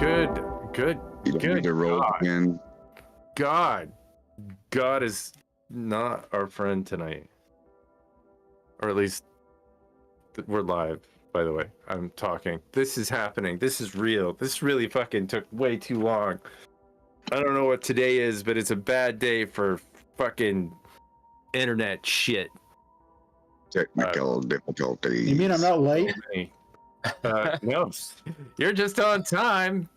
Good. You don't need to roll again. God is not our friend tonight. Or at least we're live, by the way. I'm talking. This is happening. This is real. This really fucking took way too long. I don't know what today is, but it's a bad day for fucking internet shit. Technical difficulties. You mean I'm not late? No, you're just on time.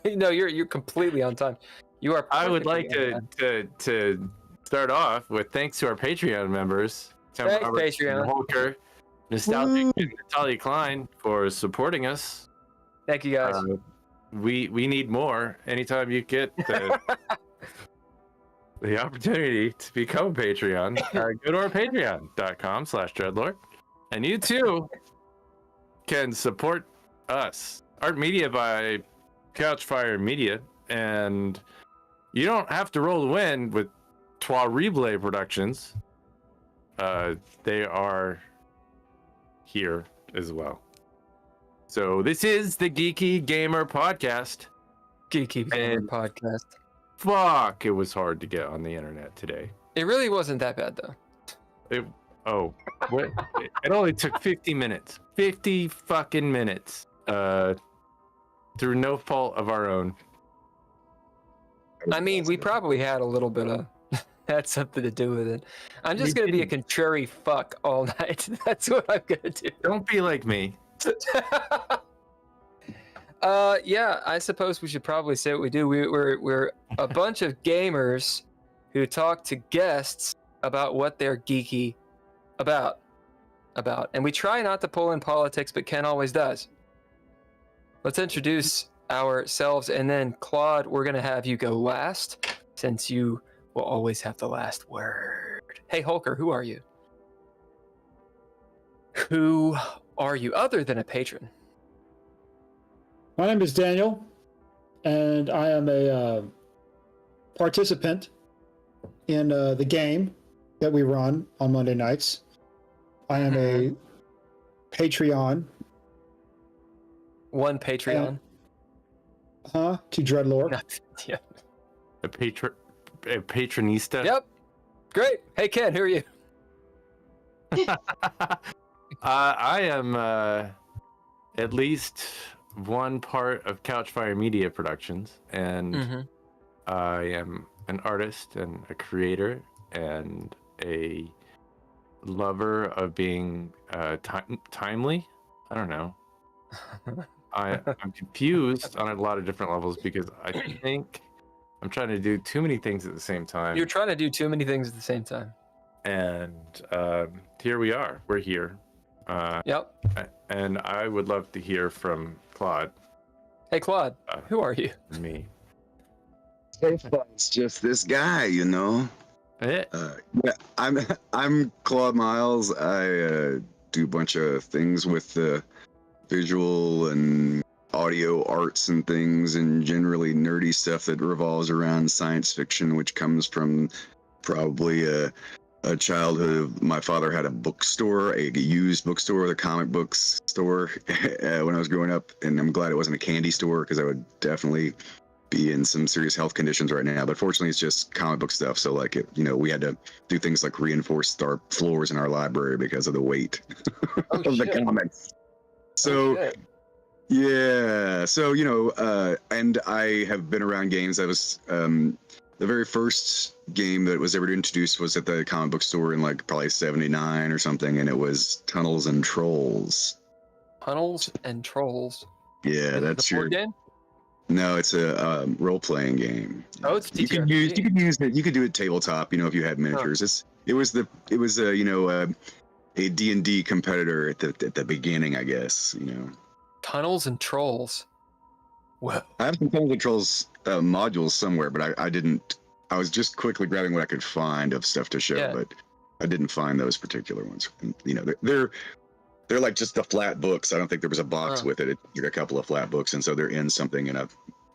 No, you're completely on time. You are. I would like to start off with thanks to our Patreon members. Thanks, Patreon. Holker, Nostalgic, and Natalia Cline for supporting us. Thank you, guys. We need more. Anytime you get the opportunity to become a Patreon, go to our patreon.com/dreadlord. And you too can support us. Art Media by Couchfire Media. And you don't have to roll to win with Trois Replay Productions. They are here as well. So this is the Geeky Gamer Podcast. Geeky Gamer Podcast. Fuck, it was hard to get on the internet today. It really wasn't that bad, though. It only took 50 minutes. 50 fucking minutes. Through no fault of our own. I mean, we probably had a little bit of had something to do with it. I'm just going to be a contrary fuck all night. That's what I'm going to do. Don't be like me. Yeah, I suppose we should probably say what we do. We're a bunch of gamers who talk to guests about what they're geeky about. And we try not to pull in politics, but Ken always does. Let's introduce ourselves, and then Claude, we're going to have you go last, since you will always have the last word. Hey, Holker, who are you? Who are you, other than a patron? My name is Daniel, and I am a participant in the game that we run on Monday nights. I am a Patreon. One Patreon. To Dreadlord. Yeah. A patronista. Yep. Great. Hey, Ken, who are you? I am at least one part of Couchfire Media Productions, and I am an artist and a creator and a lover of being timely. I don't know. I'm confused on a lot of different levels because I think I'm trying to do too many things at the same time. You're trying to do too many things at the same time. And here we are. We're here. Yep. And I would love to hear from Claude. Hey, Claude, who are you? Me. It's just this guy, you know. Yeah, I'm Claude Miles. I do a bunch of things with the visual and audio arts and things, and generally nerdy stuff that revolves around science fiction, which comes from probably a childhood. My father had a bookstore, a used bookstore, the comic books store when I was growing up, and I'm glad it wasn't a candy store because I would definitely be in some serious health conditions right now. But fortunately, it's just comic book stuff. So like, we had to do things like reinforce our floors in our library because of the weight of the comics. So, yeah. So, and I have been around games. That was the very first game that was ever introduced was at the comic book store in like probably 79 or something. And it was Tunnels and Trolls. Tunnels and Trolls. Yeah, that's your game? No, it's a role-playing game. Oh, it's TTRPG. You could use it. You could do it tabletop. If you had miniatures. It was a D&D competitor at the beginning, I guess. Tunnels and Trolls. Whoa. I have some Tunnels and Trolls modules somewhere, but I didn't. I was just quickly grabbing what I could find of stuff to show, but I didn't find those particular ones. And, they're like just the flat books. I don't think there was a box with it. It's like a couple of flat books, and so they're in something in a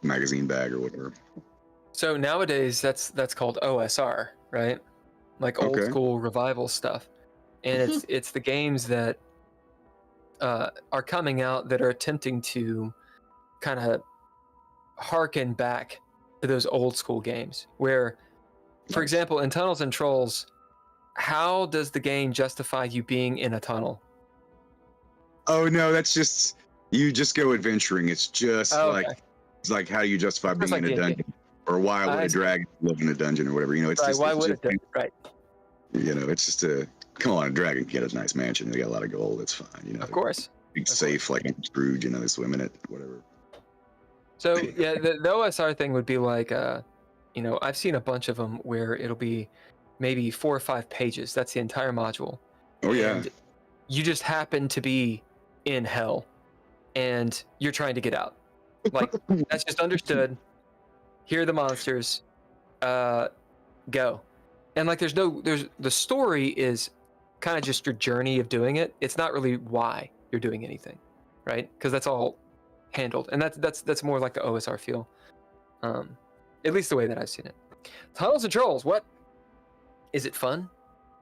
magazine bag or whatever. So nowadays, that's called OSR, right? Like old school revival stuff, and it's the games that are coming out that are attempting to kind of harken back to those old school games where, for example, in Tunnels and Trolls, how does the game justify you being in a tunnel? Oh no, that's just you just go adventuring. It's just it's like how do you justify being in a dungeon, or why would a dragon live in a dungeon or whatever? You know, it's just why it's would just, it? Right. You know, it's just a come on, a dragon can get a nice mansion. They got a lot of gold. It's fine. You know, Of course. It's safe like in Scrooge. You know, they swim in it, whatever. So yeah, the OSR thing would be like, you know, I've seen a bunch of them where it'll be maybe 4 or 5 pages. That's the entire module. Oh yeah. And you just happen to be in hell, and you're trying to get out. Like that's just understood. Here are the monsters. Go. And like there's the story is kind of just your journey of doing it. It's not really why you're doing anything, right? Because that's all handled, and that's more like the OSR feel, at least the way that I've seen it. Tunnels and Trolls, what is it fun?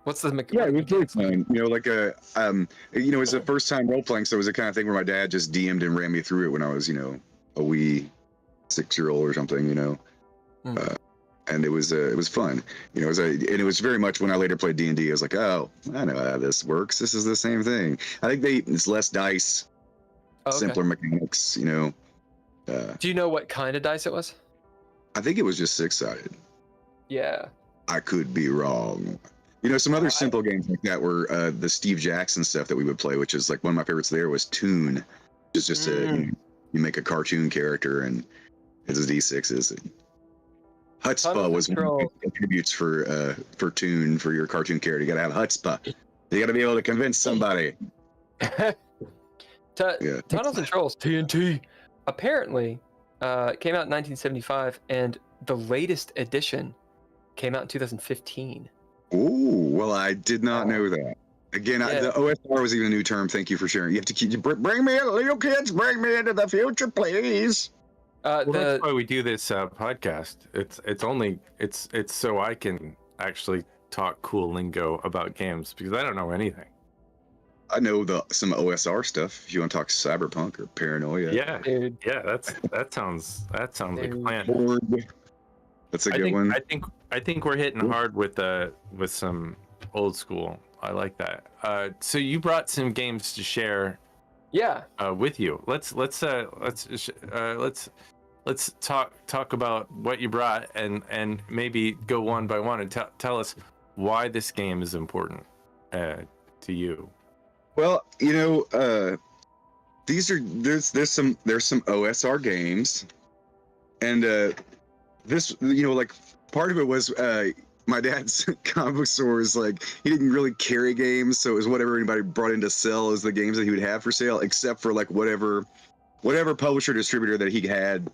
What's the Yeah, it was really fun. You know, like you know, it was the first time role playing, so it was the kind of thing where my dad just DM'd and ran me through it when I was, you know, a wee 6-year-old or something, you know. And it was fun. You know, and it was very much when I later played D&D, I was like, oh, I know how this works. This is the same thing. I think it's less dice, simpler mechanics, you know. Do you know what kind of dice it was? I think it was just 6-sided. Yeah. I could be wrong. You know, some other simple games like that were the Steve Jackson stuff that we would play, which is like one of my favorites there was Toon. It's just you make a cartoon character and it's D6s. Chutzpah was one of the attributes for Toon, for your cartoon character. You gotta have chutzpah. You gotta be able to convince somebody. Tunnels and Trolls, TNT, apparently came out in 1975, and the latest edition came out in 2015. Oh, well, I did not know that. Again, the OSR was even a new term. Thank you for sharing. You have to bring me in, little kids, bring me into the future, please. That's why we do this podcast. It's so I can actually talk cool lingo about games, because I don't know anything. I know some OSR stuff. If you want to talk cyberpunk or paranoia. Yeah, dude. Yeah, that sounds like a plan. That's a good one. I think we're hitting hard with some old school. I like that. So you brought some games to share. Yeah. With you. Let's talk about what you brought and maybe go one by one and tell us why this game is important to you. Well, you know, there's some OSR games, and this, you know, like part of it was my dad's comic book store was like, he didn't really carry games, so it was whatever anybody brought in to sell as the games that he would have for sale, except for like whatever publisher distributor that he had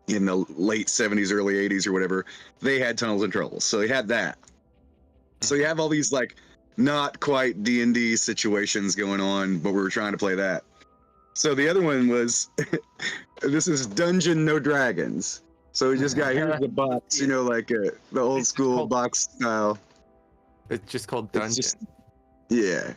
in the late 70s, early 80s or whatever, they had Tunnels and Trolls. So he had that. So you have all these like not quite D&D situations going on, but we were trying to play that. So the other one was, this is Dungeon No Dragons. So we just got, here's the box, you know, like the old school box style. It's just called Dungeon. Yeah.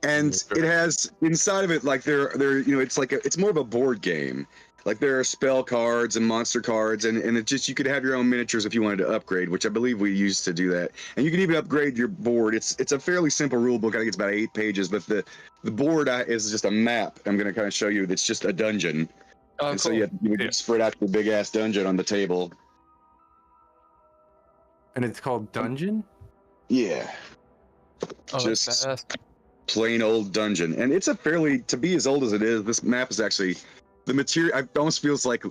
And it has inside of it, like they're you know, it's like it's more of a board game. Like there are spell cards and monster cards, and it just, you could have your own miniatures if you wanted to upgrade, which I believe we used to do that. And you can even upgrade your board. It's a fairly simple rule book. I think it's about 8 pages, but the board is just a map. I'm going to kind of show you. It's just a dungeon. Oh, and cool. so you would spread out the big ass dungeon on the table. And it's called Dungeon? Yeah. Oh, just that's plain old dungeon. And it's a fairly, to be as old as it is, this map is actually, the material, it almost feels like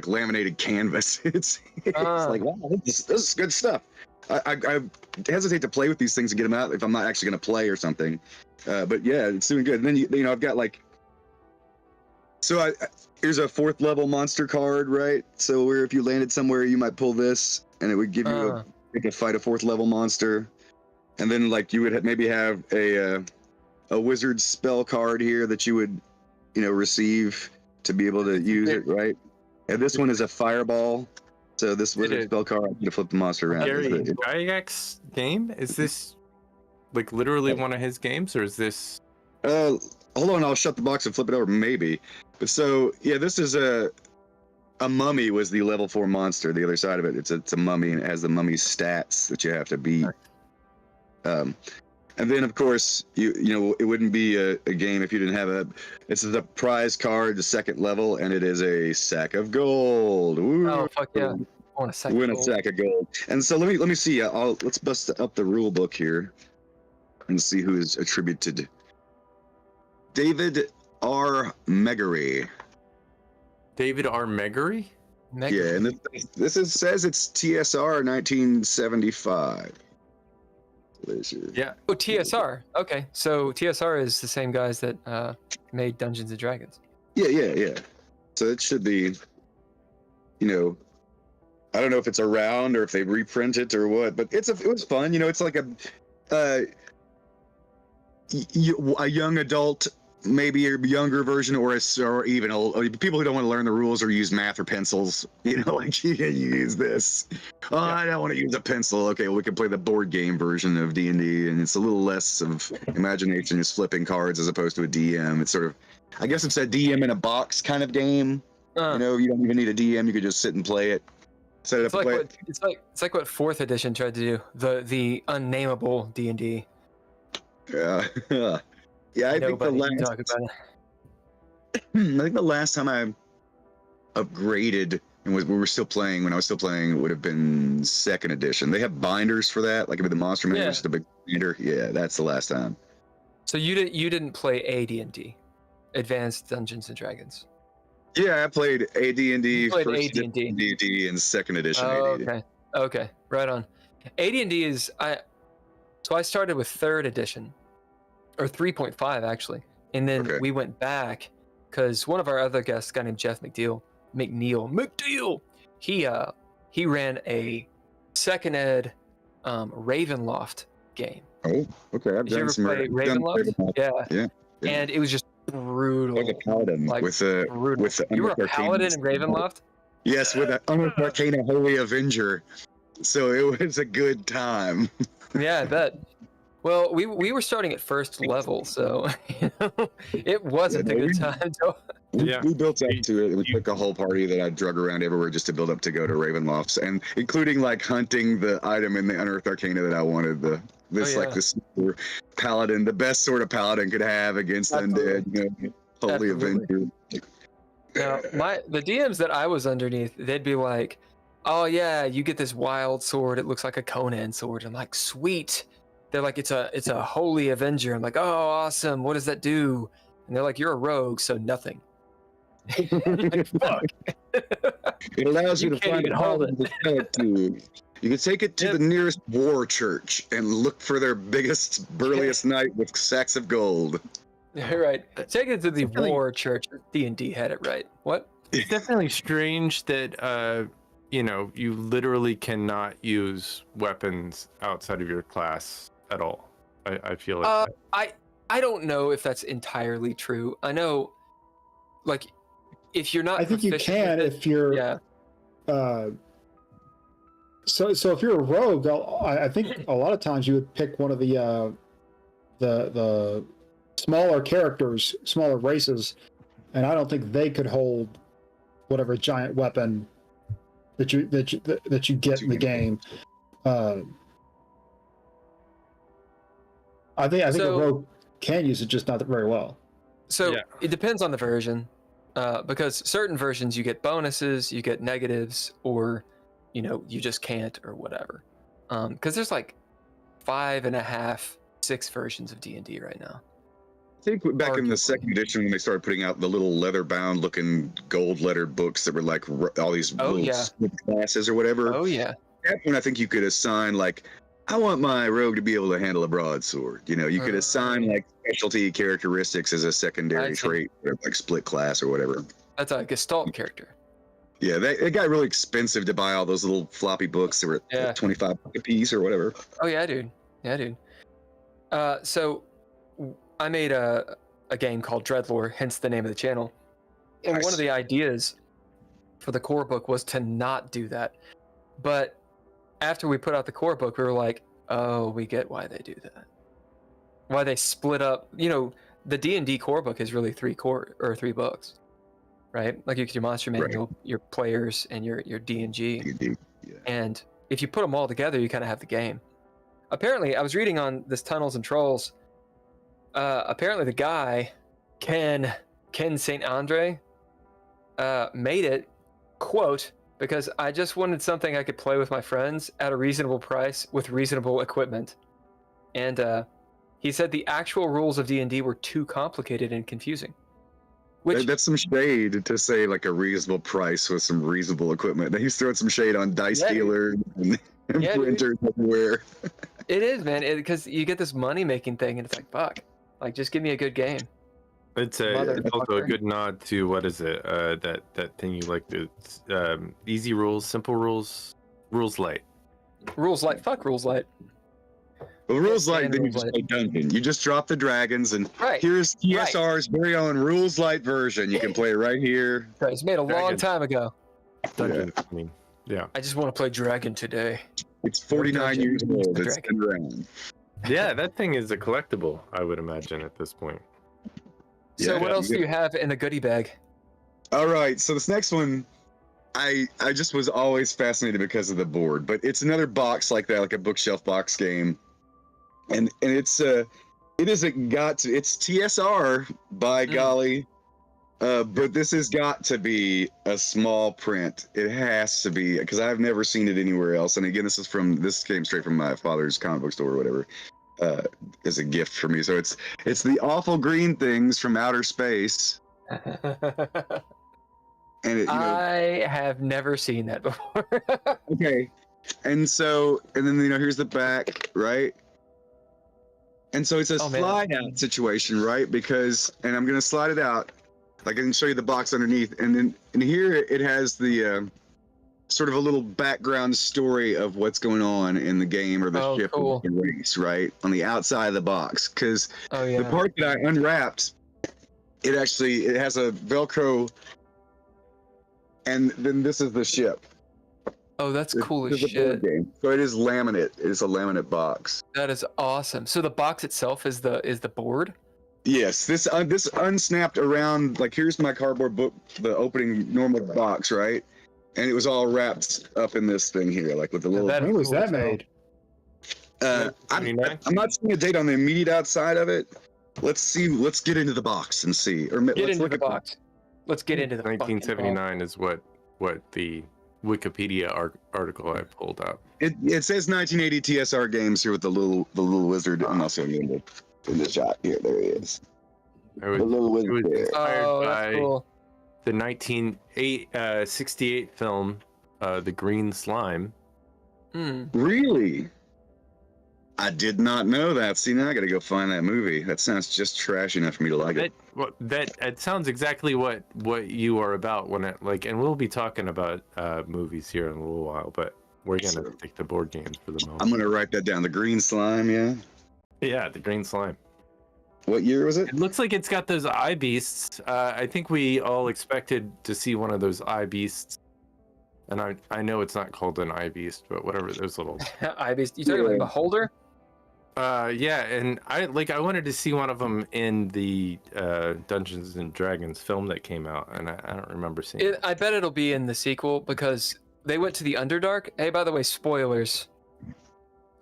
laminated canvas. It's like, wow, this is good stuff. I hesitate to play with these things and get them out if I'm not actually going to play or something. But yeah, it's doing good. And then, you know, I've got like, so here's a 4th level monster card, right? So where if you landed somewhere, you might pull this and it would give you you could fight a 4th level monster. And then like you would maybe have a wizard spell card here that you would, you know, receive to be able to use it, right? And this one is a fireball. So this wizard spell card, you flip the monster around. Gary Gygax's game? Is this like literally one of his games, or is this? Hold on, I'll shut the box and flip it over, maybe. But so yeah, this is a mummy was the level 4 monster. The other side of it, it's a mummy, and it has the mummy stats that you have to beat. And then, of course, you know, it wouldn't be a game if you didn't have it's a prize card, the second level, and it is a sack of gold. Ooh. Oh, fuck yeah. I want a sack Win of a gold. sack of gold. And so let me see. Let's bust up the rule book here and see who is attributed. David R. Megary. David R. Megary? Yeah, and this says it's TSR 1975. Yeah. Oh, TSR. Okay, so TSR is the same guys that made Dungeons and Dragons. Yeah. So it should be, you know, I don't know if it's around or if they reprint it or what, but it was fun. You know, it's like a young adult, maybe a younger version, or even old people who don't want to learn the rules or use math or pencils. You know, like you use this. Oh, yeah. I don't want to use a pencil. Okay, well, we can play the board game version of D&D, and it's a little less of imagination, just flipping cards as opposed to a DM. It's sort of, I guess it's a DM in a box kind of game. You know, you don't even need a DM. You could just sit and play it. Set it up. It's like what 4th edition tried to do. The unnameable D&D. Yeah. Yeah, I think the last time I upgraded and we were still playing, when I was still playing, it would have been 2nd edition. They have binders for that, like the Monster Manual, just a big binder. Yeah, that's the last time. So you didn't play AD&D, Advanced Dungeons and Dragons. Yeah, I played AD&D, first AD&D, and 2nd edition AD&D. Okay, right on. AD&D is so I started with 3rd edition. Or 3.5 actually, and then we went back because one of our other guests, a guy named Jeff McNeil, he ran a 2nd ed Ravenloft game. Oh, okay. Did you ever play Ravenloft? Yeah. And it was just brutal. Like a paladin with you were a paladin in Ravenloft? Yes, with an Unearthed Arcana Holy Avenger. So it was a good time. Yeah, I bet. Well, we were starting at 1st level, so it wasn't a good time. We built up to it. We took a whole party that I drug around everywhere just to build up to go to Ravenlofts, and including like hunting the item in the Unearthed Arcana that I wanted. This super paladin, the best sort of paladin could have against undead, you know, Holy Avenger. Now, the DMs that I was underneath, they'd be like, "Oh yeah, you get this wild sword. It looks like a Conan sword." I'm like, "Sweet." They're like, it's a Holy Avenger. I'm like, oh, awesome. What does that do? And they're like, you're a rogue, so nothing. Like, fuck. It allows you to find a paladin to tell it to. You can take it to the nearest war church and look for their biggest, burliest knight with sacks of gold. Right. Take it to the war church. D&D had it right. What? It's definitely strange that you know, you literally cannot use weapons outside of your class at all. I feel like I don't know if that's entirely true. I know, like, if you're not, I think you can if you're so if you're a rogue, I think a lot of times you would pick one of the smaller characters, smaller races, and I don't think they could hold whatever giant weapon that you get in the game. I think a rogue can use it, just not very well. So it depends on the version, because certain versions you get bonuses, you get negatives, or you know, you just can't or whatever. Because there's like 5.5, 6 versions of D&D right now. I think back in the 2nd edition when they started putting out the little leather-bound looking gold-lettered books that were like all these classes or whatever. Oh yeah. At that point, I think you could assign like, I want my rogue to be able to handle a broadsword. You know, you could assign like specialty characteristics as a secondary trait, like split class or whatever. That's a Gestalt character. Yeah, it got really expensive to buy all those little floppy books that were like 25 a piece or whatever. Oh yeah, dude. So I made a game called Dreadlore, hence the name of the channel. And one of the ideas for the core book was to not do that. But after we put out the core book, we were like, oh, we get why they do that. Why they split up. You know, the D&D core book is really 3 books. right? Like you could do monster manual, your players, and your D&G. Yeah. And if you put them all together, you kind of have the game. Apparently, I was reading on this Tunnels and Trolls. Apparently, the guy, Ken St. Andre, made it, quote, because I just wanted something I could play with my friends at a reasonable price with reasonable equipment. And he said the actual rules of D&D were too complicated and confusing. Which, That's some shade to say like a reasonable price with some reasonable equipment. He's throwing some shade on dice dealers and printers everywhere. It is, man, because you get this money-making thing, and it's like, fuck. Like, just give me a good game. It's also a good nod to, what is it? That thing you like to, easy rules, simple rules, rules light. Rules light. Fuck rules light. Well, rules light, then you just play dungeon. You just drop the dragons, and here's TSR's very own rules light version. You can play it right here. Right, it's made a long time ago. Dungeon, I mean, yeah. I just want to play Dragon today. It's 49 years old. It's been around. Yeah, that thing is a collectible, I would imagine, at this point. So what else do you have in the goodie bag? All right, so this next one, I just was always fascinated because of the board, but it's another box like that, like a bookshelf box game, and it's TSR by golly, but this has got to be a small print. It has to be, because I've never seen it anywhere else. And again, this came straight from my father's comic book store or whatever. As a gift for me. So it's the Awful Green Things from Outer Space. And I have never seen that before. Okay. And then here's the back, right? And so it's a slide out situation, right? Because, and I'm gonna slide it out. I can show you the box underneath, and here it has the sort of a little background story of what's going on in the game or the ship or the race, right? On the outside of the box. Because the part that I unwrapped, it has a Velcro, and then this is the ship. Oh, that's cool as shit. So it is laminate. It is a laminate box. That is awesome. So the box itself is the board? Yes, this unsnapped around, like here's my cardboard book, the opening normal box, right? And it was all wrapped up in this thing here, like with the little. When was that made? I'm not seeing a date on the immediate outside of it. Let's get into the box and see. Let's look at the box. Let's get into the 1979 is what the Wikipedia article I pulled up. It says 1980 TSR games here with the little wizard. I'm also in the shot here. There he is. The little wizard there. Oh, that's cool. The 1968 film, The Green Slime. Really? I did not know that. See, now I got to go find that movie. That sounds just trash enough for me to like it. It sounds exactly what you are about and we'll be talking about movies here in a little while, but we're gonna take the board games for the moment. I'm gonna write that down. The Green Slime, yeah. Yeah, The Green Slime. What year was it? It looks like it's got those eye beasts. I think we all expected to see one of those eye beasts. And I know it's not called an eye beast, but whatever, those little eye beast. You talking about a beholder? Yeah, and I wanted to see one of them in the Dungeons and Dragons film that came out, and I don't remember seeing it. I bet it'll be in the sequel because they went to the Underdark. Hey, by the way, spoilers.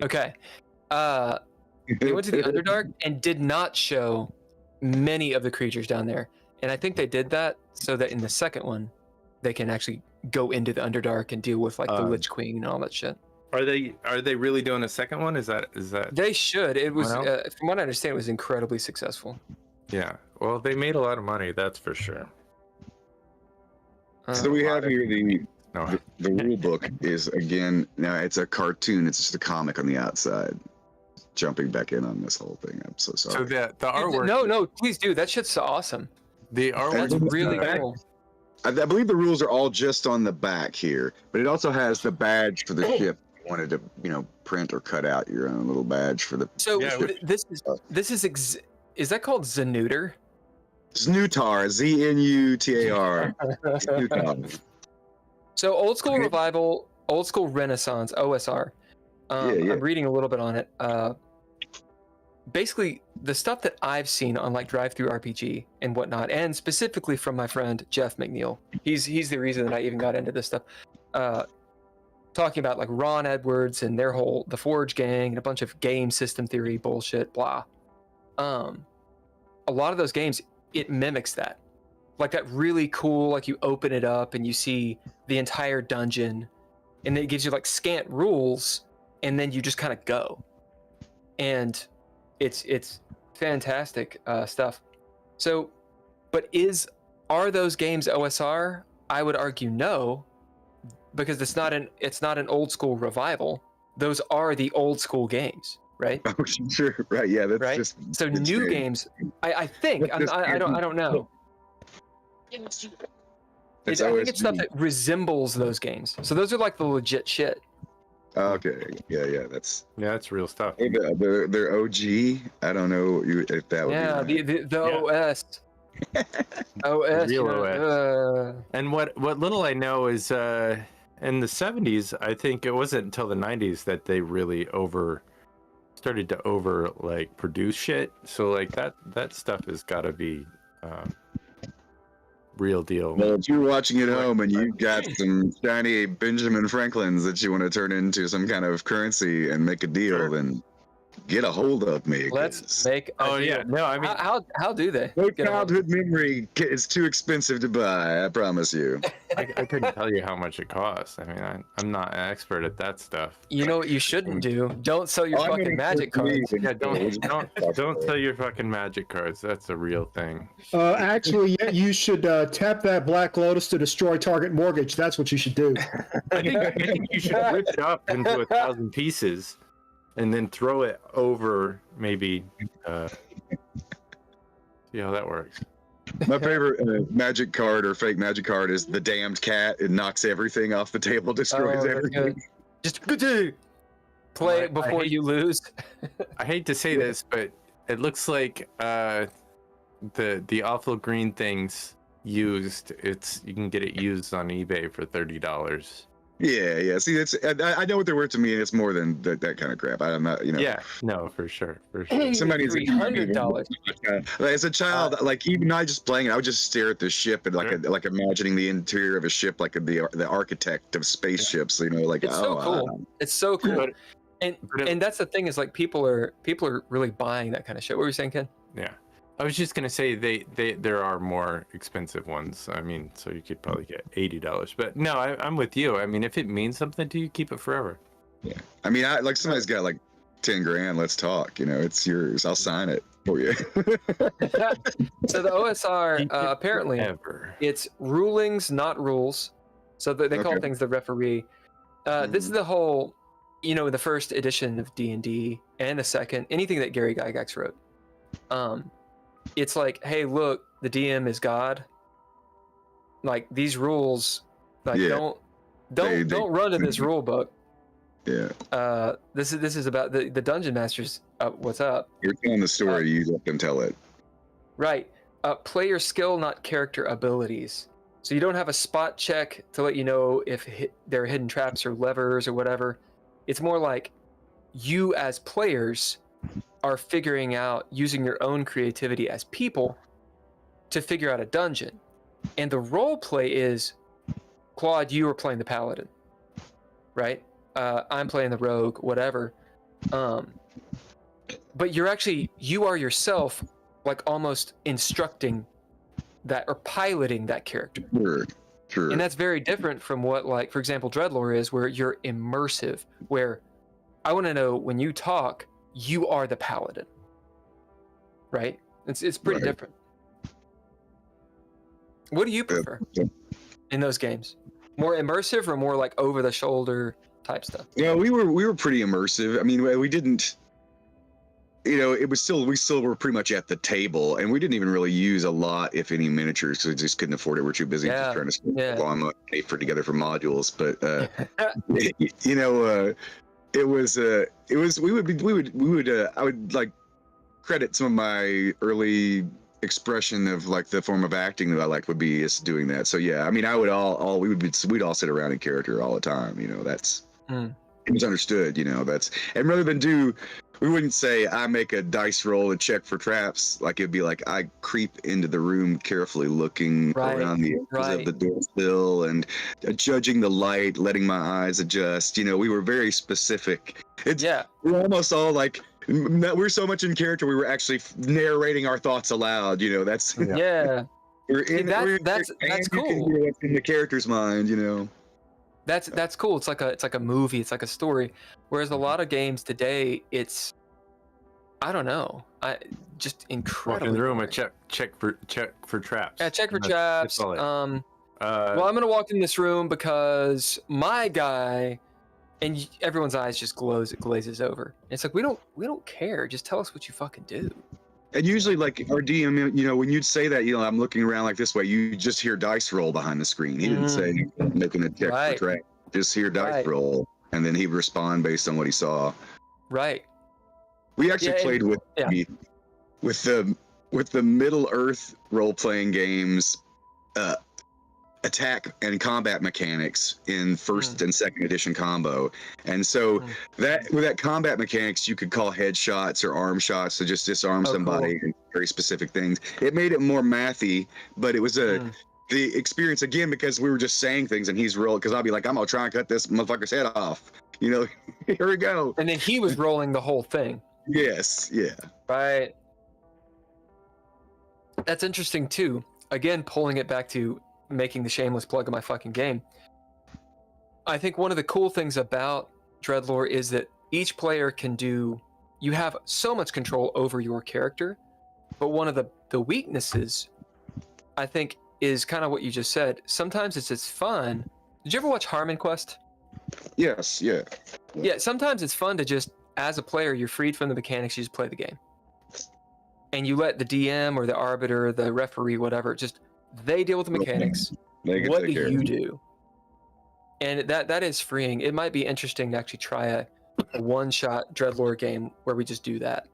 Okay. They went to the Underdark and did not show many of the creatures down there. And I think they did that so that in the second one, they can actually go into the Underdark and deal with like the Lich Queen and all that shit. Are they really doing a second one? Is that? They should. It was, from what I understand, it was incredibly successful. Yeah. Well, they made a lot of money, that's for sure. So we have here the rule book is, again, now it's a cartoon. It's just a comic on the outside. Jumping back in on this whole thing. I'm so sorry. So the artwork. No, please do. That shit's so awesome. The artwork is really cool. I believe the rules are all just on the back here, but it also has the badge for the ship. If you wanted to, print or cut out your own little badge for the. So this is that called Zenutar? Znutar, Znutar. Znutar. So old school revival, old school Renaissance, OSR. I'm reading a little bit on it. Basically, the stuff that I've seen on like Drive-Thru RPG and whatnot, and specifically from my friend Jeff McNeil, he's the reason that I even got into this stuff. Talking about like Ron Edwards and their whole the Forge gang and a bunch of game system theory bullshit, blah. A lot of those games, it mimics that, like that really cool, like you open it up and you see the entire dungeon, and then it gives you like scant rules, and then you just kind of go, and it's fantastic stuff. So, but are those games OSR? I would argue no, because it's not an old school revival. Those are the old school games, right? Oh, sure, right, yeah, that's right. just So new strange. games, I think I don't know. I think it's stuff that resembles those games. So those are like the legit shit. Okay, yeah, that's real stuff. they're OG. I don't know if that would Yeah, be right. the OS. OS. Real OS. And what little I know is in the 70s, I think it wasn't until the 90s that they really started to like produce shit. So like that stuff has got to be real deal. Well, if you're watching at home and you got some shiny Benjamin Franklins that you want to turn into some kind of currency and make a deal, then get a hold of me. Let's make. A deal. No, I mean, how do they? No get a hold? childhood memory is too expensive to buy. I promise you. I couldn't tell you how much it costs. I mean, I'm not an expert at that stuff. You know what you shouldn't do? Don't sell your I'm fucking gonna magic put cards. these in- Yeah, don't sell your fucking magic cards. That's a real thing. Actually, yeah, you should tap that Black Lotus to destroy target mortgage. That's what you should do. I think you should rip it up into 1,000 pieces and then throw it over maybe. See how that works. My favorite magic card or fake magic card is the damned cat. It knocks everything off the table, destroys that's everything. good. Just play it before you lose. I hate to say this, but it looks like the awful green things used. You can get it used on eBay for $30. Yeah. See, I know what they're worth to me, and it's more than that kind of crap. I'm not, Yeah, no, for sure. Somebody's $300. As a child, like even not just playing it, I would just stare at the ship and like imagining the interior of a ship, like the architect of spaceships. You know, like It's so cool. It's so cool. And that's the thing is like people are really buying that kind of shit. What were you saying, Ken? Yeah, I was just gonna say there are more expensive ones. I mean, so you could probably get $80. But no, I'm with you. I mean, if it means something to you, keep it forever. Yeah, I mean, like somebody's got like 10 grand. Let's talk. You know, it's yours. I'll sign it for you. So the OSR apparently it's rulings, not rules. So they call things the referee. This is the whole, the first edition of D&D and the second, anything that Gary Gygax wrote. It's like, hey, look, the DM is God. Like these rules, like don't run to this rule book. Yeah. This is about the dungeon masters. What's up? You're telling the story. You let them tell it. Right. Player skill, not character abilities. So you don't have a spot check to let you know if there are hidden traps or levers or whatever. It's more like you as players are figuring out using your own creativity as people to figure out a dungeon. And the role play is, Claude, you are playing the paladin, right? I'm playing the rogue, whatever. But you are yourself, like almost instructing that or piloting that character. Sure. And that's very different from what, like, for example, Dreadlore is, where you're immersive, where I want to know when you talk, you are the paladin, right? It's pretty different. What do you prefer in those games? More immersive or more like over the shoulder type stuff? Yeah, we were pretty immersive. I mean, we didn't. It was we still were pretty much at the table, and we didn't even really use a lot, if any, miniatures because we just couldn't afford it. We're too busy just trying to long pay for together for modules. But I would like credit some of my early expression of like the form of acting that I liked would be us doing that. So yeah, I mean, I would we'd all sit around in character all the time. That's it was understood. And rather than do we wouldn't say I make a dice roll and check for traps. Like it'd be like I creep into the room carefully, looking around the edges of the door sill and judging the light, letting my eyes adjust. You know, we were very specific. We're almost all like we're so much in character. We were actually narrating our thoughts aloud. You know, that's that's cool. What's in the character's mind, you know. That's cool. It's like a movie. It's like a story. Whereas a lot of games today, it's I don't know. Just incredible. Walk in the room and check for traps. Yeah, check for traps. Well, I'm gonna walk in this room because my guy, and everyone's eyes just glazes over. It's like we don't care. Just tell us what you fucking do. And usually, like our DM, you know, when you'd say that, you know, I'm looking around like this way, you just hear dice roll behind the screen. He didn't say making a check for track. Just hear dice roll, and then he'd respond based on what he saw. Right. We actually played with the Middle Earth role playing games, attack and combat mechanics in first and second edition combo, and so that with that combat mechanics you could call headshots or arm shots to just disarm somebody and very specific things. It made it more mathy, but it was the experience again because we were just saying things and he's rolling because I'll be like, I'm gonna try and cut this motherfucker's head off, you know. Here we go, and then he was rolling the whole thing. Yes, yeah, right. That's interesting too. Again, pulling it back to making the shameless plug of my fucking game. I think one of the cool things about Dreadlore is that each player you have so much control over your character, but one of the weaknesses, I think, is kind of what you just said. Sometimes it's fun. Did you ever watch Harmon Quest? Yes, yeah. Yeah, sometimes it's fun to just, as a player, you're freed from the mechanics, you just play the game. And you let the DM or the arbiter, the referee, whatever, just they deal with the mechanics. What do you do? And that is freeing. It might be interesting to actually try a one-shot Dreadlore game where we just do that.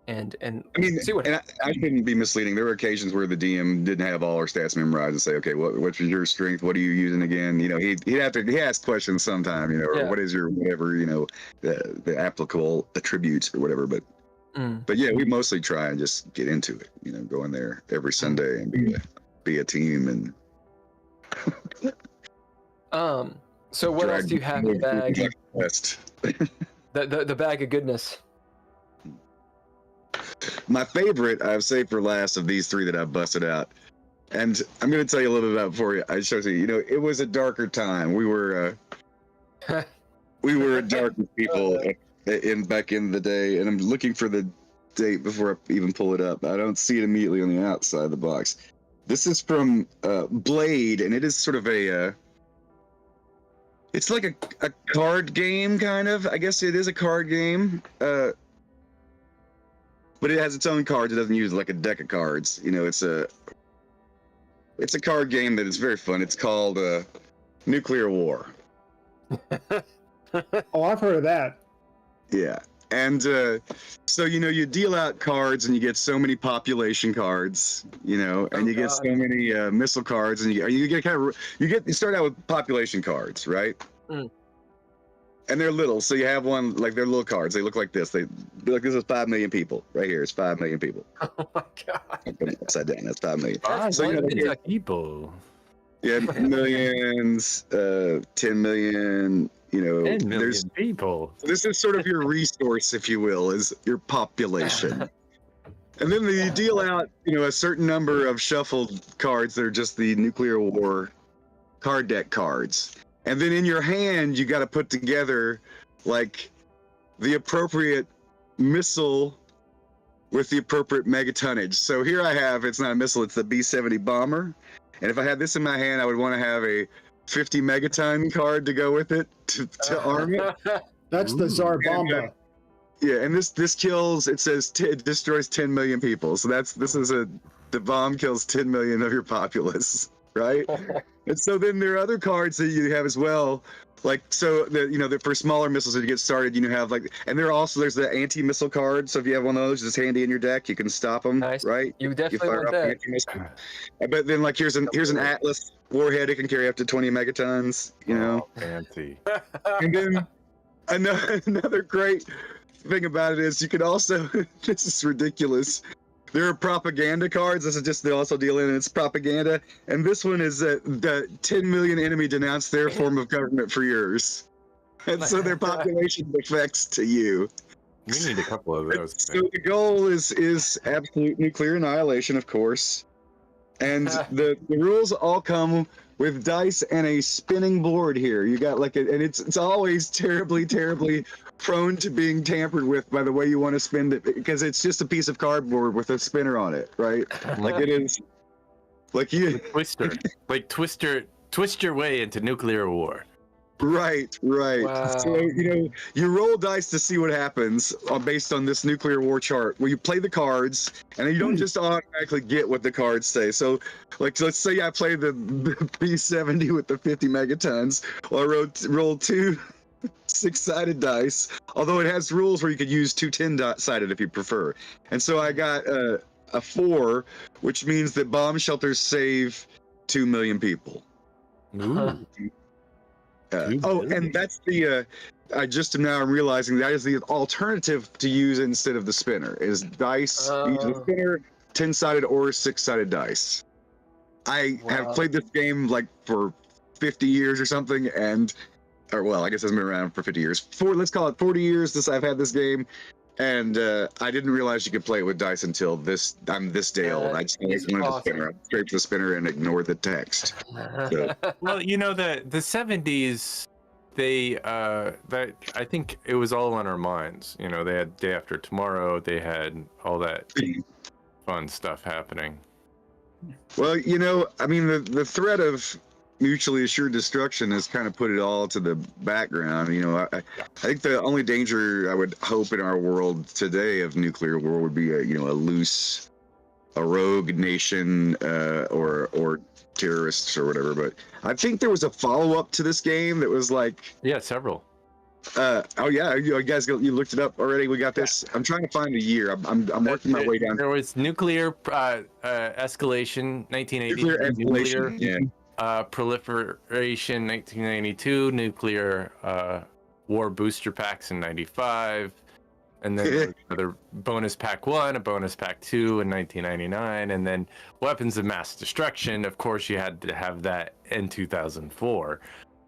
And I mean, see what happens. I shouldn't be misleading. There were occasions where the DM didn't have all our stats memorized and say, okay, what's your strength? What are you using again? You know, he asked questions sometime, you know, or what is your whatever, you know, the applicable attributes or whatever. But yeah, we mostly try and just get into it, you know, go in there every Sunday and be a team and so what else do you have in the bag? The bag of goodness. My favorite I've saved for last of these three that I've busted out, and I'm going to tell you a little bit about it before I show you. You know, it was a darker time. We were darker people back in the day, and I'm looking for the date before I even pull it up. I don't see it immediately on the outside of the box. This is from Blade, and it is sort of it's like a card game, kind of. I guess it is a card game, but it has its own cards. It doesn't use like a deck of cards. You know, it's a card game that is very fun. It's called Nuclear War. Oh, I've heard of that. Yeah. And so, you know, you deal out cards and you get so many population cards, you know, and you get so many missile cards, and you start out with population cards, right? And they're little, so you have one, like they're little cards. They look like this. This is 5 million people right here. It's 5 million people. Oh my god! Upside down. That's 5 million. People. Yeah, millions, 10 million. You know, 10 million people. This is sort of your resource, if you will, is your population. And then you deal out, you know, a certain number of shuffled cards that are just the Nuclear War card deck cards. And then in your hand, you got to put together like the appropriate missile with the appropriate megatonnage. So here I have, it's not a missile, it's the B-70 bomber. And if I had this in my hand, I would want to have a 50 megaton card to go with it to arm it. That's the Tsar Bomba. Yeah, and this kills, it says it destroys 10 million people. So the bomb kills 10 million of your populace, right? And so then there are other cards that you have as well. Like, so for smaller missiles that you get started, you have like, and there's the anti-missile card. So if you have one of those, it's handy in your deck. You can stop them, nice. Right? You definitely want that. But then like here's an Atlas warhead. It can carry up to 20 megatons. You know, fancy. And then another great thing about it is you can also, this is ridiculous. There are propaganda cards. This is just they also deal in it's propaganda, and this one is the 10 million enemy denounce their form of government for yours, and so their population affects to you. We need a couple of those. So the goal is absolute nuclear annihilation, of course, and the rules all come with dice and a spinning board here. You got like and it's always terribly prone to being tampered with by the way you want to spin it, because it's just a piece of cardboard with a spinner on it, right? Like it is like you twist your way into nuclear war. Right. Wow. So you roll dice to see what happens based on this nuclear war chart, where you play the cards and you don't just automatically get what the cards say. So like let's say I played the B70 with the 50 megatons. Well, I rolled two 6-sided dice, although it has rules where you could use two 10-sided if you prefer. And so I got a 4, which means that bomb shelters save 2 million people. Ooh. And that's the I just am now realizing that is the alternative to use instead of the spinner is dice. Use the spinner, 10-sided or 6-sided dice. I have played this game like for 50 years or something, or well, I guess it's been around for 50 years. Let's call it 40 years since I've had this game, and I didn't realize you could play it with dice until I'm this day old. I just wanted the spinner. I scraped the spinner and ignored the text. So. Well, the 70s, they that I think it was all on our minds. They had Day After Tomorrow. They had all that fun stuff happening. Well, I mean, the threat of mutually assured destruction has kind of put it all to the background. I think the only danger I would hope in our world today of nuclear war would be a rogue nation or terrorists or whatever. But I think there was a follow-up to this game that was like several. You guys you looked it up already. We got this. I'm trying to find a year. I'm working my way down. There was nuclear escalation 1980. Nuclear escalation. Yeah. Proliferation 1992, nuclear war booster packs in 95, and then another bonus pack 1, a bonus pack 2 in 1999, and then weapons of mass destruction. Of course, you had to have that in 2004.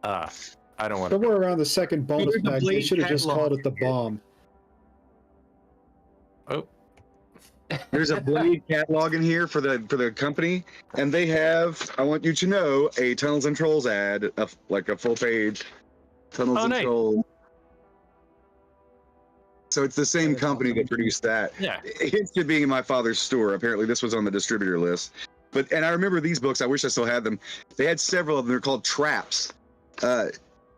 I don't want somewhere around the second bonus pack. They should have just called it the bomb. Oh. There's a Blade catalog in here for the company, and they have, I want you to know, a Tunnels and Trolls ad, like a full page Tunnels and Trolls. So it's the same company that produced that. Yeah. It should be in my father's store. Apparently this was on the distributor list. And I remember these books, I wish I still had them. They had several of them, they're called Traps.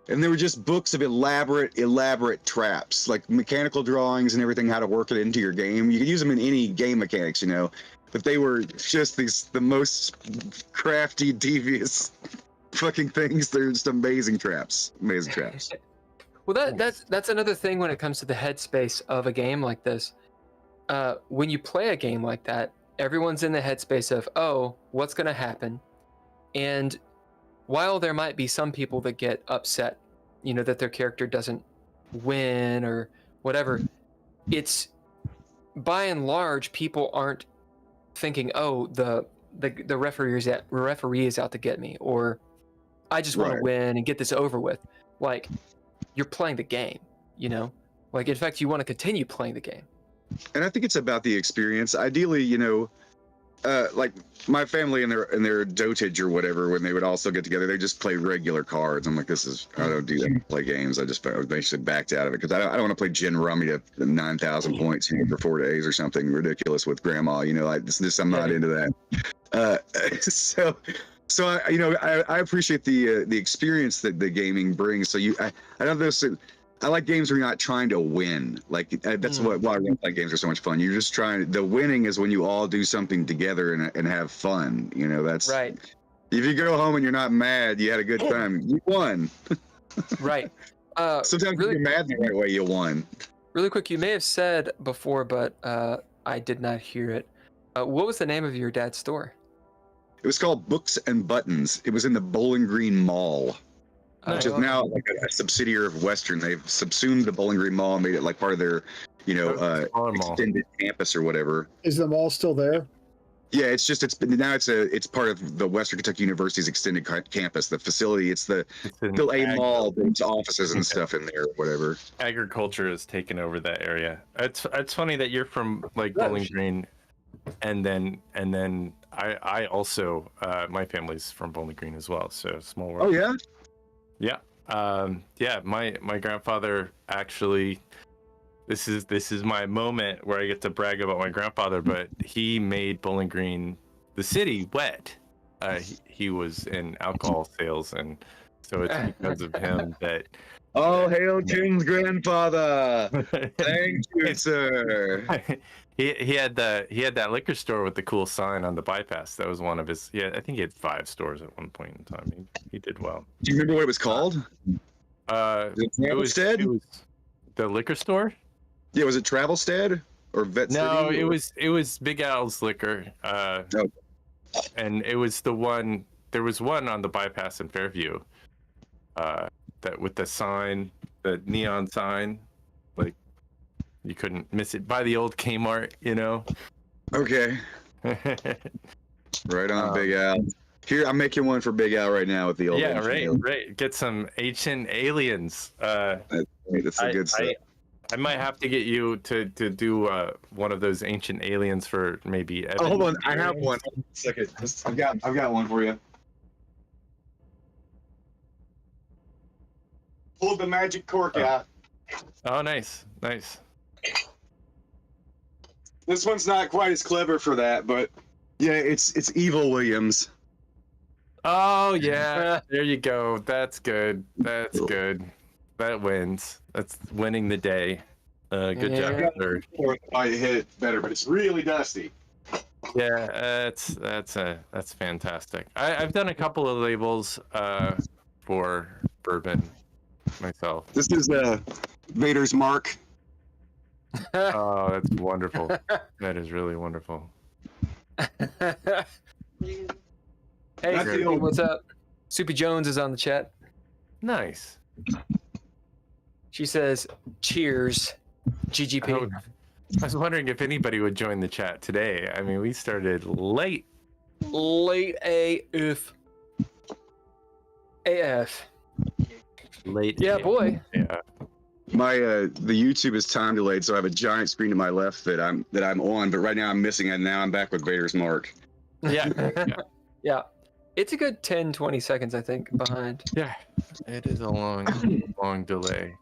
And they were just books of elaborate traps, like mechanical drawings and everything, how to work it into your game. You could use them in any game mechanics, but they were just the most crafty, devious fucking things. They're just amazing traps. Well, that's another thing when it comes to the headspace of a game like this. When you play a game like that, everyone's in the headspace of, oh, what's going to happen? And while there might be some people that get upset, that their character doesn't win or whatever, it's by and large, people aren't thinking, oh, the referee is out to get me, or I just want to win and get this over with. Like, you're playing the game, like, in fact, you want to continue playing the game. And I think it's about the experience. Ideally, like my family and their dotage or whatever, when they would also get together, they just play regular cards. I'm like, I don't do that. Play games. I basically backed out of it because I don't want to play gin rummy at 9,000 points for 4 days or something ridiculous with grandma. I'm not into that. So I appreciate the experience that the gaming brings. So I know this. I like games where you're not trying to win. Like that's why role-playing games are so much fun. You're just trying. The winning is when you all do something together and have fun. That's right. If you go home and you're not mad, you had a good time. You won. Right. Sometimes if you're mad the right way, you won. Really quick, you may have said before, but I did not hear it. What was the name of your dad's store? It was called Books and Buttons. It was in the Bowling Green Mall. Which is now like a subsidiary of Western. They've subsumed the Bowling Green Mall and made it like part of their Smaller mall. extended campus or whatever. Is the mall still there? Yeah, it's part of the Western Kentucky University's extended campus. The facility, it's still a mall, but it's offices and stuff in there, or whatever. Agriculture has taken over that area. It's funny that you're from like Bowling Green, and then I also my family's from Bowling Green as well. So small world. Oh yeah. Yeah. My grandfather actually. This is my moment where I get to brag about my grandfather, but he made Bowling Green, the city, wet. He was in alcohol sales, and so it's because of him that. Oh, hail King's grandfather! Thank you, sir. He had that liquor store with the cool sign on the bypass. That was one of his. Yeah, I think he had 5 stores at one point in time. He did well. Do you remember what it was called? It was the liquor store. Yeah, was it Travelstead or Vet City? No, it was Big Al's Liquor. And it was the one. There was one on the bypass in Fairview. That with the sign, the neon sign, like you couldn't miss it. By the old Kmart, Okay. Right on, Big Al. Here, I'm making one for Big Al right now with the old. Yeah, right. Get some ancient aliens. That's a good stuff. I might have to get you to do one of those ancient aliens for maybe. Oh, hold on, I have one. Second, I've got one for you. Pull the magic cork out. Oh, nice. This one's not quite as clever for that, but yeah, it's Evil Williams. Oh yeah, there you go. That's good. That wins. That's winning the day. Good job, third. I hit it better, but it's really dusty. Yeah, that's fantastic. I've done a couple of labels for bourbon myself. This is Vader's Mark. Oh, that's wonderful. That is really wonderful. Hey, what's up? Soupy Jones is on the chat. Nice. She says, "Cheers, GGP." Oh, I was wondering if anybody would join the chat today. I mean, we started late. Late AF. Late. Yeah, AF. boy. Yeah. My the YouTube is time delayed, so I have a giant screen to my left that I'm on, but right now I'm missing it, and now I'm back with Vader's Mark. Yeah. It's a good 10-20 seconds, I think, behind. Yeah. It is a long delay.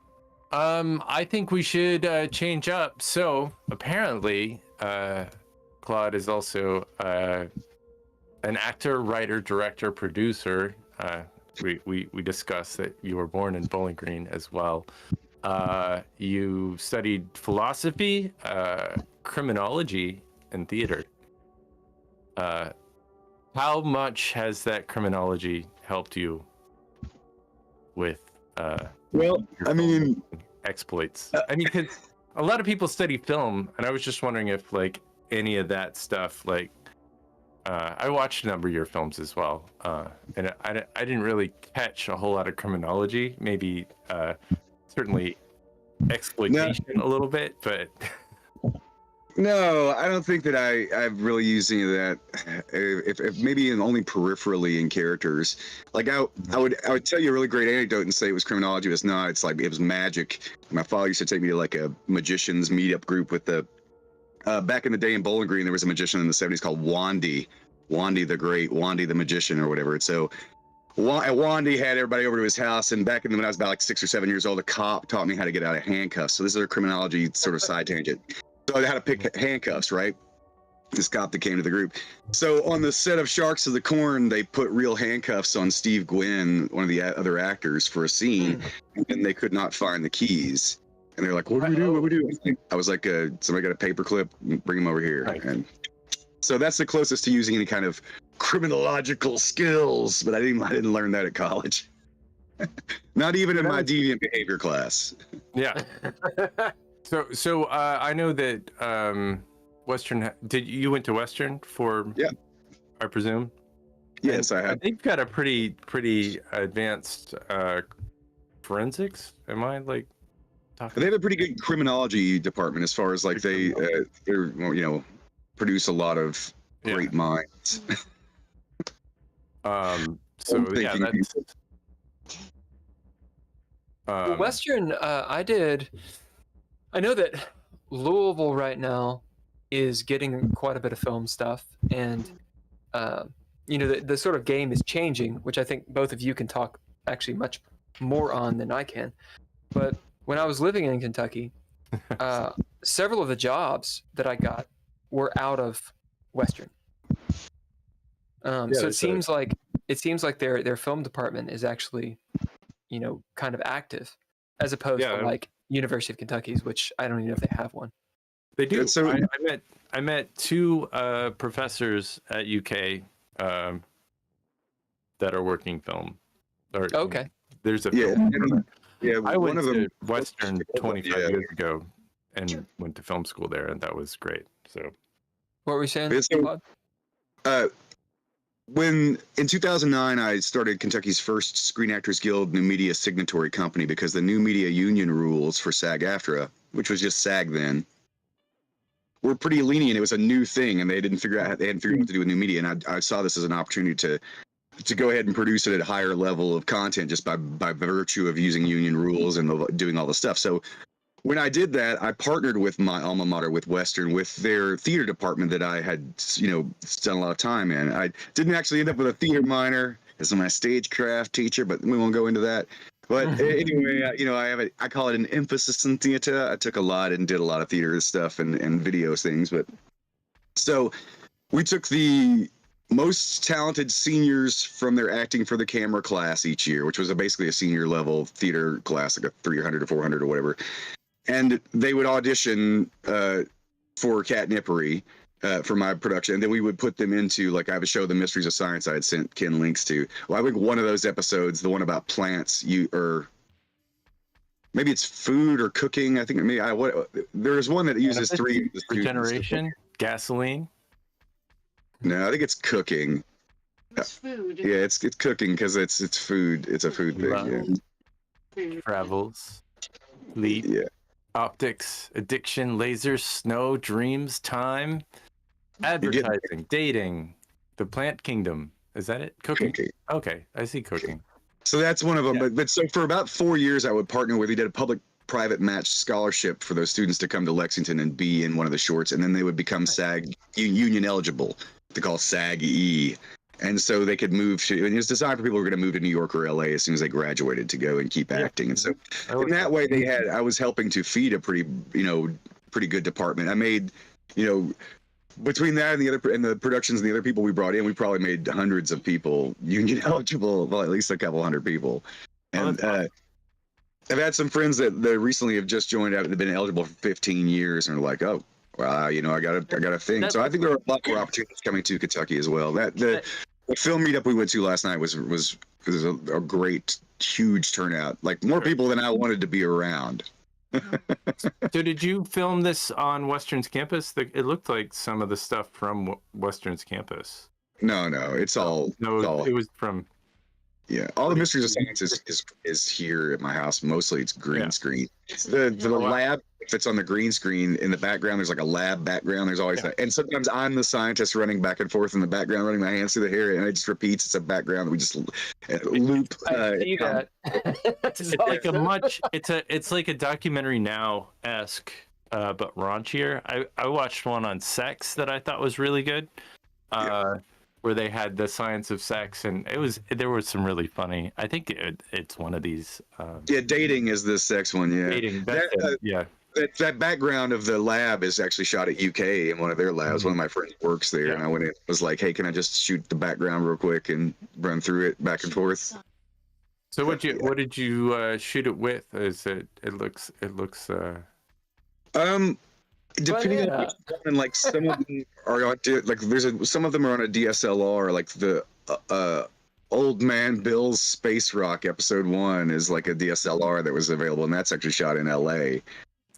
I think we should change up. So apparently, Claude is also an actor, writer, director, producer. We discussed that you were born in Bowling Green as well. You studied philosophy, criminology, and theater. How much has that criminology helped you with well, I mean, exploits? I mean, because a lot of people study film, and I was just wondering if like any of that stuff, like I watched a number of your films as well, and I didn't really catch a whole lot of criminology. Maybe certainly exploitation a little bit, but no, I don't think that I've really used any of that. If maybe only peripherally in characters. Like I would tell you a really great anecdote and say it was criminology, but it's not. It's like it was magic. My father used to take me to like a magicians meetup group with the back in the day in Bowling Green. There was a magician in the 70s called Wandy the Great, Wandy the Magician or whatever. And so Wandy had everybody over to his house, and back when I was about like 6 or 7 years old, a cop taught me how to get out of handcuffs. So this is a criminology sort of side tangent. So I had to pick handcuffs, right? This cop that came to the group. So on the set of Sharks of the Corn, they put real handcuffs on Steve Gwynn, one of the other actors, for a scene, and they could not find the keys. And they're like, "What do we do? What do we do?" I was like, "Somebody got a paper clip, bring him over here." Right. And so that's the closest to using any kind of criminological skills, but I didn't learn that at college. Not even in my deviant behavior class. Yeah. So I know that Western. You went to Western for? Yeah. I presume. Yes, I have. They've got a pretty advanced forensics. Am I like? They have a pretty good criminology department as far as like they're produce a lot of great minds. So yeah, that's Western. I know that Louisville right now is getting quite a bit of film stuff, and the sort of game is changing, which I think both of you can talk actually much more on than I can. But when I was living in Kentucky, several of the jobs that I got were out of Western. So it seems like their film department is actually, kind of active, as opposed to like University of Kentucky's, which I don't even know if they have one. They do. So I met two professors at UK that are working film. Okay. There's a I went to Western 25 years ago and went to film school there, and that was great. So, what were we saying? When in 2009 I started Kentucky's first Screen Actors Guild New Media signatory company, because the New Media Union rules for SAG-AFTRA, which was just SAG then, were pretty lenient. It was a new thing, and they hadn't figured out what to do with new media. And I saw this as an opportunity to go ahead and produce it at a higher level of content just by virtue of using union rules and doing all the stuff. So when I did that, I partnered with my alma mater, with Western, with their theater department that I had, spent a lot of time in. I didn't actually end up with a theater minor as my stagecraft teacher, but we won't go into that. But anyway, I call it an emphasis in theater. I took a lot and did a lot of theater stuff and video things. But so we took the most talented seniors from their acting for the camera class each year, which was basically a senior level theater class, like a 300 or 400 or whatever. And they would audition for Catnippery for my production. And then we would put them into, like, I have a show, The Mysteries of Science, I had sent Ken links to. Well, I think one of those episodes, the one about plants, or maybe it's food or cooking. I think there's one that uses three. Regeneration, gasoline. No, I think it's cooking. It's food. Yeah, it's cooking because it's food. It's a food thing. Yeah. Travels, leap, optics, addiction, lasers, snow, dreams, time, advertising, dating, the plant kingdom. Is that it? Cooking. Okay, I see cooking. So that's one of them. Yeah. But so for about 4 years, I would partner with. He did a public-private match scholarship for those students to come to Lexington and be in one of the shorts, and then they would become SAG union eligible. They call SAG-E. And so they could move to, and it was designed for people who were going to move to New York or LA as soon as they graduated to go and keep acting. And so in that way I was helping to feed a pretty good department. I made, between that and the productions and the other people we brought in, we probably made hundreds of people union eligible, well, at least a couple hundred people. And I've had some friends that recently have just joined out. They've been eligible for 15 years and are like, oh, well, I got a thing. So I think there are a lot more opportunities coming to Kentucky as well. The film meetup we went to last night was a great, huge turnout. Like more people than I wanted to be around. So did you film this on Western's campus? It looked like some of the stuff from Western's campus. No, it's all. No, it was from. Yeah, all the Mysteries of Science is here at my house. Mostly it's green screen. The lab, if it's on the green screen, in the background there's like a lab background. There's always that. And sometimes I'm the scientist running back and forth in the background, running my hands through the hair, and it just repeats. It's a background that we just loop. I see that. It's like a Documentary Now-esque, but raunchier. I watched one on sex that I thought was really good. Where they had the science of sex, and there was some really funny. I think it's one of these. Dating is the sex one. Yeah, dating. That background of the lab is actually shot at UK in one of their labs. One of my friends works there, and I went in, was like, "Hey, can I just shoot the background real quick and run through it back and forth?" So what did you shoot it with? Is it looks depending on which one, like some of them are on some of them are on a DSLR, like the Old Man Bill's Space Rock episode 1 is like a DSLR that was available, and that's actually shot in LA.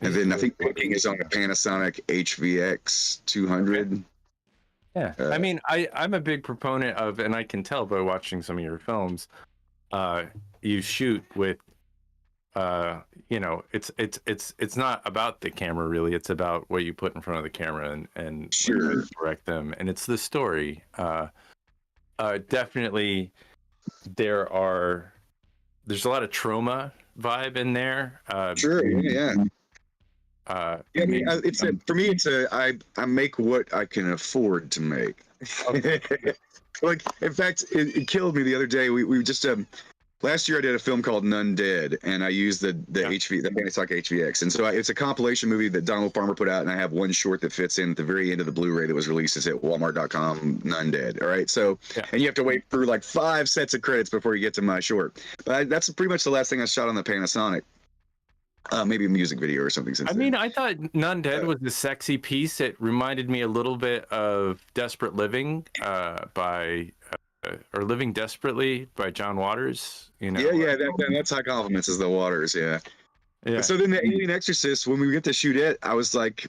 And then I think cooking is on a Panasonic HVX 200. Yeah, I mean, I'm a big proponent of, and I can tell by watching some of your films, you shoot with it's not about the camera really. It's about what you put in front of the camera and Sure. direct them, and it's the story. Definitely, there's a lot of trauma vibe in there. Sure. Yeah. I mean, for me, I make what I can afford to make. Okay. Like, in fact, it killed me the other day. We just last year I did a film called None Dead, and I used the Panasonic HVX, and so it's a compilation movie that Donald Farmer put out, and I have one short that fits in at the very end of the Blu-ray that was released. It's at Walmart.com. None Dead. All right, so and you have to wait through like 5 sets of credits before you get to my short. But that's pretty much the last thing I shot on the Panasonic. Maybe a music video or something. I mean, I thought None Dead was a sexy piece. It reminded me a little bit of Desperate Living or Living Desperately by John Waters. Yeah, that's high compliments is the Waters. Yeah. So then the Alien Exorcist, when we get to shoot it, I was like,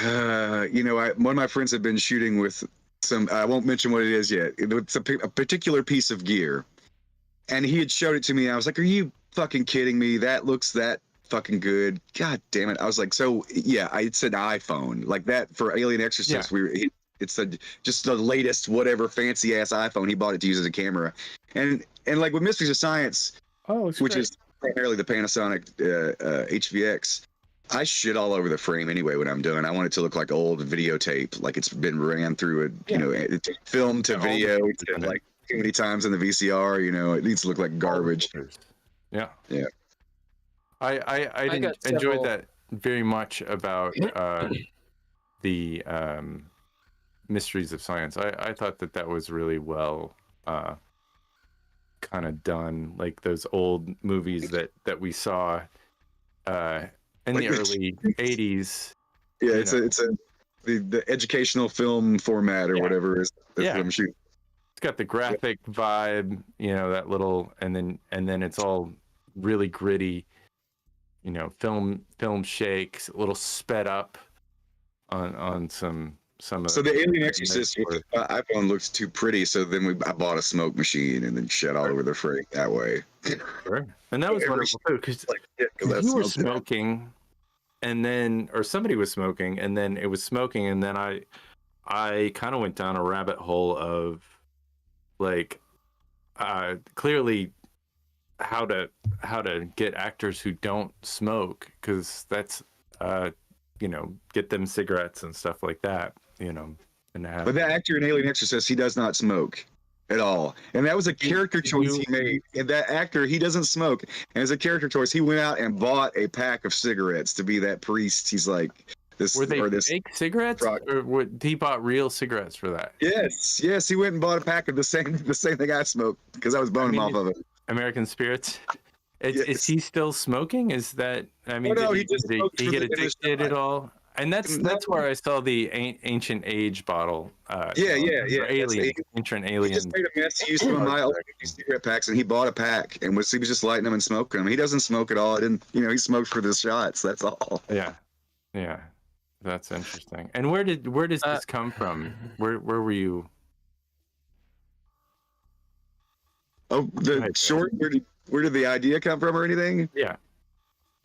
one of my friends had been shooting with some. I won't mention what it is yet. It's a particular piece of gear, and he had showed it to me. And I was like, "Are you fucking kidding me? That looks that fucking good. God damn it." I was like, so yeah, it's an iPhone like that for Alien Exorcist. It's just the latest whatever fancy ass iPhone. He bought it to use as a camera, and like with Mysteries of Science, which is primarily the Panasonic HVX. I shit all over the frame anyway when I'm done. I want it to look like old videotape, like it's been ran through film to video to like too many times in the VCR. It needs to look like garbage. Yeah. I several- enjoyed that very much about the Mysteries of Science. I thought that was really well kind of done, like those old movies that we saw in the early 80s. Yeah, it's the educational film format or whatever is what I'm shooting. It's got the graphic vibe, that little, and then it's all really gritty, film shakes, a little sped up on some of. So the Alien Exorcist with the iPhone looks too pretty, so then I bought a smoke machine and then shit all over the frame that way. Sure. And that was wonderful too, because you were smoking, and then somebody was smoking, and then it was smoking, and then I kind of went down a rabbit hole of like clearly how to get actors who don't smoke, because that's get them cigarettes and stuff like that, But that actor in Alien Exorcist, he does not smoke at all, and that was a character choice he made. And that actor, he doesn't smoke, and as a character choice, he went out and bought a pack of cigarettes to be that priest. He's like, were they fake cigarettes, or he bought real cigarettes for that? Yes, he went and bought a pack of the same thing I smoked, because I was boning off of it. American Spirits. Is he still smoking? Is that, did he get addicted at all? And that's where I saw the Ancient Age bottle. Alien, Ancient Alien. He just made a mess. He used some of my old cigarette packs, and he bought a pack, and he was just lighting them and smoking them. He doesn't smoke at all. He smoked for the shots. That's all. Yeah, that's interesting. And where does this come from? Where were you? Oh, the short. Where did the idea come from, or anything? Yeah.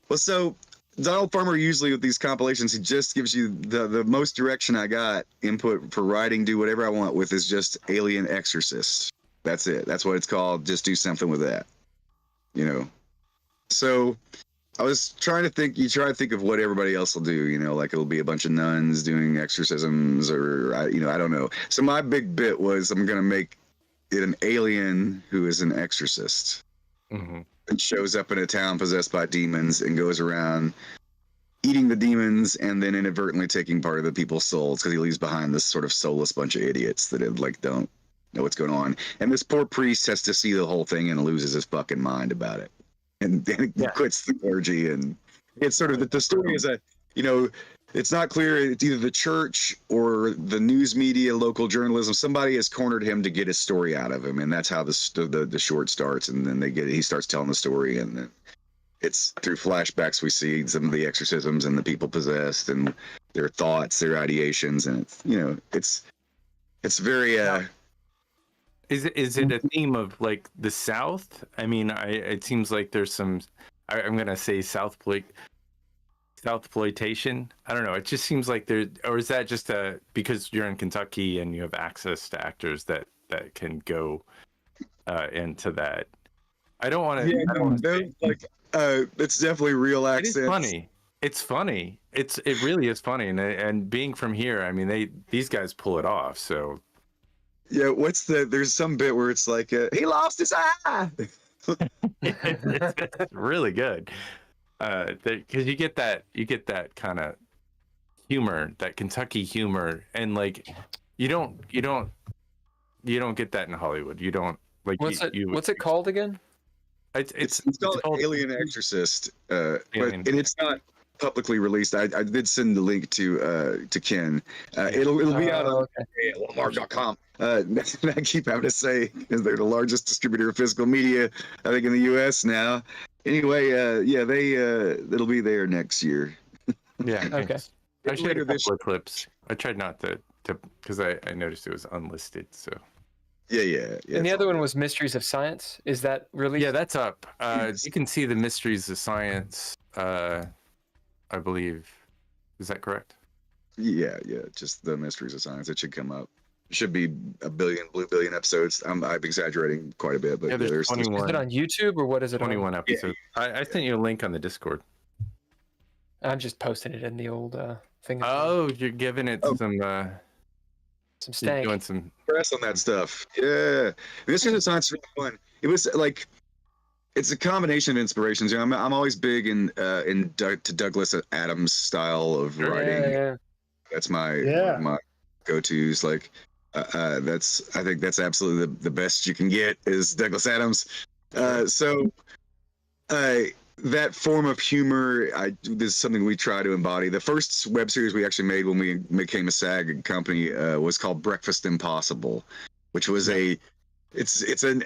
Well, so Donald Farmer usually with these compilations, he just gives you the most direction I got input for writing. Do whatever I want with is just Alien Exorcist. That's it. That's what it's called. Just do something with that. So I was trying to think. You try to think of what everybody else will do. Like it'll be a bunch of nuns doing exorcisms, or I don't know. So my big bit was I'm gonna make it an alien who is an exorcist. Mm-hmm. And shows up in a town possessed by demons and goes around eating the demons and then inadvertently taking part of the people's souls, because he leaves behind this sort of soulless bunch of idiots that don't know what's going on. And this poor priest has to see the whole thing and loses his fucking mind about it, and then he quits the clergy. And it's sort of the story is it's not clear. It's either the church or the news media, local journalism. Somebody has cornered him to get his story out of him, and that's how the short starts. And then he starts telling the story, and then it's through flashbacks we see some of the exorcisms and the people possessed and their thoughts, their ideations, and it's very Is it a theme of like the South? I mean, it seems like there's some. I'm gonna say Southploitation. I don't know. It just seems like there, or is that just because you're in Kentucky and you have access to actors that can go into that. I don't want to. Yeah, I don't want to. It's definitely real accents. It's funny. It's funny. It really is funny, and being from here, I mean, these guys pull it off. So yeah, there's some bit where it's like he lost his eye. it's really good. Because you get that kind of humor, that Kentucky humor, and like you don't get that in Hollywood. You don't like. What's it called again? It's called Alien Exorcist, but it's not publicly released. I did send the link to Ken. It'll be out on Walmart.com. I keep having to say because they're the largest distributor of physical media, I think, in the U.S. now. Anyway, it'll be there next year. Yeah. Okay. I shared a couple of clips. I tried not to because I noticed it was unlisted. So. Yeah. And the other one was Mysteries of Science. Is that released? Yeah, that's up. You can see the Mysteries of Science. I believe. Is that correct? Yeah. Just the Mysteries of Science. It should come up. It should be a billion episodes. I'm exaggerating quite a bit, but there's 21. Is it on YouTube or what is it? 21 episodes. I sent you a link on the Discord. I'm just posting it in the old thing. Oh, you're giving it some stank. Doing some press on that stuff. Yeah, Mysteries of Science is really fun. It was like it's a combination of inspirations. You know, I'm always big in Douglas Adams style of writing. Yeah. That's my go-tos. Like I think that's absolutely the best you can get is Douglas Adams. That form of humor, this is something we try to embody. The first web series we actually made when we became a SAG company was called Breakfast Impossible, which was it's an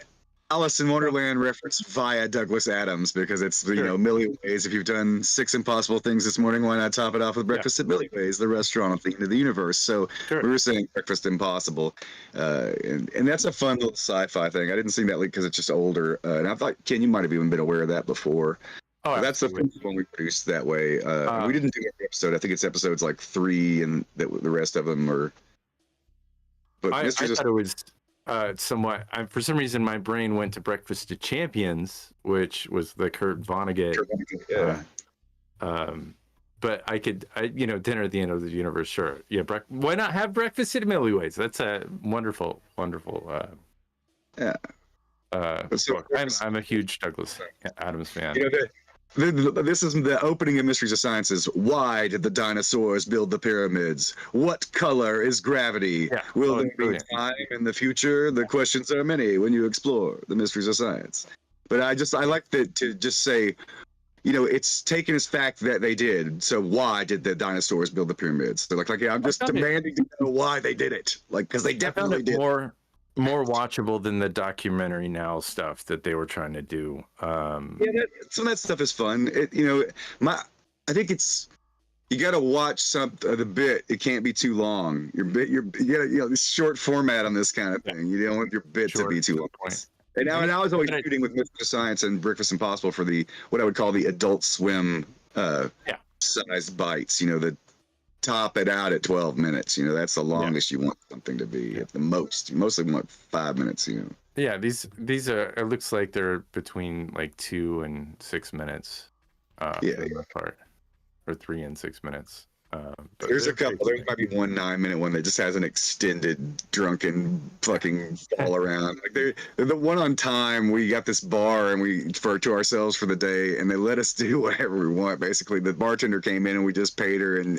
Alice in Wonderland reference via Douglas Adams because it's Millie Ways. If you've done 6 impossible things this morning, why not top it off with Breakfast at Millie Ways, the restaurant at the end of the universe? So we were saying Breakfast Impossible, and that's a fun little sci-fi thing. I didn't see that because it's just older, and I thought Ken, you might have even been aware of that before. Oh, that's the first one we produced that way. We didn't do every episode. I think it's episodes like 3, and the rest of them are. But I thought it was. Somewhat. For some reason, my brain went to Breakfast of Champions, which was the Kurt Vonnegut. But Dinner at the End of the Universe. Sure, yeah. Why not have Breakfast at Millie Ways? That's a wonderful. I'm a huge Douglas Adams fan. This is the opening of Mysteries of Science. Is why did the dinosaurs build the pyramids? What color is gravity? Yeah. Will there be time in the future? The questions are many when you explore the Mysteries of Science. But I like to just say, it's taken as fact that they did. So why did the dinosaurs build the pyramids? They're like I'm just demanding to know why they did it. Because they definitely did. More watchable than the documentary now stuff that they were trying to do. Some of that stuff is fun. I think it's you got to watch the bit. It can't be too long. You got this short format on this kind of thing. You don't want your bit to be too long. And I was always shooting with Mysteries of Science and Breakfast Impossible for what I would call the Adult Swim sized bites. The top it out at 12 minutes. That's the longest you want something to be at the most. You mostly want 5 minutes. Yeah, these are. It looks like they're between like 2 and 6 minutes. For the most part, or 3 and 6 minutes. There's a couple. There might be 1 9-minute one that just has an extended drunken fucking fall around. Like the one on time. We got this bar and we refer to ourselves for the day, and they let us do whatever we want. Basically, the bartender came in and we just paid her and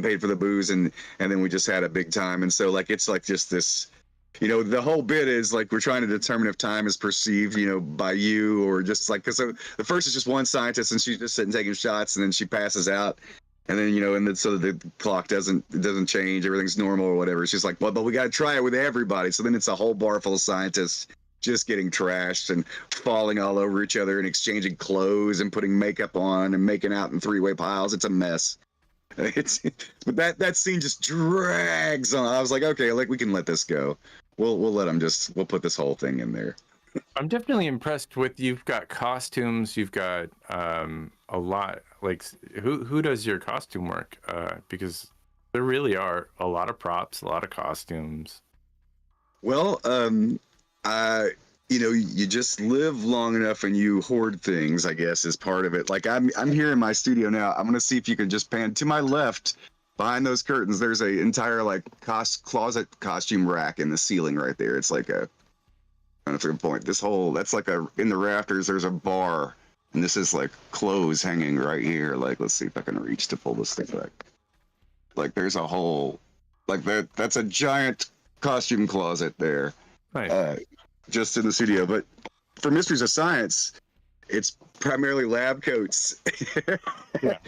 paid for the booze and then we just had a big time. And so it's like just this. The whole bit is like we're trying to determine if time is perceived, by you or just like because the first is just one scientist and she's just sitting taking shots and then she passes out. And then, so the clock doesn't change, everything's normal or whatever. It's just like, well, but we got to try it with everybody. So then it's a whole bar full of scientists just getting trashed and falling all over each other and exchanging clothes and putting makeup on and making out in 3-way piles. It's a mess. But that scene just drags on. I was like, okay, like we can let this go. We'll let him we'll put this whole thing in there. I'm definitely impressed with you've got costumes, you've got a lot like who does your costume work? Because there really are a lot of props, a lot of costumes. Well, you just live long enough and you hoard things, I guess, is part of it. Like I'm here in my studio now. I'm gonna see if you can just pan to my left. Behind those curtains, there's a entire like closet costume rack in the ceiling right there. It's like a I don't know if I can point. That's like in the rafters, there's a bar, and this is like clothes hanging right here. Like, let's see if I can reach to pull this thing back. Like, there's a whole, like that's a giant costume closet there. Nice. Just in the studio. But for Mysteries of Science, it's primarily lab coats. Yeah.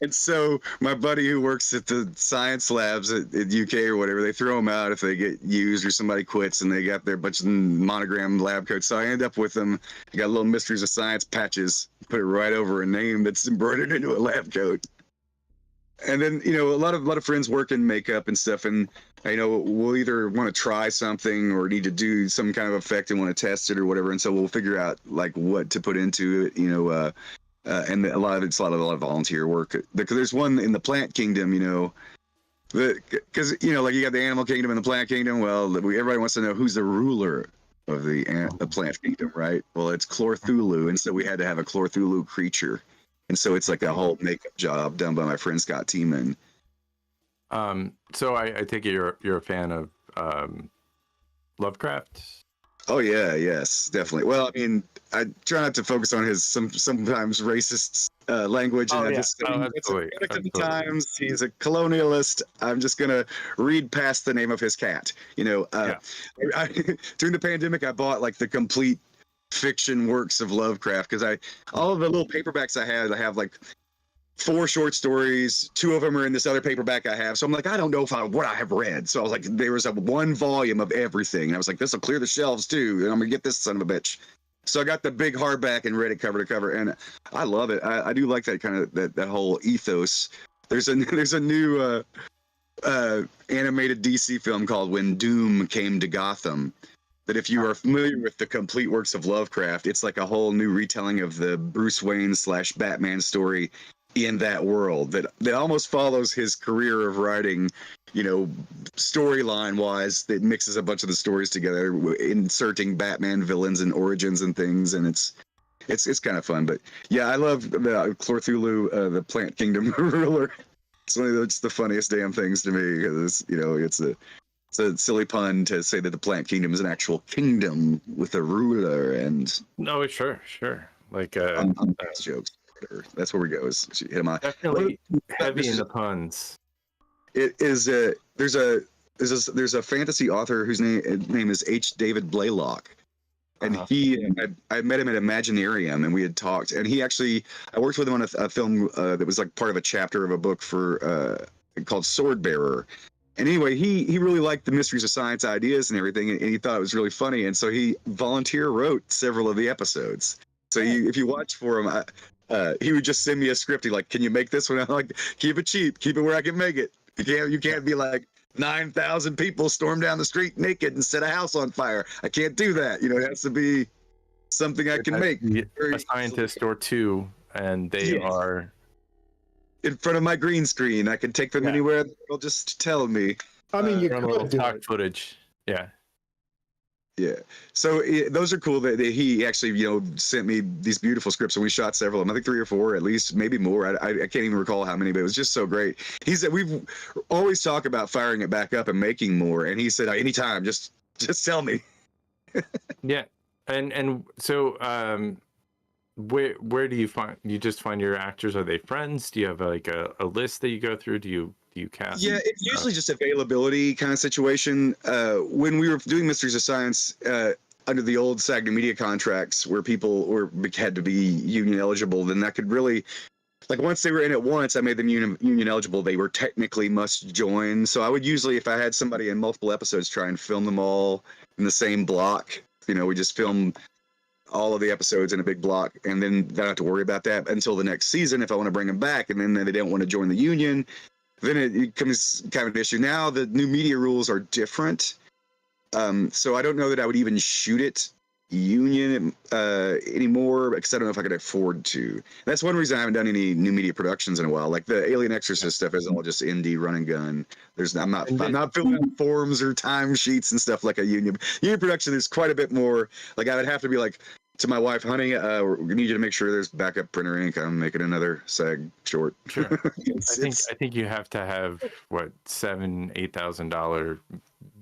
And so my buddy who works at the science labs at UK or whatever, they throw them out if they get used or somebody quits and they got their bunch of monogrammed lab coats. So I end up with them. I got little Mysteries of Science patches, put it right over a name that's embroidered into a lab coat. And then, a lot of friends work in makeup and stuff, and we'll either want to try something or need to do some kind of effect and want to test it or whatever, and so we'll figure out like what to put into it, and a lot of volunteer work. Because there's one in the plant kingdom, because like you got the animal kingdom and the plant kingdom. Well, everybody wants to know who's the ruler of the plant kingdom, right? Well, it's Cthulhu, and so we had to have a Cthulhu creature. And so it's like a whole makeup job done by my friend Scott Tiemann. So I take it you're a fan of Lovecraft? Oh yeah, yes, definitely. Well, I mean, I try not to focus on his sometimes racist language. And Yeah. It's a product of the Absolutely. times. He's a colonialist. I'm just gonna read past the name of his cat. During the pandemic, I bought like the complete fiction works of Lovecraft because all of the little paperbacks I have like 4 short stories. 2 of them are in this other paperback I have. So I'm like, I don't know what I have read. So I was like, there was a 1 volume of everything. And I was like, this will clear the shelves too. And I'm gonna get this son of a bitch. So I got the big hardback and read it cover to cover, and I love it. I do like that kind of that whole ethos. There's a new animated DC film called When Doom Came to Gotham. That if you are familiar with the complete works of Lovecraft, it's like a whole new retelling of the Bruce Wayne / Batman story in that world that almost follows his career of writing, storyline wise, that mixes a bunch of the stories together, inserting Batman villains and origins and things. And it's kind of fun. But yeah, I love the Cthulhu, the Plant Kingdom ruler. It's one of the funniest damn things to me because, it's a silly pun to say that the Plant Kingdom is an actual kingdom with a ruler, and No, sure. Like jokes. Whatever. That's where we go. Is hit him on. definitely heavy in the puns. It is there's a fantasy author whose name is H. David Blaylock, and I met him at Imaginarium, and we had talked, and I worked with him on a film that was like part of a chapter of a book for called Swordbearer. And anyway, he really liked the Mysteries of Science ideas and everything, and he thought it was really funny. And so he volunteer wrote several of the episodes. So if you watch for him, he would just send me a script. He's like, "Can you make this one?" I'm like, "Keep it cheap. Keep it where I can make it. You can't be like 9,000 people storm down the street naked and set a house on fire. I can't do that. It has to be something I can make." A scientist or two, and they are in front of my green screen. I can take them anywhere. They'll just tell me. I mean, you little could do stock it. footage. Yeah. Yeah. So those are cool that he actually, sent me these beautiful scripts, and we shot several of them. I think 3 or 4, at least, maybe more. I can't even recall how many, but it was just so great. He said, we've always talked about firing it back up and making more. And he said, anytime, just tell me. Yeah. And so, where do you just find your actors? Are they friends? Do you have like a list that you go through? Do you cast? Yeah, it's usually just availability kind of situation. When we were doing Mysteries of Science under the old Sagna Media contracts, where people had to be union eligible, then that could really, like, once they were in it once, I made them union eligible. They were technically must join. So I would usually, if I had somebody in multiple episodes, try and film them all in the same block. We just film all of the episodes in a big block, and then I don't have to worry about that until the next season if I want to bring them back. And then they don't want to join the union, then it becomes kind of an issue. Now the new media rules are different. So I don't know that I would even shoot it union anymore, because I don't know if I could afford to. That's one reason I haven't done any new media productions in a while. Like the Alien Exorcist stuff is all just indie run and gun. I'm not filling out forms or timesheets and stuff like a union production. There's quite a bit more. Like I would have to be like to my wife, honey, we need you to make sure there's backup printer ink. I'm making another SAG short. Sure. I think you have to have what $7,000-$8,000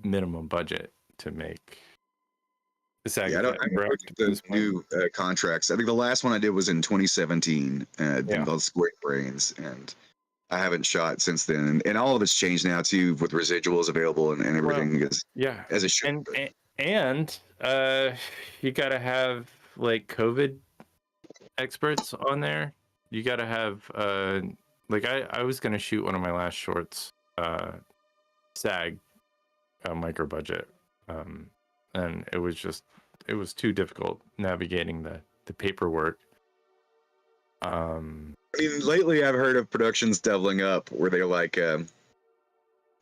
minimum budget to make. Yeah, I don't know those new contracts. I think the last one I did was in 2017, called Square Brains, and I haven't shot since then. And all of it's changed now too, with residuals available and everything as it should. And you got to have like COVID experts on there. You got to have like I was gonna shoot one of my last shorts, SAG, micro budget, and it was too difficult navigating the paperwork. I mean, lately I've heard of productions doubling up where they're like,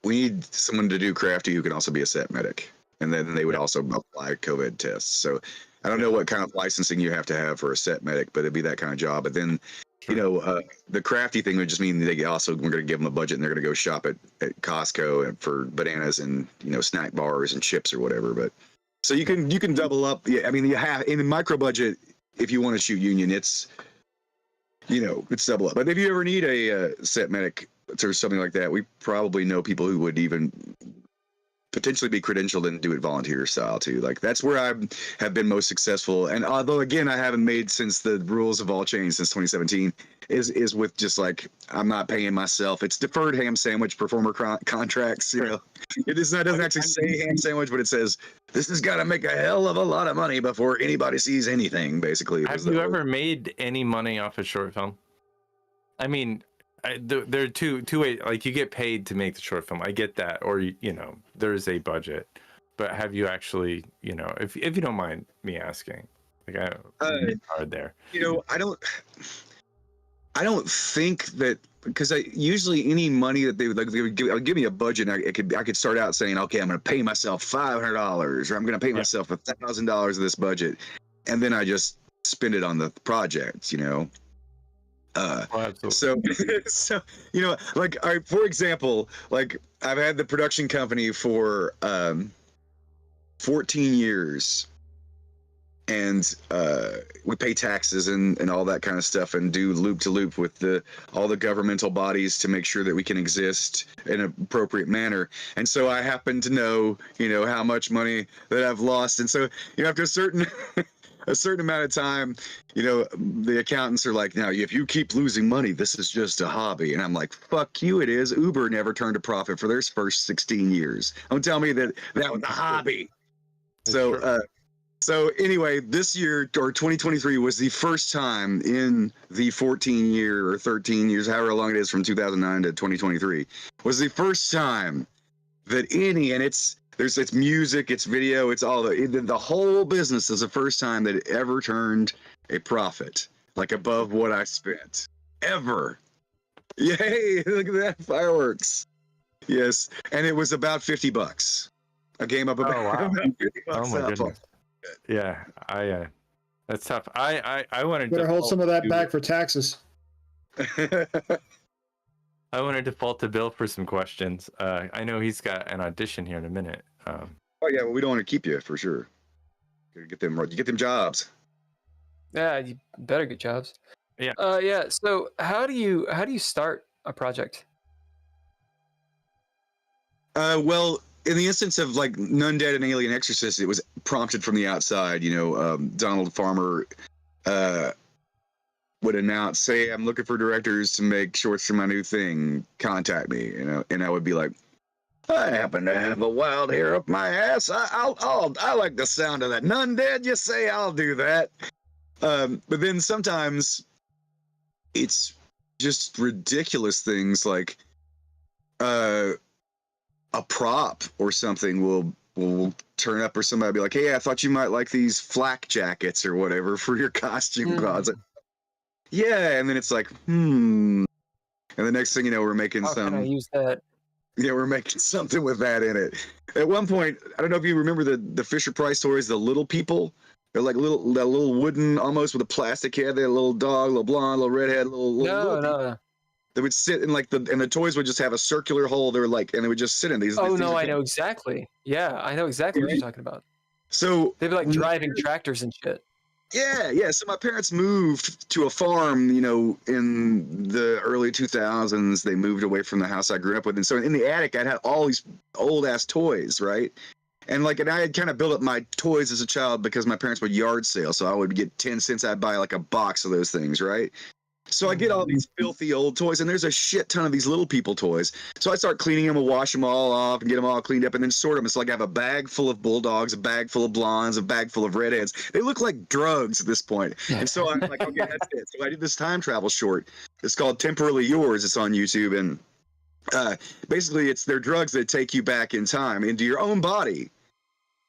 we need someone to do crafty who can also be a set medic, and then they would also apply COVID tests. So I don't know what kind of licensing you have to have for a set medic, but it'd be that kind of job. But then, the crafty thing would just mean we're going to give them a budget and they're going to go shop at Costco for bananas and snack bars and chips or whatever. But so you can double up. Yeah, I mean, you have in the micro budget, if you want to shoot union, it's double up. But if you ever need a set medic or something like that, we probably know people who would even potentially be credentialed and do it volunteer style too. Like that's where I have been most successful. And although again I haven't made since the rules have all changed since 2017, is with just like I'm not paying myself. It's deferred ham sandwich performer contracts. It doesn't actually say ham sandwich, but it says this has got to make a hell of a lot of money before anybody sees anything. Basically, have you ever made any money off a short film? I mean, there are two ways. Like you get paid to make the short film. I get that, or there's a budget. But have you actually, if you don't mind me asking, like hard there. I don't think that, because usually any money that they would give me a budget. And I could start out saying, okay, I'm going to pay myself $500, or I'm going to pay myself $1,000 of this budget, and then I just spend it on the project. So like, all right, for example, like I've had the production company for 14 years, and we pay taxes and all that kind of stuff, and do loop to loop with all the governmental bodies to make sure that we can exist in an appropriate manner. And so I happen to know how much money that I've lost, and so after a certain amount of time, the accountants are like, now, if you keep losing money, this is just a hobby. And I'm like, fuck you, it is. Uber never turned a profit for their first 16 years. Don't tell me that was a hobby. So anyway, this year, or 2023, was the first time in the 14 year or 13 years, however long it is from 2009 to 2023, was the first time that it's music, it's video, it's all the whole business is the first time that it ever turned a profit, like above what I spent ever. Yay! Look at that, fireworks. Yes, and it was about $50. A game up about, about $50. Oh my goodness. Yeah, that's tough. I wanted to hold some of that back for taxes. I want to default to Bill for some questions. I know he's got an audition here in a minute. Oh yeah, well, we don't want to keep you for sure. You get them jobs. Yeah, you better get jobs. Yeah. Yeah. So how do you start a project? Well, in the instance of like Nundead and Alien Exorcist, it was prompted from the outside. Donald Farmer would announce, "Say, I'm looking for directors to make shorts for my new thing. Contact me." And I would be like, "I happen to have a wild hair up my ass. I like the sound of that. Nundead, you say? I'll do that." But then sometimes it's just ridiculous things like a prop or something will turn up, or somebody will be like, "Hey, I thought you might like these flak jackets or whatever for your costume closet." Yeah, and then it's like, And the next thing you know, we're making How can I use that? we're making something with that in it. At one point, I don't know if you remember the Fisher Price toys, the little people. They're like that little wooden, almost with a plastic head. They had a little dog, little blonde, little redhead, little. They would sit in like and the toys would just have a circular hole. They were like, and they would just sit in these. Oh no, I know exactly. Yeah, I know exactly what you're talking about. So they'd be like driving tractors and shit. Yeah. So my parents moved to a farm, in the early 2000s. They moved away from the house I grew up with. And so in the attic, I had all these old ass toys, right? And I had kind of built up my toys as a child because my parents would yard sale. So I would get 10 cents. I'd buy like a box of those things, right? So I get all these filthy old toys, and there's a shit ton of these little people toys. So I start cleaning them and wash them all off and get them all cleaned up and then sort them. It's like I have a bag full of bulldogs, a bag full of blondes, a bag full of redheads. They look like drugs at this point. And so I'm like, okay, that's it. So I did this time travel short. It's called Temporarily Yours. It's on YouTube. And basically, they're drugs that take you back in time into your own body.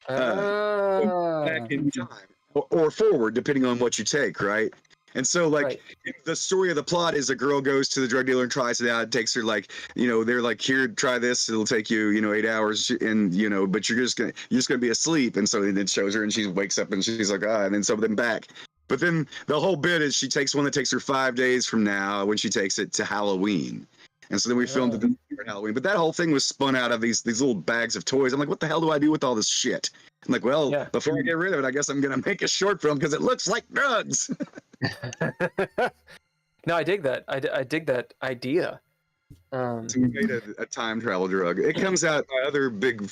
Back in time. Or forward, depending on what you take, right? And so, the story of the plot is a girl goes to the drug dealer and tries it out. It takes her they're like, here, try this. It'll take you, 8 hours, and but you're just gonna be asleep. And so it shows her, and she wakes up, and she's like, and then some of them back. But then the whole bit is she takes one that takes her 5 days from now when she takes it to Halloween. And so then we filmed it at Halloween. But that whole thing was spun out of these little bags of toys. I'm like, what the hell do I do with all this shit? I'm like, before I get rid of it, I guess I'm going to make a short film because it looks like drugs. No, I dig that. I dig that idea. So we made a time travel drug. It comes out, my other big,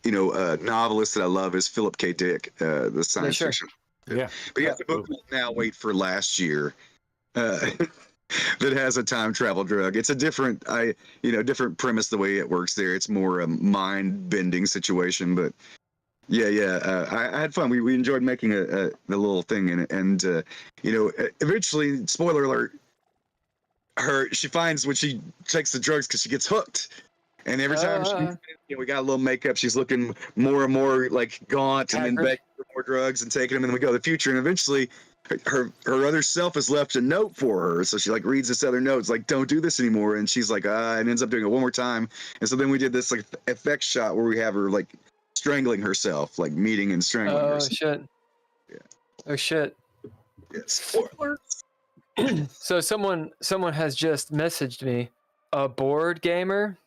novelist that I love is Philip K. Dick, the science fiction. Yeah. But the book will now wait for last year. That has a time travel drug. It's a different, different premise the way it works there. It's more a mind bending situation, but I had fun. We enjoyed making the little thing in it, and eventually, spoiler alert, she finds when she takes the drugs because she gets hooked, and every time we got a little makeup, she's looking more and more like gaunt, and then begging for more drugs and taking them, and then we go to the future, and eventually. Her other self has left a note for her, so she reads this other note. It's like, don't do this anymore, and she's like, and ends up doing it one more time. And so then we did this effect shot where we have her strangling herself, meeting and strangling herself. Shit! Yeah. Oh shit! Yeah. Spoilers. So someone has just messaged me, a board gamer.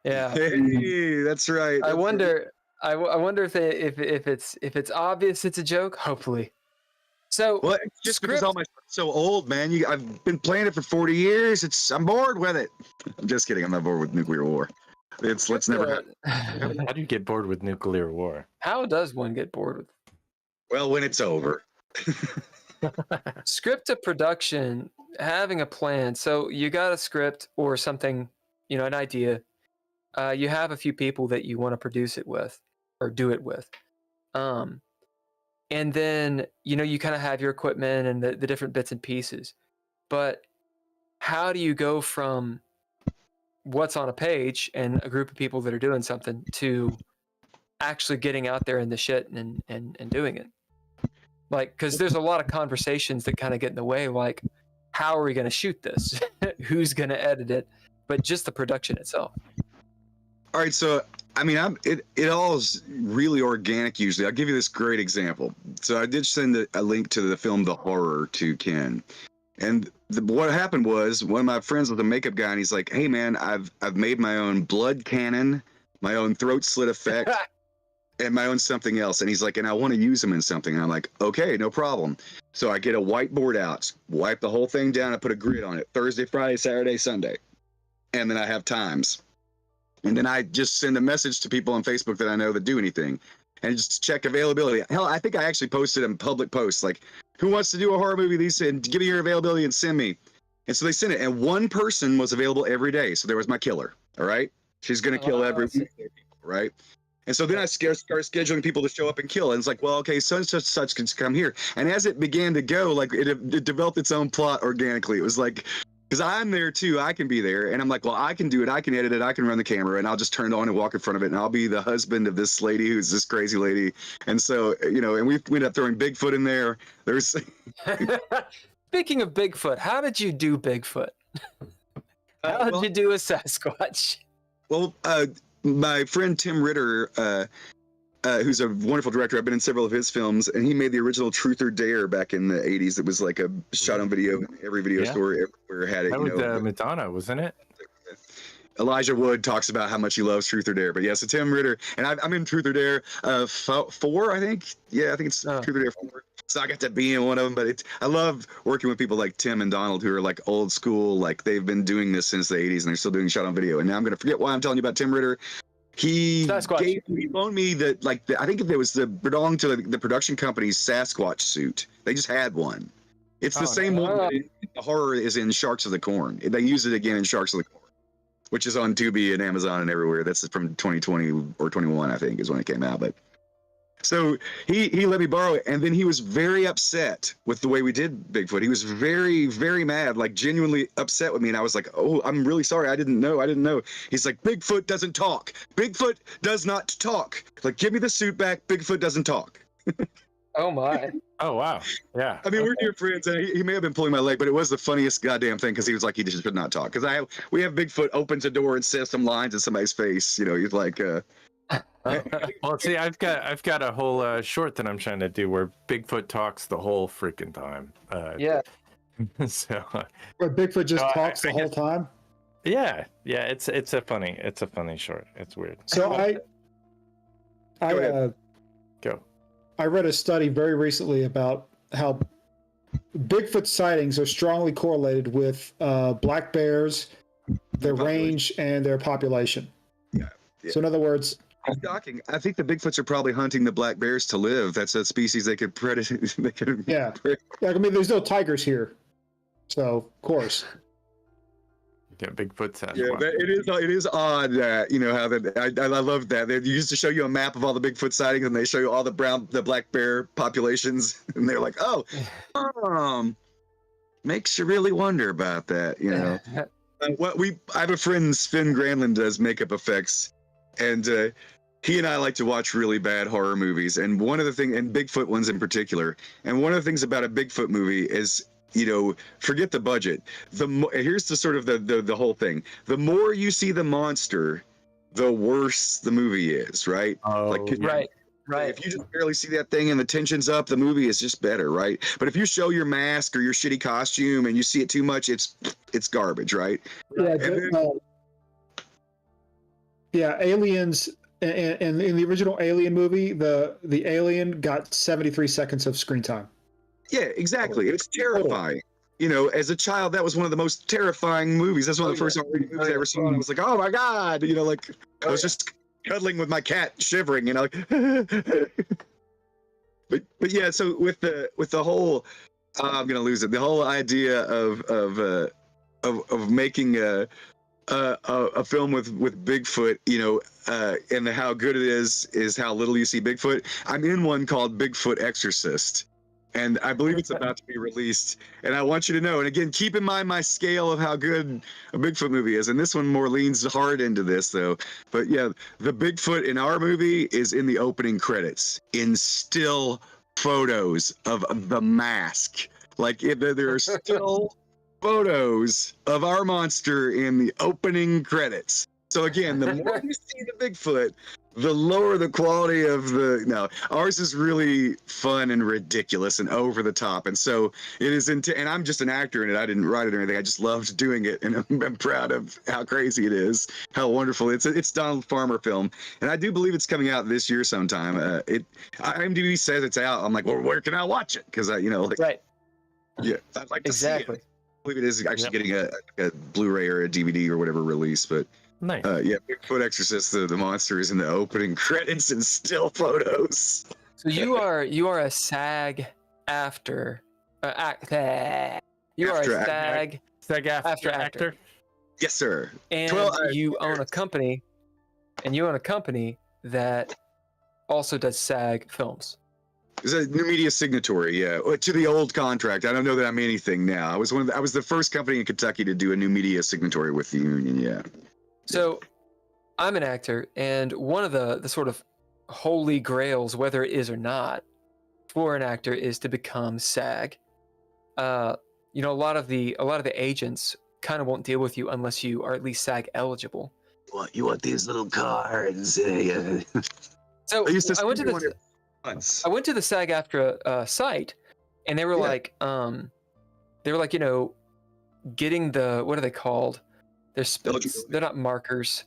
Yeah. Hey, that's right. I wonder if it's obvious it's a joke. Hopefully. So just because all my stuff's so old, man. I've been playing it for 40 years. I'm bored with it. I'm just kidding. I'm not bored with nuclear war. Let's never have. How do you get bored with nuclear war? How does one get bored with? Well, when it's over. Script to production, having a plan. So you got a script or something, an idea. You have a few people that you want to produce it with or do it with. And then, you kind of have your equipment and the different bits and pieces. But how do you go from what's on a page and a group of people that are doing something to actually getting out there in the shit and doing it? Because there's a lot of conversations that kind of get in the way, how are we going to shoot this? Who's going to edit it? But just the production itself. All right, so it all is really organic usually. I'll give you this great example. So I did send a link to the film The Horror to Ken, and what happened was one of my friends was a makeup guy, and he's like, "Hey man, I've made my own blood cannon, my own throat slit effect, and my own something else." And he's like, "And I want to use them in something." And I'm like, "Okay, no problem." So I get a whiteboard out, wipe the whole thing down, I put a grid on it: Thursday, Friday, Saturday, Sunday, and then I have times. And then I just send a message to people on Facebook that I know that do anything and just check availability. Hell, I think I actually posted a public post who wants to do a horror movie? These and give me your availability and send me. And so they sent it. And one person was available every day. So there was my killer. All right. She's going to kill every week. Right. And so then I started scheduling people to show up and kill. And it's like, well, okay, such can come here. And as it began to go, it developed its own plot organically. It was because I'm there too, I can be there. And I'm like, well, I can do it. I can edit it. I can run the camera, and I'll just turn it on and walk in front of it. And I'll be the husband of this lady who's this crazy lady. And so, and we ended up throwing Bigfoot in there. There's. Speaking of Bigfoot, how did you do Bigfoot? How did you do a Sasquatch? Well, my friend Tim Ritter, who's a wonderful director, I've been in several of his films, and he made the original Truth or Dare back in the 80s. It was like a shot on video. Every video store everywhere had it. That you was know, Madonna, wasn't it? Elijah Wood talks about how much he loves Truth or Dare. But yeah, so Tim Ritter, and I'm in Truth or Dare 4, I think. Yeah, I think it's Truth or Dare 4. So I got to be in one of them. But I love working with people like Tim and Donald, who are like old school. Like they've been doing this since the 80s, and they're still doing shot on video. And now I'm going to forget why I'm telling you about Tim Ritter. He loaned me I think it was belonged to the production company's Sasquatch suit. They just had one. It's the same one that the horror is in Sharks of the Corn. They use it again in Sharks of the Corn, which is on Tubi and Amazon and everywhere. That's from 2020 or 21, I think, is when it came out. But so he let me borrow it, and then he was very upset with the way we did Bigfoot. He was very, very mad, like genuinely upset with me. And I was like, "Oh, I'm really sorry. I didn't know." He's like, "Bigfoot doesn't talk. Bigfoot does not talk. Like, give me the suit back. Bigfoot doesn't talk." Oh my! Oh wow! Yeah. I mean, we're dear friends, and he may have been pulling my leg, but it was the funniest goddamn thing because he was like, he just should not talk. Because we have Bigfoot opens a door and says some lines in somebody's face. You know, he's like, Well, see, I've got a whole short that I'm trying to do where Bigfoot talks the whole freaking time. Yeah. So. Where Bigfoot just talks the whole time. Yeah, it's a funny short. It's weird. So Go. I read a study very recently about how Bigfoot sightings are strongly correlated with black bears, their range, and their population. Yeah. So in other words, shocking. I think the Bigfoots are probably hunting the black bears to live. That's a species they could predate. I mean, there's no tigers here, so of course. Yeah, Bigfoot says. Yeah, it is odd that how that I love that they used to show you a map of all the Bigfoot sightings, and they show you all the black bear populations, and they're like, oh, makes you really wonder about that, I have a friend, Sven Granlund, does makeup effects, and he and I like to watch really bad horror movies, and one of the things, and Bigfoot ones in particular, and one of the things about a Bigfoot movie is, forget the budget. Here's the sort of the whole thing. The more you see the monster, the worse the movie is, right? Oh, right. If you just barely see that thing and the tension's up, the movie is just better, right? But if you show your mask or your shitty costume and you see it too much, it's garbage, right? Yeah, Aliens. In the original Alien movie, the alien got 73 seconds of screen time. Yeah, exactly. It's terrifying. As a child, that was one of the most terrifying movies. That's one of the first movies I ever saw. And I was like, oh my God. I was just cuddling with my cat, shivering, But yeah, so with the whole, I'm gonna lose it. The whole idea of making a film with Bigfoot, and how good it is how little you see Bigfoot. I'm in one called Bigfoot Exorcist, and I believe it's about to be released. And I want you to know, and again, keep in mind my scale of how good a Bigfoot movie is. And this one more leans hard into this, though. But yeah, the Bigfoot in our movie is in the opening credits in still photos of the mask. Like there are still photos of our monster in the opening credits. So again, the more you see the Bigfoot, the lower the quality of ours is really fun and ridiculous and over the top. And so it is and I'm just an actor in it. I didn't write it or anything. I just loved doing it. And I'm proud of how crazy it is, how wonderful. It's Donald Farmer film. And I do believe it's coming out this year sometime. IMDb says it's out. I'm like, well, where can I watch it? Because right. Yeah, I'd like to see it. I believe it is actually getting a Blu-ray or a DVD or whatever release, but nice. Yeah, Bigfoot Exorcist, the monster is in the opening credits and still photos. So you are a SAG after you are a SAG after actor. Yes, sir. And you own a company, that also does SAG films. It's a new media signatory, yeah. To the old contract. I don't know that I'm anything now. I was the first company in Kentucky to do a new media signatory with the union, yeah. So I'm an actor, and one of the sort of holy grails, whether it is or not, for an actor is to become SAG. A lot of the agents kind of won't deal with you unless you are at least SAG eligible. You want these little cards? So I went to the the SAG-AFTRA site, and they were like, you know, getting the, what are they called? They're not markers.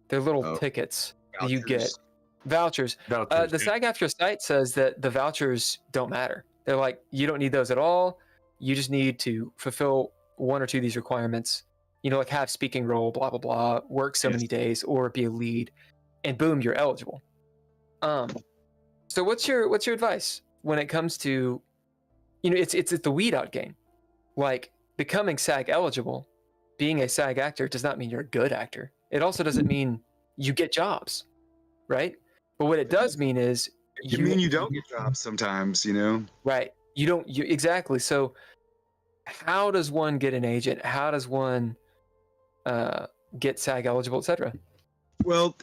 They're little tickets that you get. Vouchers. The SAG-AFTRA site says that the vouchers don't matter. They're like, you don't need those at all. You just need to fulfill one or two of these requirements. You know, like have speaking role, blah blah blah, work so many days, or be a lead, and boom, you're eligible. So what's your advice when it comes to, you know, it's the weed out game. Like, becoming SAG eligible, being a SAG actor does not mean you're a good actor. It also doesn't mean you get jobs, right? But what it does mean is you don't get jobs sometimes, you know? Right. You exactly. So how does one get an agent? How does one get SAG eligible, etc.? Well,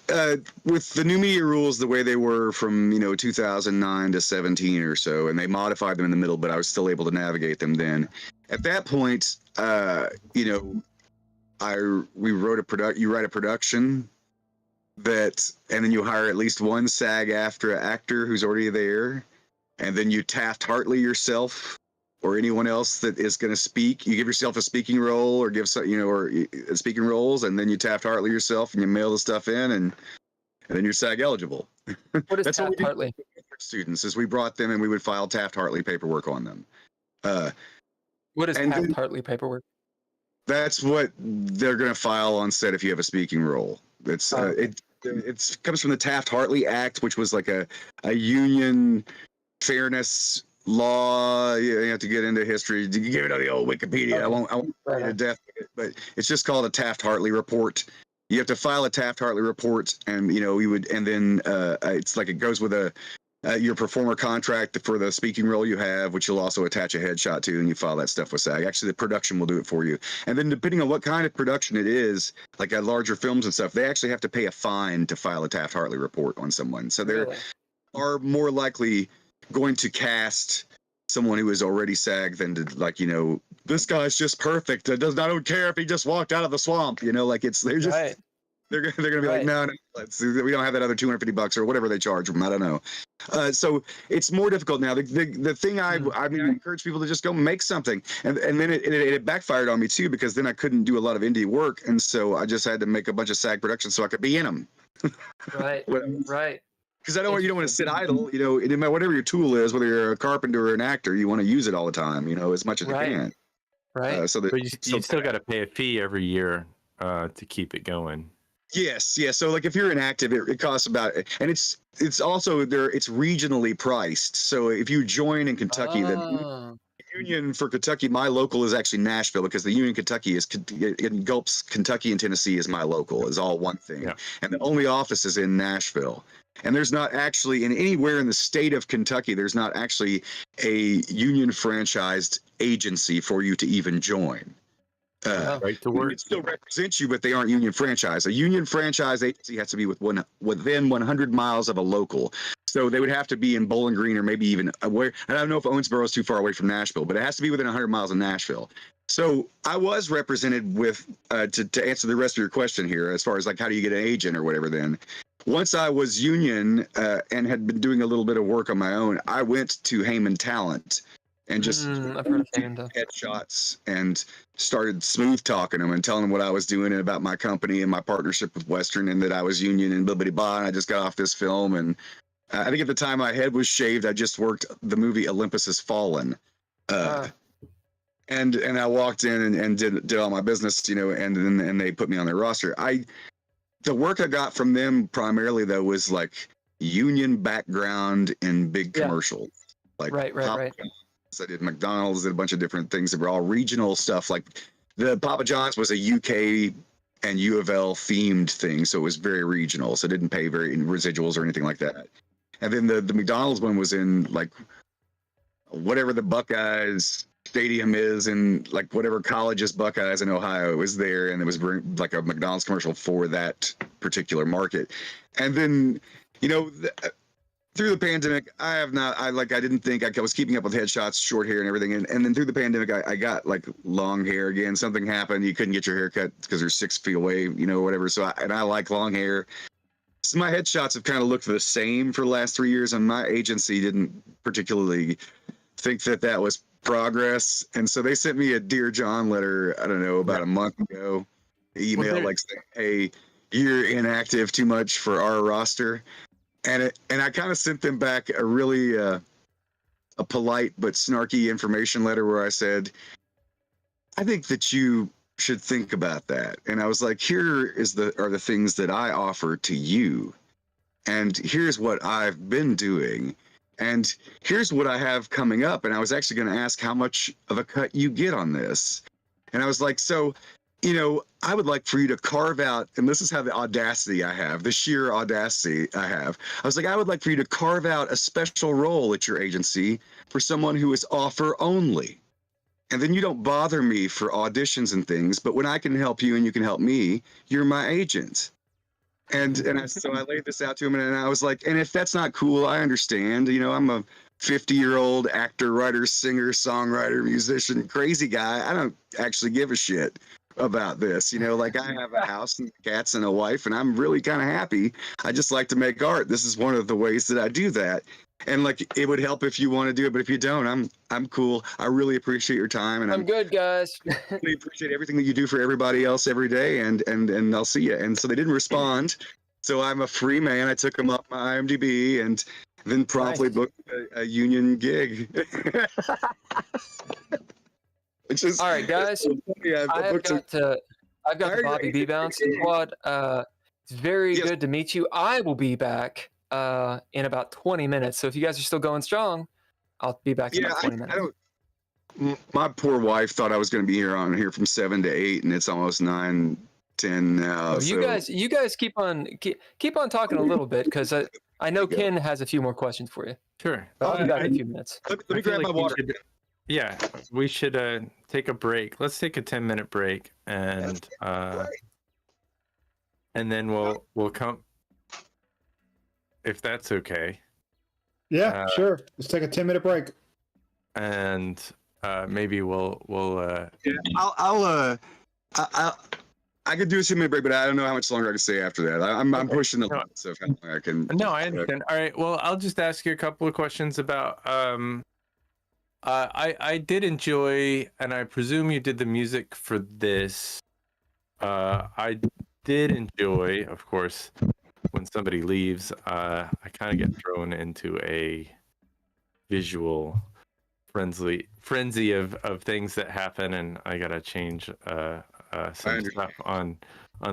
with the new media rules, the way they were from 2009 to 17 or so, and they modified them in the middle, but I was still able to navigate them then. At that point, you write a production and then you hire at least one SAG-AFTRA actor who's already there, and then you Taft-Hartley yourself or anyone else that is going to speak. You give yourself a speaking role or speaking roles, and then you Taft-Hartley yourself and you mail the stuff in, and then you're SAG eligible. What is That's Taft-Hartley? What we did for students is we brought them and we would file Taft-Hartley paperwork on them. What is Taft-Hartley paperwork? That's what they're going to file on set if you have a speaking role. It's it comes from the Taft-Hartley Act, which was like a union fairness law. You have to get into history. You give it on the old Wikipedia. I won't play to death, but it's just called a Taft-Hartley report. You have to file a Taft-Hartley report, and it's like it goes with your performer contract for the speaking role you have, which you'll also attach a headshot to, and you file that stuff with SAG. Actually, the production will do it for you. And then depending on what kind of production it is, like at larger films and stuff, they actually have to pay a fine to file a Taft-Hartley report on someone. So they are more likely going to cast someone who is already SAG than to, this guy's just perfect. I don't care if he just walked out of the swamp. They're just they're gonna be like, no, we don't have that other $250 or whatever they charge them. I don't know. So it's more difficult now. The thing I encourage people to just go make something, and then it backfired on me too, because then I couldn't do a lot of indie work, and so I just had to make a bunch of SAG productions so I could be in them. Right. Because you don't want to sit idle. No matter whatever your tool is, whether you're a carpenter or an actor, you want to use it all the time. As much as you can. Right. But you still got to pay a fee every year to keep it going. Yes. So like if you're an active, it costs about, and it's also there. It's regionally priced. So if you join in Kentucky, the union for Kentucky, my local is actually Nashville, because the union Kentucky engulfs Kentucky and Tennessee is my local, is all one thing, and the only office is in Nashville. And there's not actually anywhere in the state of Kentucky, there's not actually a union franchised agency for you to even join. Right to work. It still represents you, but they aren't union franchised. A union franchise agency has to be within 100 miles of a local. So they would have to be in Bowling Green, or maybe even where. I don't know if Owensboro is too far away from Nashville, but it has to be within 100 miles of Nashville. So I was represented with to answer the rest of your question here, as far as like how do you get an agent or whatever. Then once I was union and had been doing a little bit of work on my own, I went to Heyman Talent and just headshots and started smooth talking them and telling them what I was doing and about my company and my partnership with Western, and that I was union and blah blah blah. And I just got off this film, and I think at the time my head was shaved. I just worked the movie Olympus Has Fallen, and I walked in and did all my business, and they put me on their roster. The work I got from them primarily though was like union background in big commercials, like right. I did McDonald's, did a bunch of different things that were all regional stuff. Like the Papa John's was a UK and U of L themed thing, so it was very regional. So it didn't pay very in residuals or anything like that. And then the McDonald's one was in like whatever the Buckeyes stadium is, in like whatever college's Buckeyes in Ohio, it was there, and it was like a McDonald's commercial for that particular market. And then through the pandemic, I have not. I didn't think I was keeping up with headshots, short hair, and everything. And then through the pandemic, I got like long hair again. Something happened. You couldn't get your hair cut because you're 6 feet away, whatever. So I like long hair. So my headshots have kind of looked the same for the last 3 years, and my agency didn't particularly think that was progress. And so they sent me a Dear John letter, I don't know, about a month ago. Email like saying, "Hey, you're inactive too much for our roster." And I kind of sent them back a really a polite but snarky information letter where I said, "I think that you should think about that." And I was like, "Here are the things that I offer to you, and here's what I've been doing, and here's what I have coming up." And I was actually going to ask how much of a cut you get on this. And I was like, "So, I would like for you to carve out," and this is how the audacity I have, the sheer audacity I have. I was like, "I would like for you to carve out a special role at your agency for someone who is offer only. And then you don't bother me for auditions and things, but when I can help you and you can help me, you're my agent." So I laid this out to him, and I was like, "And if that's not cool, I understand. I'm a 50-year-old actor, writer, singer, songwriter, musician, crazy guy. I don't actually give a shit about this. Like I have a house and cats and a wife, and I'm really kind of happy. I just like to make art. This is one of the ways that I do that. And like, it would help if you want to do it, but if you don't, I'm cool. I really appreciate your time, and I'm good, guys. really appreciate everything that you do for everybody else every day, and I'll see you." And so they didn't respond. So I'm a free man. I took them up my IMDb and then promptly booked a union gig. Which is, All right, guys. Yeah, I've got the Bobby B bounce squad. It's very good to meet you. I will be back in about 20 minutes. So if you guys are still going strong, I'll be back in about 20 minutes. My poor wife thought I was going to be here from 7 to 8, and it's almost 9, 10 now. You guys keep on talking a little bit, because I know Ken has a few more questions for you. Sure. I'll be back in a few minutes. Let me grab my water. We should take a break. Let's take a 10-minute break, and then we'll come, if that's okay. Yeah, sure. Let's take a 10-minute break. And maybe we'll I could do a 2-minute break, but I don't know how much longer I can stay after that. I'm pushing the limits of how long I can. No, I understand. All right. Well, I'll just ask you a couple of questions about. I did enjoy, and I presume you did the music for this. I did enjoy, of course, when somebody leaves. I kind of get thrown into a visual frenzy of things that happen, and I gotta change some stuff on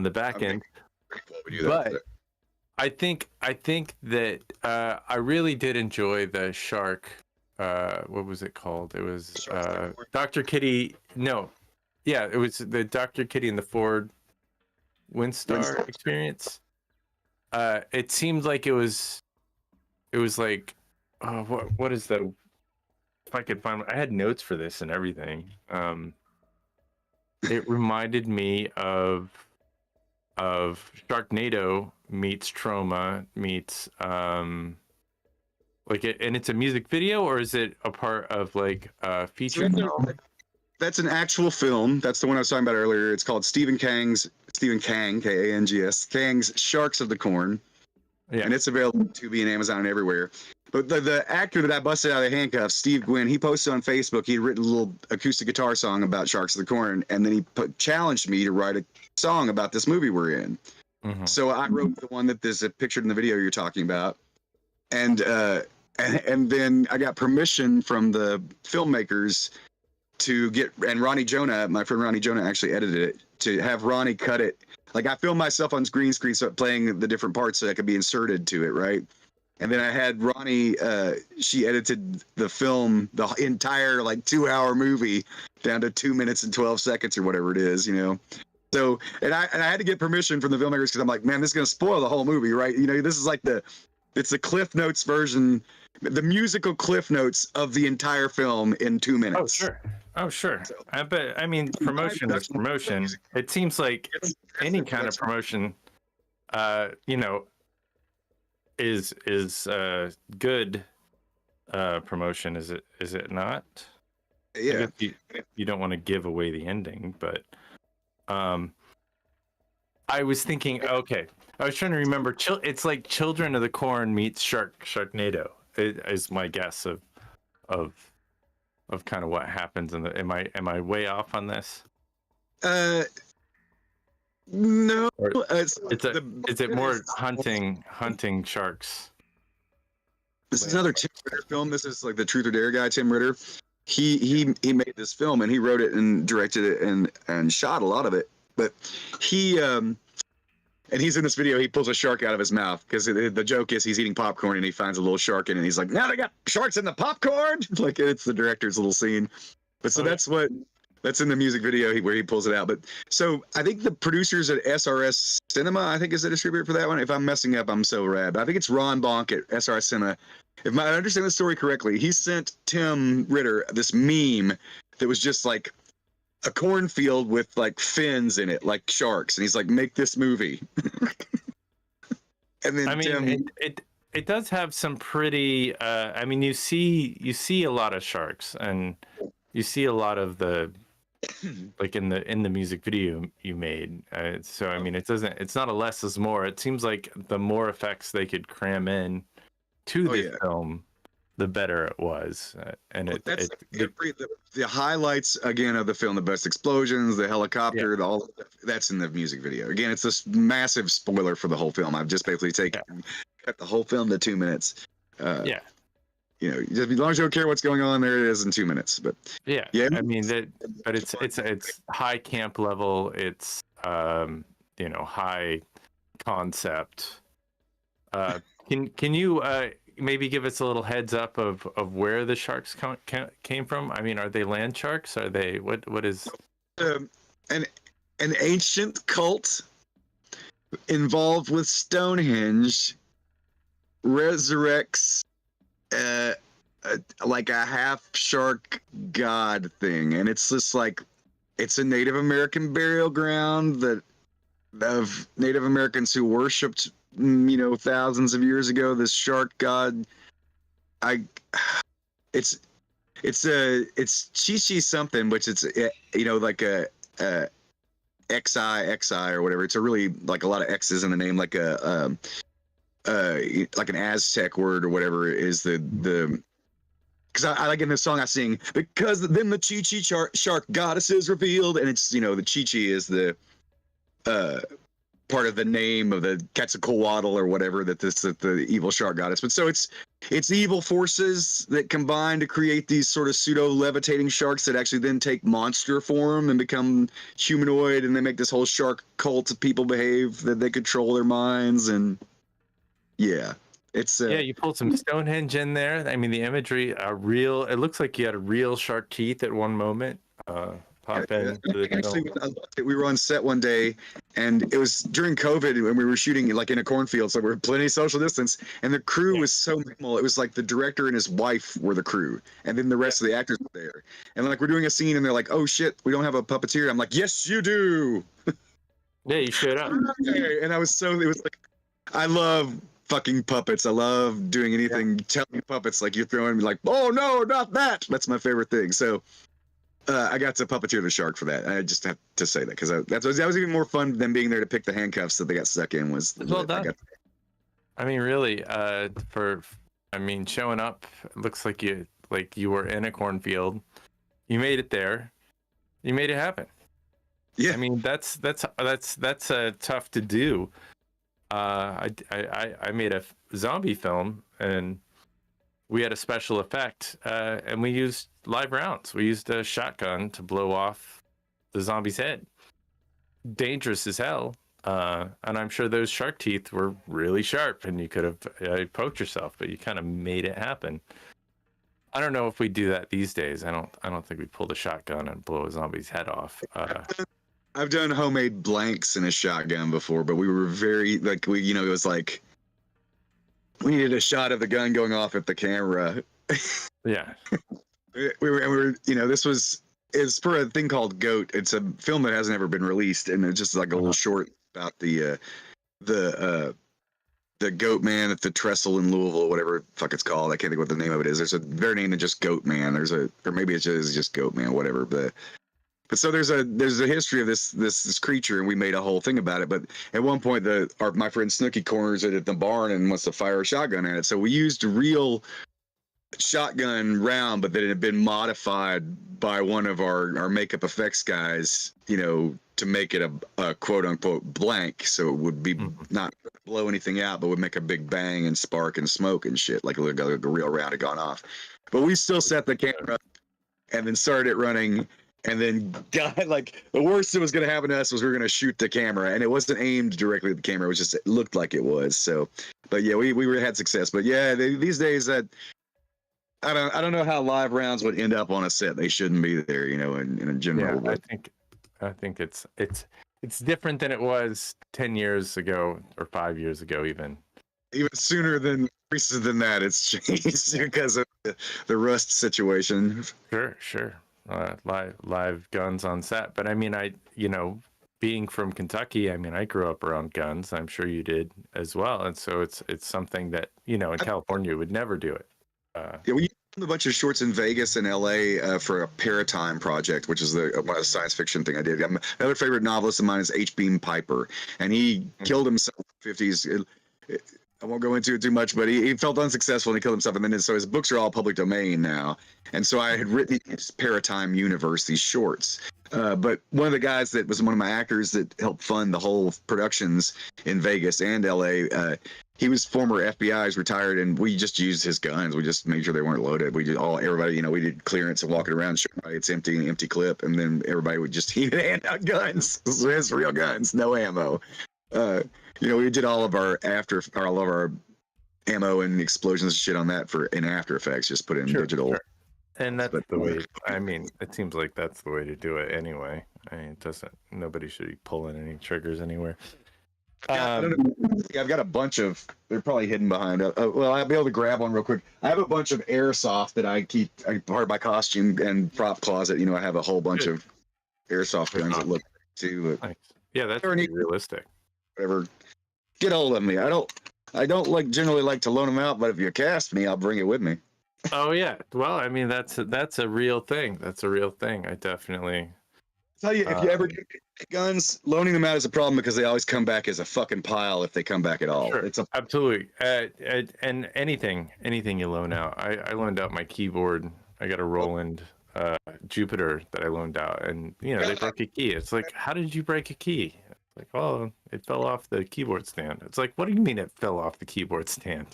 the back end. But I think that I really did enjoy the shark. What was it called? It was Dr. Kitty. No, yeah, it was the Dr. Kitty and the Ford Windstar experience. It seemed like it was like, what is the? If I could find, I had notes for this and everything. It reminded me of Sharknado meets Trauma meets like it, and it's a music video, or is it a part of like a feature film? That's an actual film. That's the one I was talking about earlier. It's called Stephen Kang, Kangs, Kang's Sharks of the Corn. Yeah. And it's available on Tubi and Amazon and everywhere. But the actor that I busted out of the handcuffs, Steve Gwynn, he posted on Facebook, he had written a little acoustic guitar song about Sharks of the Corn, and then he challenged me to write a song about this movie we're in. Mm-hmm. So I wrote the one that is pictured in the video you're talking about. And then I got permission from the filmmakers to get, and Ronnie Jonah, my friend Ronnie Jonah actually edited it, to have Ronnie cut it. Like I filmed myself on green screen, so playing the different parts so that could be inserted to it, right? And then I had Ronnie, she edited the film, the entire like 2-hour movie down to 2 minutes and 12 seconds or whatever it is, you know? So, and I had to get permission from the filmmakers because I'm like, man, this is going to spoil the whole movie, right? You know, this is like it's the Cliff Notes version, the musical Cliff Notes of the entire film in 2 minutes. Oh, sure. So, but I mean, promotion is promotion. It seems like any kind of promotion, you know, is good promotion, is it not? Yeah. You don't want to give away the ending, but I was thinking, okay, I was trying to remember. It's like Children of the Corn meets Sharknado. Is my guess of kind of what happens in the. Am I way off on this? No. Or is it more hunting sharks? This is another Tim Ritter film. This is like the Truth or Dare guy, Tim Ritter. He made this film and he wrote it and directed it and shot a lot of it. But he and he's in this video. He pulls a shark out of his mouth because the joke is he's eating popcorn and he finds a little shark in it. And he's like, "Now they got sharks in the popcorn!" Like it's the director's little scene. But so that's in the music video where he pulls it out. But so I think the producers at SRS Cinema, I think is the distributor for that one. If I'm messing up, I'm so rad. But I think it's Ron Bonk at SRS Cinema. If I understand the story correctly, he sent Tim Ritter this meme that was just like a cornfield with like fins in it, like sharks, and he's like, "Make this movie." And then Tim, it does have some pretty. I mean, you see a lot of sharks, and you see a lot of the like in the music video you made. So I mean, it's not a less is more. It seems like the more effects they could cram in to the film, the better it was. And the highlights again of the film, the best explosions, the helicopter, all that's in the music video. Again, it's this massive spoiler for the whole film. I've just basically cut the whole film to 2 minutes. You know, just as long as you don't care what's going on, there it is in 2 minutes. But yeah. I mean but it's high camp level. It's high concept. Can you maybe give us a little heads up of where the sharks came from? I mean, are they land sharks? Are they what is an ancient cult involved with Stonehenge resurrects like a half shark god thing, and it's just like it's a Native American burial ground of Native Americans who worshipped thousands of years ago this shark god. It's Chi something, which it's like a XI or whatever. It's a really like a lot of X's in the name, like like an Aztec word or whatever is the because I like in this song I sing, because then the Chi shark goddess is revealed, and it's the Chi is the part of the name of the Quetzalcoatl or whatever that the evil shark goddess. But so it's evil forces that combine to create these sort of pseudo levitating sharks that actually then take monster form and become humanoid, and they make this whole shark cult of people behave that they control their minds. And it's you pulled some Stonehenge in there. I mean, the imagery it looks like you had a real shark teeth at one moment. Actually, we were on set one day, and it was during COVID when we were shooting like in a cornfield, so we were plenty social distance, and the crew was so minimal. It was like the director and his wife were the crew, and then the rest of the actors were there. And like we're doing a scene, and they're like, "Oh shit, we don't have a puppeteer." I'm like, "Yes, you do." Yeah, you showed up. And it was like, I love fucking puppets. I love doing anything telling puppets, like you're throwing me like, "Oh no, not that." That's my favorite thing. So. I got to puppeteer the shark for that. I just have to say that because that was even more fun than being there to pick the handcuffs that they got stuck in. Was well done. I mean, really, showing up, it looks like you were in a cornfield. You made it there. You made it happen. Yeah. I mean, that's tough to do. I made a zombie film, and we had a special effect, and we used live rounds. We used a shotgun to blow off the zombie's head. Dangerous as hell. And I'm sure those shark teeth were really sharp, and you could have poked yourself, but you kind of made it happen. I don't know if we do that these days. I don't think we pull the shotgun and blow a zombie's head off. I've done homemade blanks in a shotgun before, but we were very it was like we needed a shot of the gun going off at the camera. Yeah. we were it's for a thing called Goat. It's a film that hasn't ever been released, and it's just like a little short about the the Goat Man at the Trestle in Louisville, whatever the fuck it's called. I can't think what the name of it is. There's a better name than just Goat Man. Or maybe it's just Goat Man, whatever. But so there's a history of this creature, and we made a whole thing about it. But at one point, my friend Snooky corners it at the barn and wants to fire a shotgun at it. So we used a real shotgun round, but that it had been modified by one of our makeup effects guys, to make it a quote unquote blank, so it would be not blow anything out, but would make a big bang and spark and smoke and shit, like a real round had gone off. But we still set the camera and then started it running. And then, God, like the worst that was going to happen to us was we were going to shoot the camera, and it wasn't aimed directly at the camera. It looked like it was. So, but yeah, we had success. But yeah, these days that I don't know how live rounds would end up on a set. They shouldn't be there, in general. Yeah, I think it's different than it was 10 years ago or 5 years ago, even sooner than that. It's changed because of the Rust situation. Sure. Live guns on set, but I mean, being from Kentucky, I mean, I grew up around guns. I'm sure you did as well, and so it's something that in California would never do it. Yeah, we did a bunch of shorts in Vegas and LA for a Paratime project, which is one of the science fiction thing I did. Another favorite novelist of mine is H. Beam Piper, and he killed himself in the 50s. I won't go into it too much, but he felt unsuccessful and he killed himself. And then so his books are all public domain now. And so I had written his Paratime universe, these shorts. But one of the guys that was one of my actors that helped fund the whole productions in Vegas and LA, he was former FBI, he's retired, and we just used his guns. We just made sure they weren't loaded. We did everybody, we did clearance and walking around, showing it's empty clip, and then everybody would just hand out guns. So it's real guns, no ammo. We did all of our ammo and explosions and shit on that in After Effects, just put it in digital. Sure. And that's the way. I mean, it seems like that's the way to do it anyway. I mean, nobody should be pulling any triggers anywhere. I don't know. I've got a bunch of. They're probably hidden behind. Well, I'll be able to grab one real quick. I have a bunch of airsoft that I keep. Part of my costume and prop closet. I have a whole bunch of airsoft guns that look too. Nice. Yeah, that's pretty realistic. Whatever. Get hold of me. I don't generally like to loan them out, but if you cast me, I'll bring it with me. Oh yeah. Well, I mean, that's a real thing. That's a real thing. I definitely tell you, if you ever get guns, loaning them out is a problem because they always come back as a fucking pile if they come back at all. Sure. Absolutely. And anything you loan out. I loaned out my keyboard. I got a Roland Jupiter that I loaned out, and they broke a key. It's like, how did you break a key? It's like, oh, it fell off the keyboard stand. It's like, what do you mean it fell off the keyboard stand?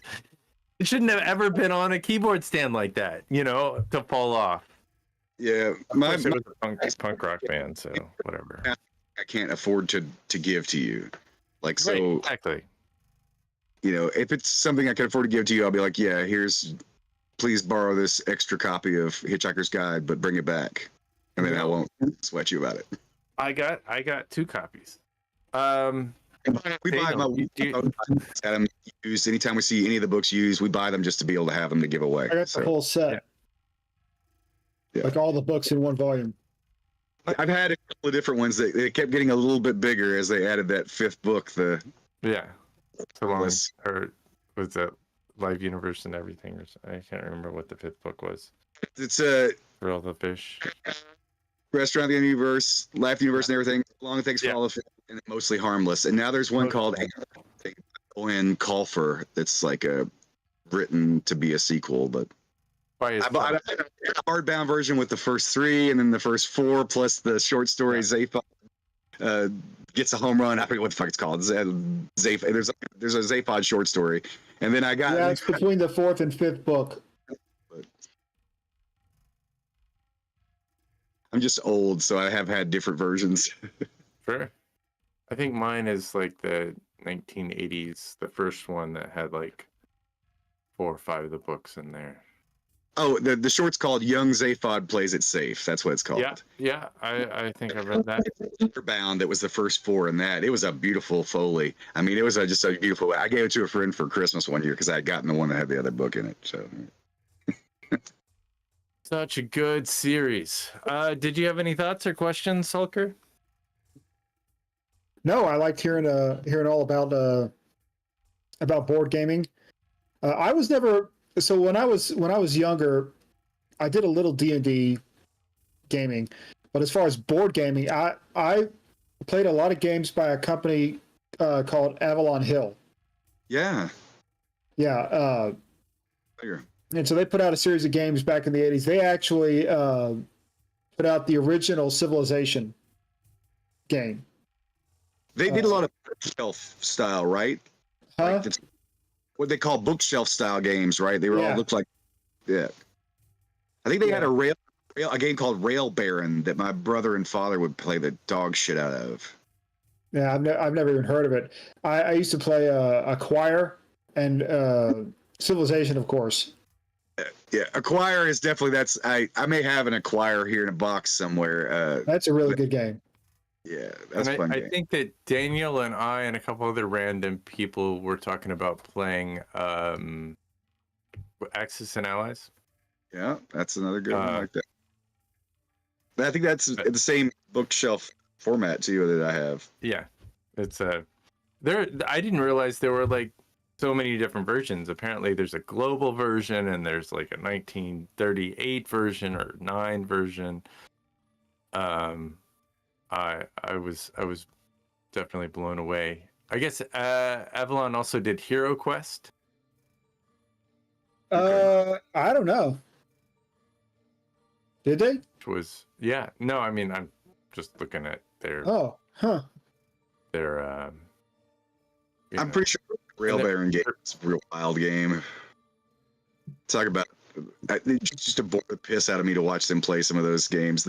It shouldn't have ever been on a keyboard stand like that, to fall off. Yeah, it was a punk rock band, so whatever. I can't afford to give to you, like so. Right, exactly. If it's something I can afford to give to you, I'll be like, yeah, please borrow this extra copy of Hitchhiker's Guide, but bring it back, and then I won't sweat you about it. I got 2 copies. We buy them used. Anytime we see any of the books used, we buy them just to be able to have them to give away. I got the whole set. Yeah. Like all the books in one volume. I've had a couple of different ones that they kept getting a little bit bigger as they added that 5th book. So was that Live Universe and everything? I can't remember what the 5th book was. It's For all the fish. Restaurant the Universe, Life Universe, and everything. Long Thanks for all of it, and Mostly Harmless. And now there's one called Owen Colfer that's like written to be a sequel, but I bought a hardbound version with the first 3 and then the first 4 plus the short story Zaphod gets a home run. I forget what the fuck it's called. There's a Zaphod short story, and then I got it's between the 4th and 5th book. I'm just old, so I have had different versions. Sure. I think mine is like the 1980s, the first one that had like 4 or 5 of the books in there. Oh, the short's called Young Zaphod Plays It Safe. That's what it's called. Yeah. I think I read that. Bound. It was the first 4 in that. It was a beautiful Foley. I mean, it was just a beautiful. I gave it to a friend for Christmas one year because I had gotten the one that had the other book in it. So. Such a good series. Did you have any thoughts or questions, Sulker? No, I liked hearing all about about board gaming. I was never so when I was younger, I did a little D&D gaming, but as far as board gaming, I played a lot of games by a company called Avalon Hill. Yeah. Yeah. There. And so they put out a series of games back in the 80s. They actually put out the original Civilization game. They did a lot of bookshelf style, right? Huh? Like what they call bookshelf style games, right? They were all looked like, yeah. I think they had a game called Rail Baron that my brother and father would play the dog shit out of. Yeah, I've never even heard of it. I used to play Acquire and Civilization, of course. Yeah, Acquire is definitely I may have an Acquire here in a box somewhere. That's a really good game. Yeah, that's fun. I think that Daniel and I and a couple other random people were talking about playing Axis and Allies. Yeah, that's another good one like that. But I think that's the same bookshelf format too that I have. Yeah, it's there. I didn't realize there were like so many different versions. Apparently, there's a global version and there's like a 1938 version or 9 version. I was definitely blown away. I guess Avalon also did Hero Quest. I don't know. Did they? Which was no. I mean, I'm just looking at their their. I'm pretty sure Rail Baron game is a real wild game. Talk about it just to bore the piss out of me to watch them play some of those games.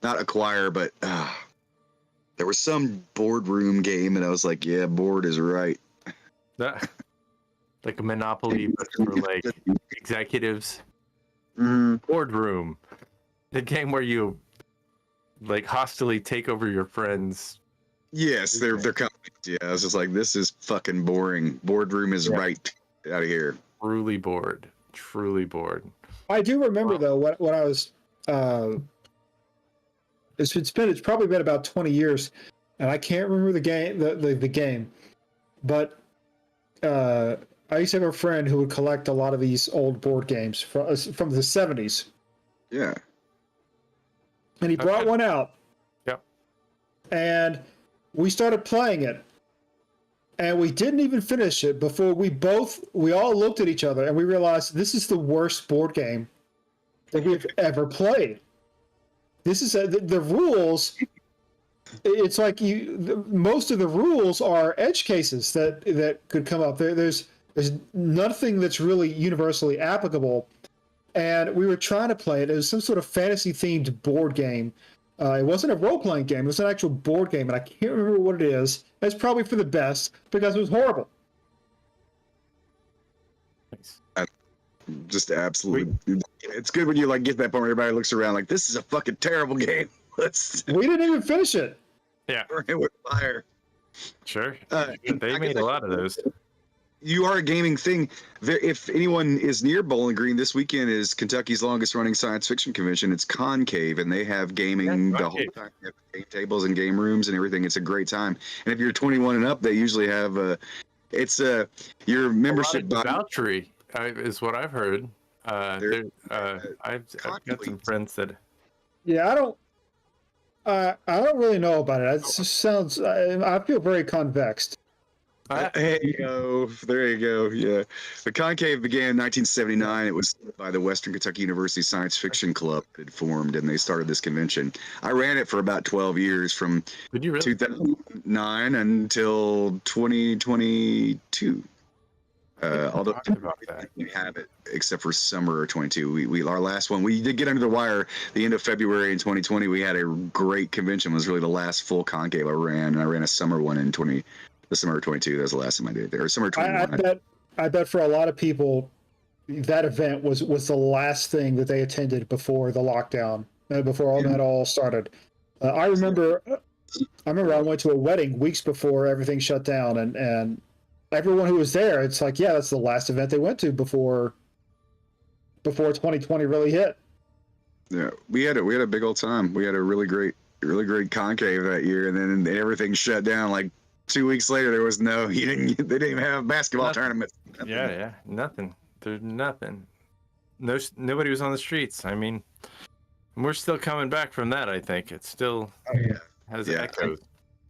Not Acquire, but there was some boardroom game, and I was like, yeah, board is right. Like a Monopoly, but for like executives. Mm-hmm. Boardroom, the game where you like hostily take over your friends. Yes, they're companies. Yeah, I was just like, this is fucking boring. Boardroom is right out of here. Truly bored. I do remember though when I was. It's probably been about 20 years, and I can't remember the game. The game, but I used to have a friend who would collect a lot of these old board games from the 70s. Yeah. And he brought one out. Yep. And we started playing it. And we didn't even finish it before we all looked at each other and we realized this is the worst board game that we've ever played. This is the rules. It's like most of the rules are edge cases that could come up. There's nothing that's really universally applicable. And we were trying to play it. It was some sort of fantasy themed board game. It wasn't a role-playing game. It was an actual board game, and I can't remember what it is. It's probably for the best because it was horrible. Just absolutely. It's good when you like get to that point where everybody looks around like, this is a fucking terrible game. We didn't even finish it. Yeah. Burn it with fire. Sure. They made a lot of those. You are a gaming thing. If anyone is near Bowling Green, this weekend is Kentucky's longest running science fiction convention. It's Concave, and they have gaming the whole time. They have game tables and game rooms and everything. It's a great time. And if you're 21 and up, they usually have your membership. Vouchery is what I've heard. I've got some friends that. Yeah, I don't really know about it. It just sounds. I feel very convexed. There you go. Yeah. The Concave began in 1979. It was by the Western Kentucky University Science Fiction Club that had formed, and they started this convention. I ran it for about 12 years from 2009 until 2022. Although we have it except for summer of 22. We our last one, we did get under the wire the end of February in 2020. We had a great convention. It was really the last full Concave I ran, and I ran a summer one in the summer of 22. That was the last time I did it there. Summer 21. I bet for a lot of people, that event was the last thing that they attended before the lockdown, before all that all started. I remember I went to a wedding weeks before everything shut down, and everyone who was there, it's like, yeah, that's the last event they went to before 2020 really hit. Yeah, we had a big old time. We had a really great Concave that year, and then everything shut down like 2 weeks later, there was no. They didn't even have basketball Nothing. tournaments. Yeah, nothing. There's nothing. Nobody was on the streets. I mean, we're still coming back from that. I think it still has echoes.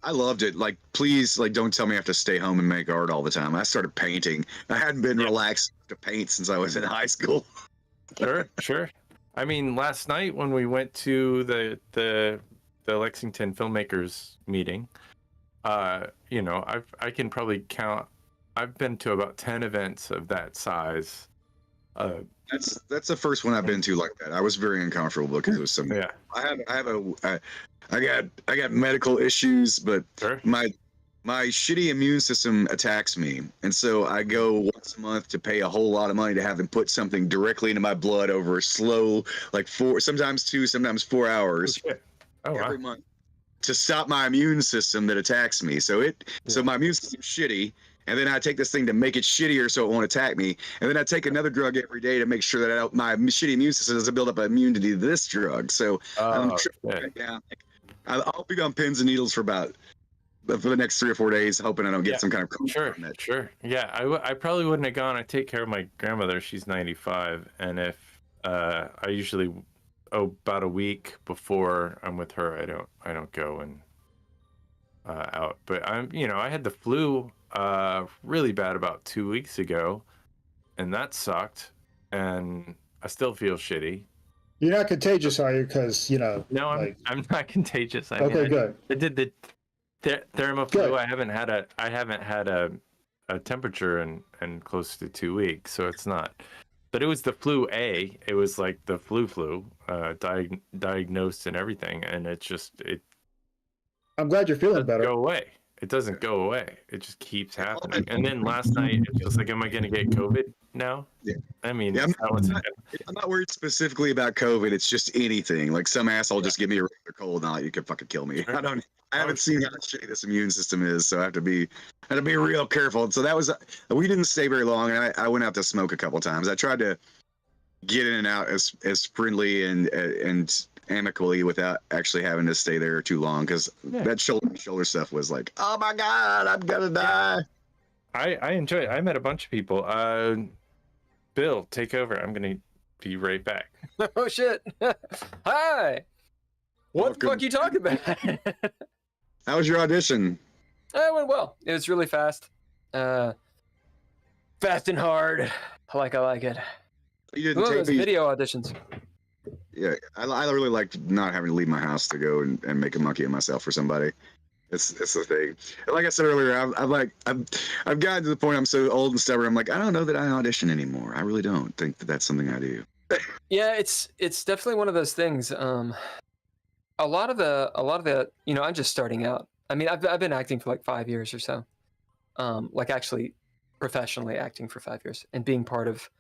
I loved it. Like, please, like, don't tell me I have to stay home and make art all the time. I started painting. I hadn't been relaxed to paint since I was in high school. Sure. I mean, last night when we went to the Lexington filmmakers meeting, you know, I can probably count. I've been to about 10 events of that size. That's the first one I've been to like that. I was very uncomfortable because it was some. Yeah. I got medical issues, but Sure. my shitty immune system attacks me, and so I go once a month to pay a whole lot of money to have them put something directly into my blood over a slow, like sometimes 2, sometimes 4 hours every month to stop my immune system that attacks me. So my immune system's shitty. And then I take this thing to make it shittier so it won't attack me. And then I take another drug every day to make sure that my shitty immune system doesn't build up immunity to this drug. So I'm tripping down. I'll be on pins and needles for the next 3 or 4 days, hoping I don't get some kind of Sure. Yeah, I probably wouldn't have gone. I take care of my grandmother. She's 95. And if I usually, about a week before I'm with her, I don't go and out. But I had the flu really bad about 2 weeks ago, and that sucked, and I still feel shitty. You're not contagious, are you? Because No, I'm not contagious. Good. I did the Thermoflu. Good. I haven't had a temperature in close to 2 weeks, so it's not. But it was the flu A. It was like the flu, diagnosed and everything, and it I'm glad you're feeling better. go away. It doesn't go away. It just keeps happening. And then last night, it was like, am I going to get COVID now? Yeah. I mean, I'm not worried specifically about COVID. It's just anything. Like some asshole just give me a regular cold, now you can fucking kill me. Sure. I haven't seen how shitty this immune system is, so I have to be real careful. And so that was, we didn't stay very long, and I went out to smoke a couple times. I tried to get in and out as friendly and amicably without actually having to stay there too long, because that shoulder stuff was like, oh my god, I'm gonna die. I enjoy it. I met a bunch of people. Bill, take over. I'm gonna be right back. Oh shit! Hi. What the fuck you talking about? How was your audition? It went well. It was really fast. Fast and hard. I like it. You didn't One of take those video auditions. Yeah, I really like not having to leave my house to go and make a monkey of myself for somebody. It's the thing. And like I said earlier, I've gotten to the point I'm so old and stubborn. I'm like, I don't know that I audition anymore. I really don't think that that's something I do. Yeah, it's definitely one of those things. A lot of the, I'm just starting out. I mean, I've been acting for like 5 years or so. Like actually professionally acting for 5 years and being part of,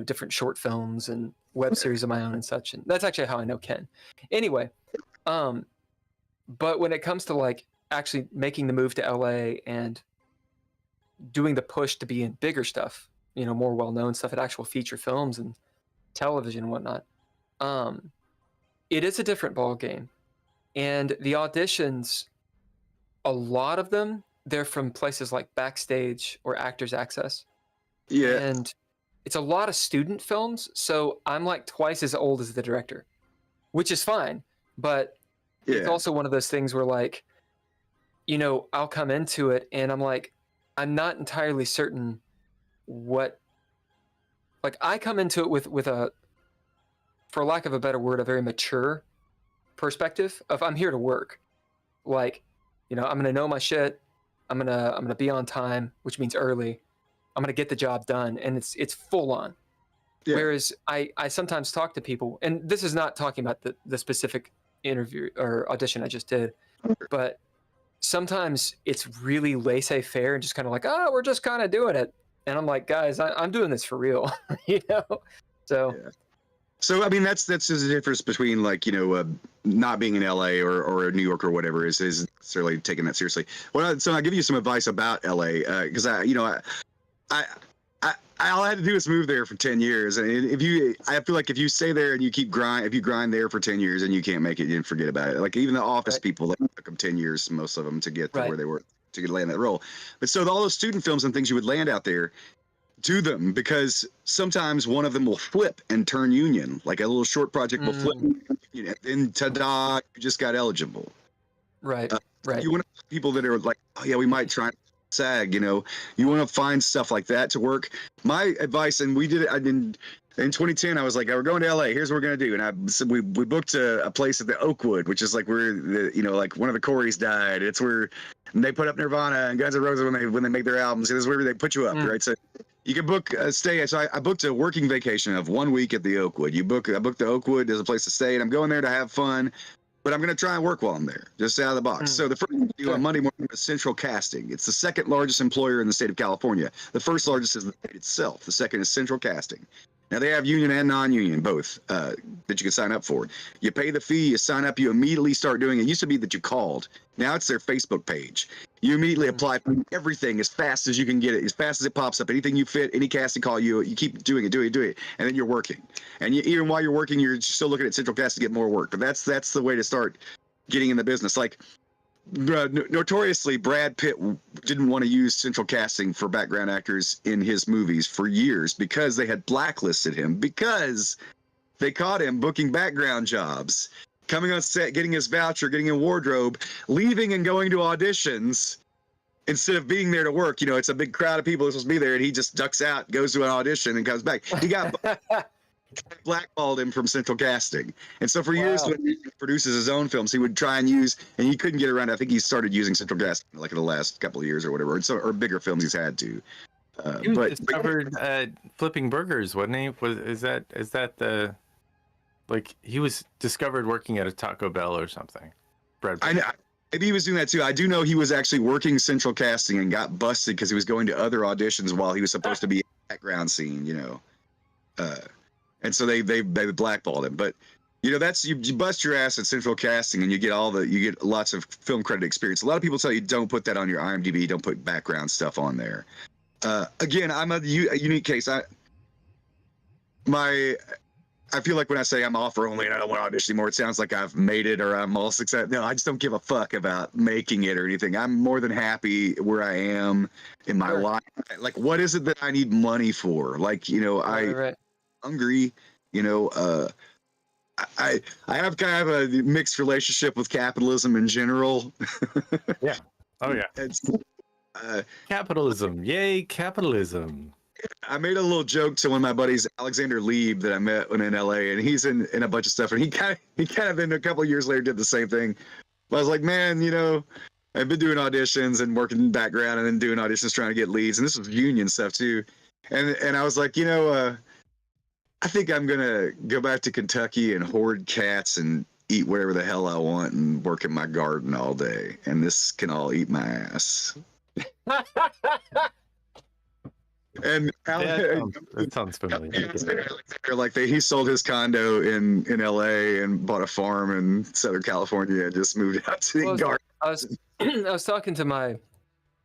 different short films and web series of my own and such. And that's actually how I know Ken. Anyway, but when it comes to like actually making the move to LA and doing the push to be in bigger stuff, more well-known stuff at actual feature films and television and whatnot, it is a different ball game. And the auditions, a lot of them, they're from places like Backstage or Actors Access. Yeah. And it's a lot of student films, so I'm like twice as old as the director, which is fine. But it's also one of those things where like, I'll come into it and I'm like, I'm not entirely certain what, like I come into it with a, for lack of a better word, a very mature perspective of I'm here to work. Like, I'm going to know my shit. I'm going to be on time, which means early. I'm going to get the job done, and it's full on. Yeah. Whereas I sometimes talk to people, and this is not talking about the specific interview or audition I just did, but sometimes it's really laissez-faire and just kind of like, we're just kind of doing it. And I'm like, guys, I'm doing this for real, So. Yeah. So I mean, that's the difference between like not being in LA or New York or whatever is necessarily taking that seriously. Well, so I'll give you some advice about LA because all I had to do is move there for 10 years, and I feel like if you stay there and you grind there for 10 years and you can't make it, you forget about it. Like even the office people, like, it took them 10 years, most of them, to get to where they were. to land that role. But so all those student films and things you would land out there, do them, because sometimes one of them will flip and turn union. Like a little short project will flip, and then ta-da, you just got eligible. Right. Right. You want people that are like, oh yeah, we might try SAG. You want to find stuff like that to work. My advice, and we did it. In 2010, I was like, we're going to LA. Here's what we're gonna do. And we booked a place at the Oakwood, which is like where like one of the Coreys died. It's where they put up Nirvana and Guns N' Roses when they make their albums. This is where they put you up, right? So you can book a stay. So I booked a working vacation of 1 week at the Oakwood. I booked the Oakwood as a place to stay, and I'm going there to have fun. But I'm going to try and work while I'm there, just out of the box. So the first thing we do on Monday morning is Central Casting. It's the second largest employer in the state of California. The first largest is the state itself. The second is Central Casting. Now, they have union and non-union, both, that you can sign up for. You pay the fee, you sign up, you immediately start doing it. It used to be that you called. Now it's their Facebook page. You immediately apply for everything as fast as you can get it, as fast as it pops up. Anything you fit, any casting call, you keep doing it, and then you're working. And even while you're working, you're still looking at Central Cast to get more work. But that's the way to start getting in the business. Like, notoriously, Brad Pitt didn't want to use Central Casting for background actors in his movies for years because they had blacklisted him, because they caught him booking background jobs, coming on set, getting his voucher, getting a wardrobe, leaving and going to auditions instead of being there to work. It's a big crowd of people who's supposed to be there, and he just ducks out, goes to an audition, and comes back. He got blackballed him from Central Casting. And so for years, when he produces his own films, he would try and use, and he couldn't get around. I think he started using Central Casting like in the last couple of years or whatever, or bigger films he's had to. He was discovered flipping burgers, wasn't he? Is that the, like, he was discovered working at a Taco Bell or something? I know. Maybe he was doing that too. I do know he was actually working Central Casting and got busted because he was going to other auditions while he was supposed to be in the background scene, and so they blackballed him. But that's you bust your ass at Central Casting and you get lots of film credit experience. A lot of people tell you don't put that on your IMDb, don't put background stuff on there. Again, I'm a unique case. I feel like when I say I'm offer only and I don't want to audition anymore, it sounds like I've made it or I'm all successful. No, I just don't give a fuck about making it or anything. I'm more than happy where I am in my life. Like, what is it that I need money for? Like, I'm hungry, I have kind of a mixed relationship with capitalism in general. Yeah. Oh yeah. Capitalism. Yay, capitalism. I made a little joke to one of my buddies, Alexander Lieb, that I met when in LA, and he's in a bunch of stuff, and he kind of then a couple of years later did the same thing. I was like, man, I've been doing auditions and working in background and then doing auditions trying to get leads, and this was union stuff too. And I was like, I think I'm gonna go back to Kentucky and hoard cats and eat whatever the hell I want and work in my garden all day, and this can all eat my ass. And that sounds familiar. Like he sold his condo in LA and bought a farm in Southern California and just moved out to the garden. I was talking to my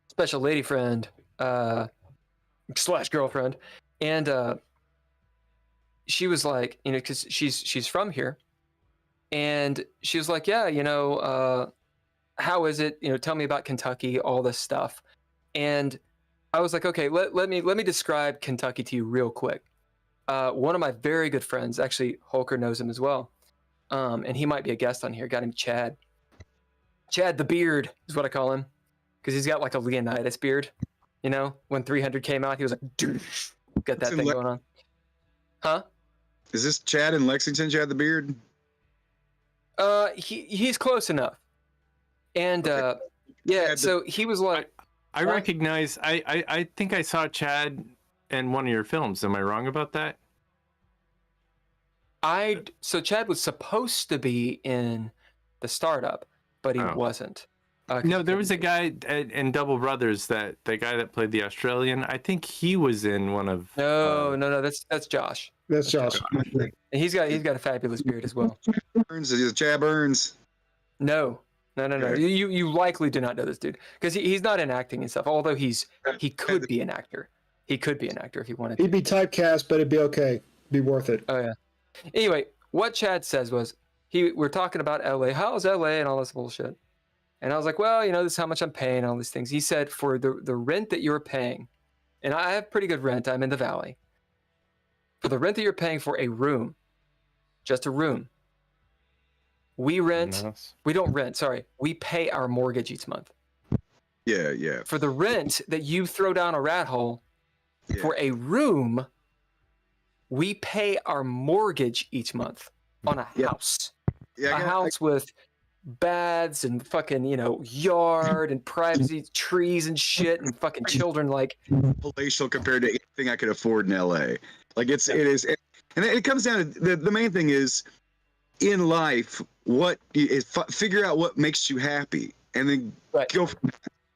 special lady friend / girlfriend, and she was like, because she's from here, and she was like, yeah, how is it? Tell me about Kentucky, all this stuff, and I was like, okay, let me describe Kentucky to you real quick. One of my very good friends, actually, Holker knows him as well, and he might be a guest on here. Got him Chad. Chad the Beard is what I call him, because he's got like a Leonidas beard. When 300 came out, he was like, dude, got that thing going on. Huh? Is this Chad in Lexington, Chad the Beard? He's close enough. And yeah, so he was like, I recognize. I think I saw Chad in one of your films. Am I wrong about that? So Chad was supposed to be in the startup, but he wasn't. No, there was a guy in Double Brothers, the guy that played the Australian. I think he was in one of. No, that's Josh. That's Josh. And he's got a fabulous beard as well. Burns, is it Chad Burns? No. You likely do not know this dude because he's not in acting and stuff. Although he could be an actor. He could be an actor if he wanted to. He'd be typecast, but it'd be okay. Be worth it. Oh yeah. Anyway, what Chad says was we're talking about LA. How's LA and all this bullshit? And I was like, well, this is how much I'm paying, all these things. He said, for the rent that you're paying, and I have pretty good rent. I'm in the Valley. For the rent that you're paying for a room, just a room, we don't rent, sorry. We pay our mortgage each month. Yeah. For the rent that you throw down a rat hole, for a room, we pay our mortgage each month on a house. Yeah, a house with baths and fucking, yard and privacy, trees and shit, and fucking children, like palatial compared to anything I could afford in LA. Like it is, and it comes down to the main thing is in life, what is figure out what makes you happy, and then go from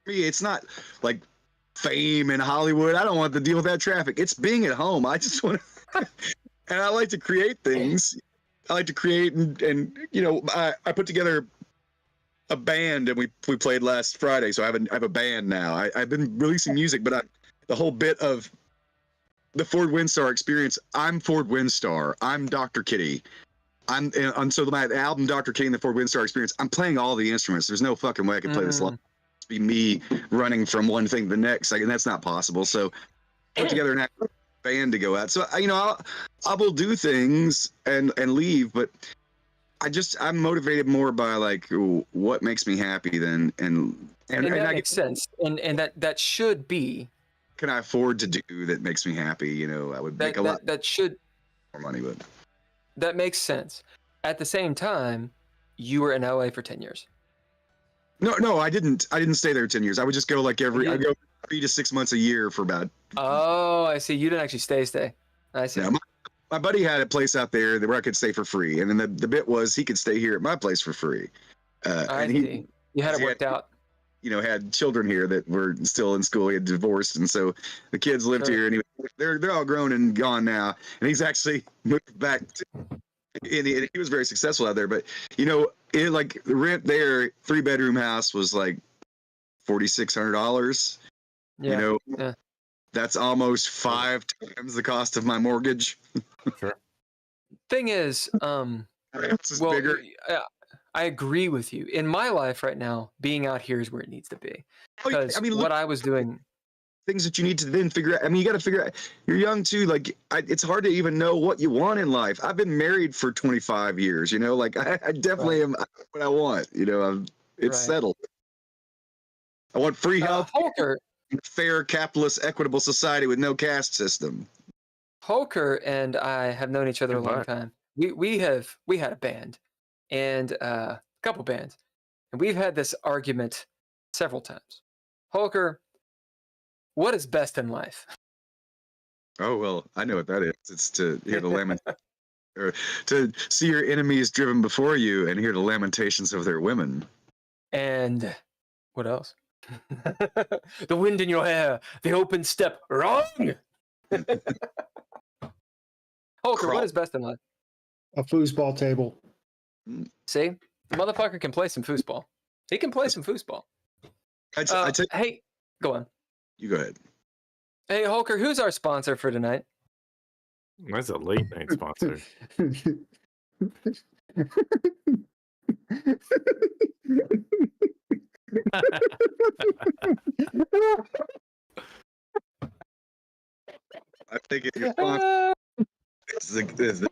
me. It's not like fame in Hollywood. I don't want to deal with that traffic. It's being at home. I just want to, and I like to create things. I like to create, and I put together a band, and we played last Friday. So I have a band now. I've been releasing music, but the whole bit of the Ford Windstar experience. I'm Ford Windstar. I'm Dr. Kitty. And so my album Dr. Kitty and the Ford Windstar experience. I'm playing all the instruments. There's no fucking way I could play this live. It's be me running from one thing to the next. And that's not possible. So put together an band to go out. So I will do things and leave, but I'm motivated more by like what makes me happy than and that makes sense. And that should be. Can I afford to do that makes me happy? I would make a lot more money, but that makes sense. At the same time, you were in LA for 10 years. No, I didn't stay there 10 years. I would just go I go 3 to 6 months a year for about. Oh, I see. You didn't actually stay. I see. Yeah, my buddy had a place out there where I could stay for free, and then the bit was he could stay here at my place for free. I see. You had it worked out. Had children here that were still in school. He had divorced, and so the kids lived here, and they're all grown and gone now. And he's actually moved back. And he was very successful out there. But the rent there, 3-bedroom house was like $4,600. Yeah. That's almost 5 times the cost of my mortgage. Sure. Thing is, bigger. I agree with you. In my life right now, being out here is where it needs to be. Because what I was doing, things that you need to then figure out. You got to figure out. You're young too. It's hard to even know what you want in life. I've been married for 25 years. I definitely am what I want. It's settled. I want free health. Holker, fair, capitalist, equitable society with no caste system. Holker and I have known each other a long time. We had a band. And a couple bands. And we've had this argument several times. Holker, what is best in life? Oh, well, I know what that is. It's to hear the lamentation, or to see your enemies driven before you and hear the lamentations of their women. And what else? The wind in your hair, the open step. Wrong! Holker, what is best in life? A foosball table. See, the motherfucker can play some foosball. He can play some foosball. Hey, go on. You go ahead. Hey, Holker, who's our sponsor for tonight? That's a late night sponsor. I think your sponsor is the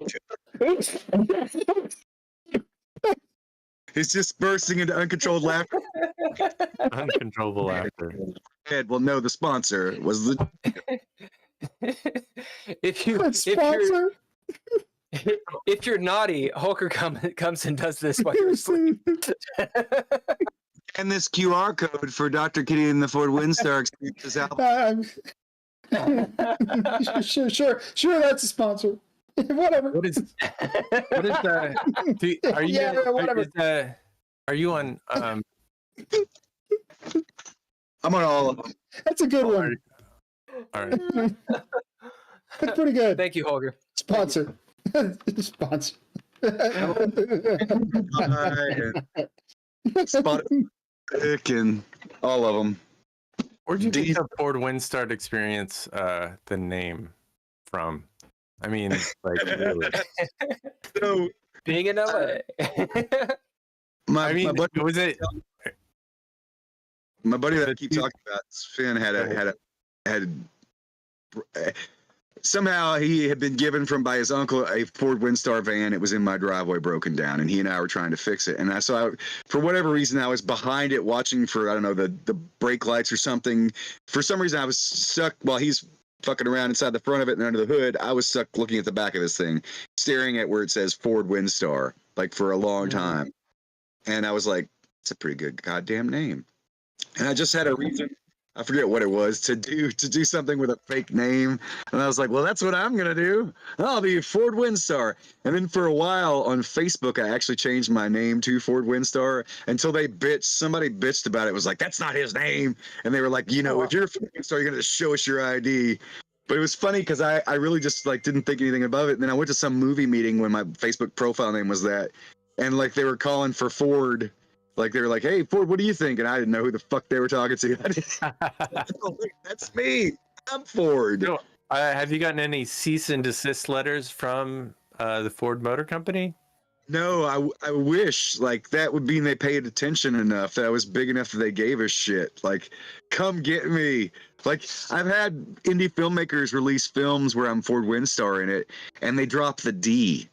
He's just bursting into uncontrolled laughter. Uncontrollable laughter. Well, no, the sponsor was the. If you're naughty, Holker comes and does this while you're asleep. And this QR code for Dr. Kitty and the Ford Windstar experiences out. Sure, that's a sponsor. Whatever. What is that? Are you? Yeah, whatever. Are you on? I'm on all of them. That's a good one. All right. That's pretty good. Thank you, Holger. Sponsor. Sponsor. Spot and all of them. Where'd you get the Ford Windstar experience? The name from? I mean, like, really. So being in LA. my buddy, was it? My buddy that I keep talking about, Finn, had somehow he had been given by his uncle a Ford Windstar van. It was in my driveway, broken down, and he and I were trying to fix it. And for whatever reason, I was behind it watching for, I don't know, the brake lights or something. For some reason, I was stuck while he's fucking around inside the front of it and under the hood. I was stuck looking at the back of this thing, staring at where it says Ford Windstar, like for a long time. And I was like, it's a pretty good goddamn name. And I just had a reason, I forget what it was, to do something with a fake name. And I was like, well, that's what I'm gonna do. I'll be Ford Windstar. And then for a while on Facebook, I actually changed my name to Ford Windstar until somebody bitched about it. It was like, that's not his name. And they were like, if you're Ford Windstar, you're gonna show us your ID. But it was funny because I really just like didn't think anything above it. And then I went to some movie meeting when my Facebook profile name was that, and like they were calling for Ford. Like they were like, "Hey Ford, what do you think?" And I didn't know who the fuck they were talking to. That's me. I'm Ford. No, have you gotten any cease and desist letters from the Ford Motor Company? No, I wish. Like that would mean they paid attention enough. That I was big enough that they gave a shit. Like, come get me. Like I've had indie filmmakers release films where I'm Ford Windstar in it, and they drop the D.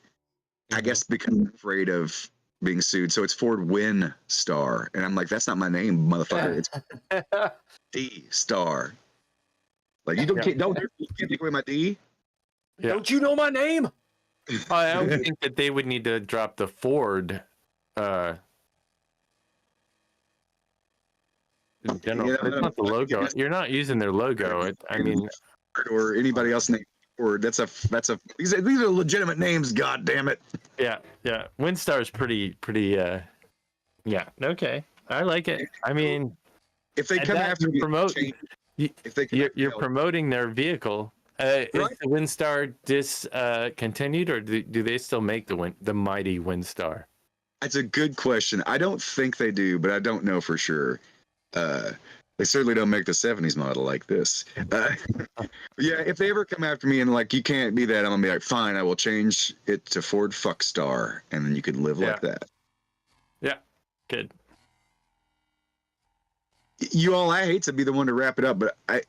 I guess because I'm afraid of being sued, so it's Ford Windstar, and I'm like, that's not my name, motherfucker. It's D Star. Like you can't take away my D. Yeah. Don't you know my name? I don't think that they would need to drop the Ford. In general, it's not the logo. You're not using their logo. Or anybody else named Ford. These are legitimate names. God damn it. Yeah. Windstar is pretty. Yeah. Okay. I like it. I mean, if they come after me, you're promoting their vehicle. Is the Windstar discontinued, or do they still make the mighty Windstar? That's a good question. I don't think they do, but I don't know for sure. They certainly don't make the 70s model like this. Yeah, if they ever come after me and like, you can't be that, I'm gonna be like, fine, I will change it to Ford Fuckstar, and then you can live like that. Yeah, good. You all, I hate to be the one to wrap it up, but I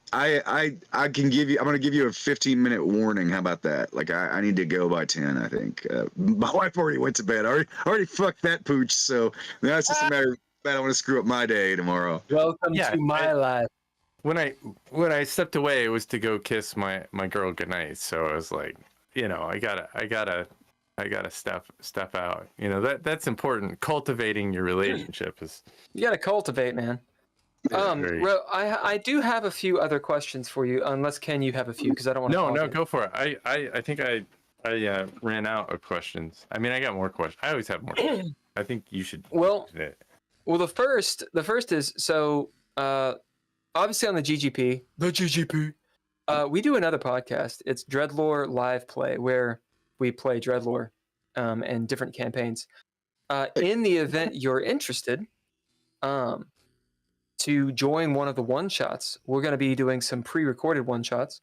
can give you. I'm gonna give you a 15-minute warning. How about that? Like I need to go by 10. I think my wife already went to bed. I already fucked that pooch. So now it's just a matter of I don't want to screw up my day tomorrow. Welcome to my life. When I stepped away, it was to go kiss my girl goodnight. So I was like, I gotta stuff out. That's important. Cultivating your relationship is. You gotta cultivate, man. Well, I do have a few other questions for you, unless Ken, you have a few, because I don't want to. No, go for it. I think I ran out of questions. I mean, I got more questions. I always have more questions. I think you should. Well, the first is so obviously on the GGP, we do another podcast. It's Dreadlore Live Play, where we play Dreadlore and different campaigns. In the event you're interested, to join one of the one-shots, we're going to be doing some pre-recorded one-shots.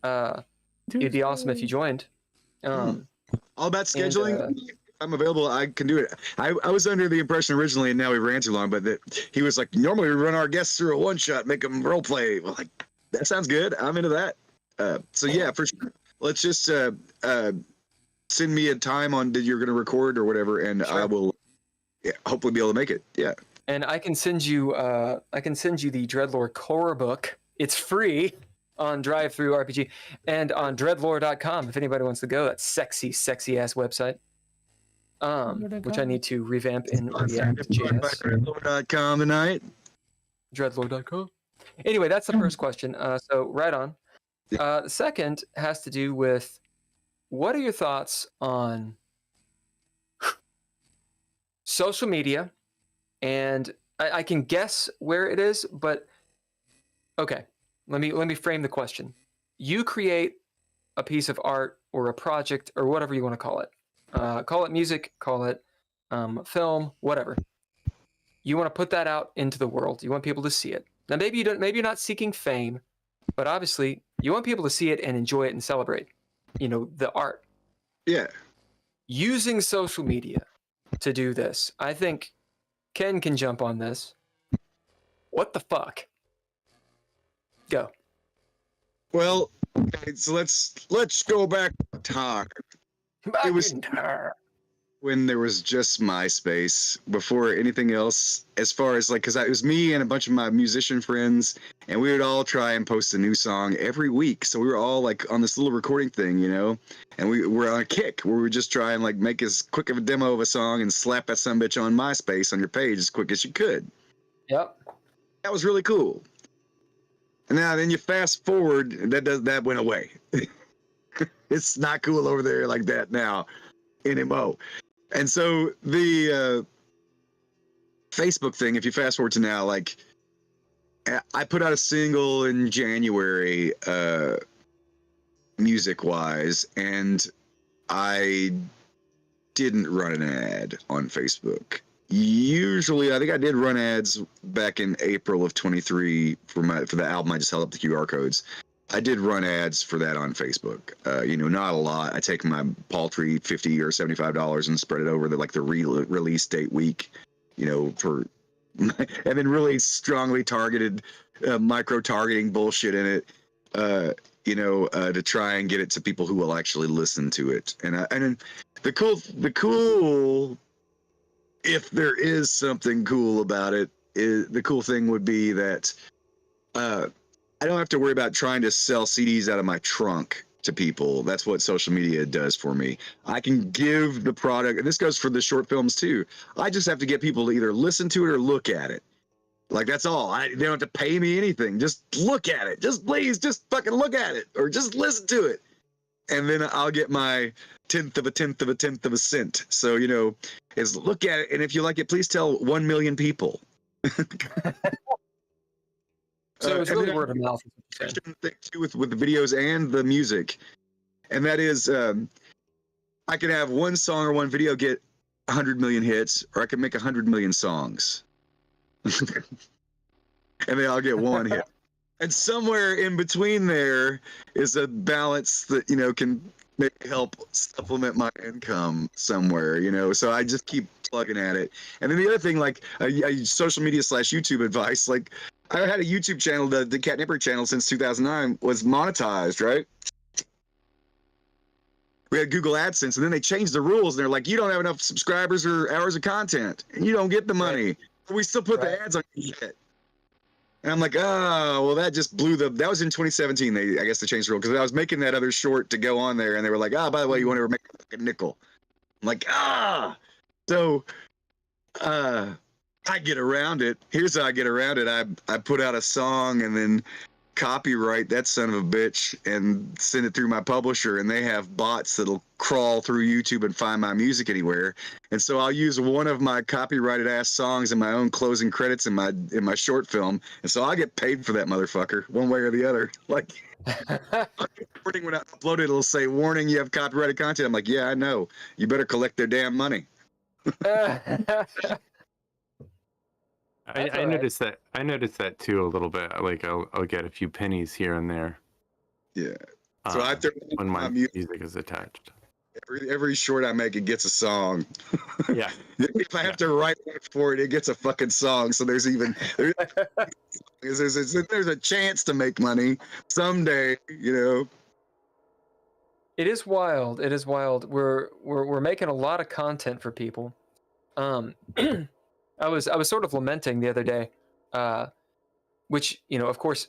It'd be awesome if you joined. All about scheduling. If I'm available, I can do it. I was under the impression originally, and now we ran too long, but that he was like, normally we run our guests through a one-shot, make them role play. Well, like, that sounds good. I'm into that. So yeah, for sure. Let's just send me a time on that you're going to record or whatever, and I will hopefully be able to make it. Yeah. And I can send you the Dreadlore core book. It's free on DriveThruRPG and on dreadlore.com if anybody wants to go. That sexy ass website. Which I need to revamp in React.js. Dreadlore.com tonight. Dreadlore.com. Anyway, that's the first question. So right on. The second has to do with, what are your thoughts on social media? And I can guess where it is, but okay. Let me frame the question. You create a piece of art or a project or whatever you want to call it. Call it music, call it film, whatever. You want to put that out into the world. You want people to see it. Now maybe you're not seeking fame, but obviously you want people to see it and enjoy it and celebrate, the art. Yeah. Using social media to do this, I think Ken can jump on this. What the fuck? Go. Well, okay, so let's go back to time. It was when there was just MySpace before anything else, as far as like, because it was me and a bunch of my musician friends, and we would all try and post a new song every week. So we were all like on this little recording thing, you know, and we were on a kick where we would just try and like make as quick of a demo of a song and slap that sumbitch on MySpace on your page as quick as you could. Yep. That was really cool. And now then you fast forward, that went away. It's not cool over there like that now anymore. And so the Facebook thing, if you fast forward to now, like I put out a single in January, music wise, and I didn't run an ad on Facebook. Usually, I think I did run ads back in April of 23 for the album. I just held up the QR codes. I did run ads for that on Facebook. You know, not a lot. I take my paltry $50 or $75 and spread it over the release date week. You know, and then really strongly targeted micro targeting bullshit in it. You know, to try and get it to people who will actually listen to it. And then the cool. If there is something cool about it, the cool thing would be that I don't have to worry about trying to sell CDs out of my trunk to people. That's what social media does for me. I can give the product, and this goes for the short films too. I just have to get people to either listen to it or look at it. Like, that's all. They don't have to pay me anything. Just look at it. Just please, just fucking look at it, or just listen to it. And then I'll get my 10th of a cent. So, you know, is look at it, and if you like it, please tell 1 million people. So it's really word of mouth. Thing too with the videos and the music, and that is, I could have one song or one video get 100 million hits, or I could make 100 million songs, and then I'll get one hit. And somewhere in between there is a balance that, you know, can maybe help supplement my income somewhere, you know. So I just keep plugging at it. And then the other thing, like social media / YouTube advice, like I had a YouTube channel, the Cat Nipper channel, since 2009, was monetized, right? We had Google AdSense, and then they changed the rules, and they're like, you don't have enough subscribers or hours of content, and you don't get the money. But we still put the ads on your shit. And I'm like, oh, well, that just blew that was in 2017. I guess they changed the rule, because I was making that other short to go on there, and they were like, by the way, you want to make a nickel? I'm like, So, I get around it. Here's how I get around it. I put out a song and then copyright that son of a bitch and send it through my publisher, and they have bots that'll crawl through YouTube and find my music anywhere. And so I'll use one of my copyrighted ass songs in my own closing credits in my short film, and so I get paid for that motherfucker one way or the other. Like, when I upload it, it'll say, warning, you have copyrighted content. I'm like, yeah, I know, you better collect their damn money. I noticed that. I noticed that too a little bit. Like I'll get a few pennies here and there. Yeah. So I throw when my music is attached. Every short I make, it gets a song. Yeah. If I have to write for it, it gets a fucking song. So there's a chance to make money someday, you know. It is wild. It is wild. We're making a lot of content for people. I was sort of lamenting the other day, which, you know, of course,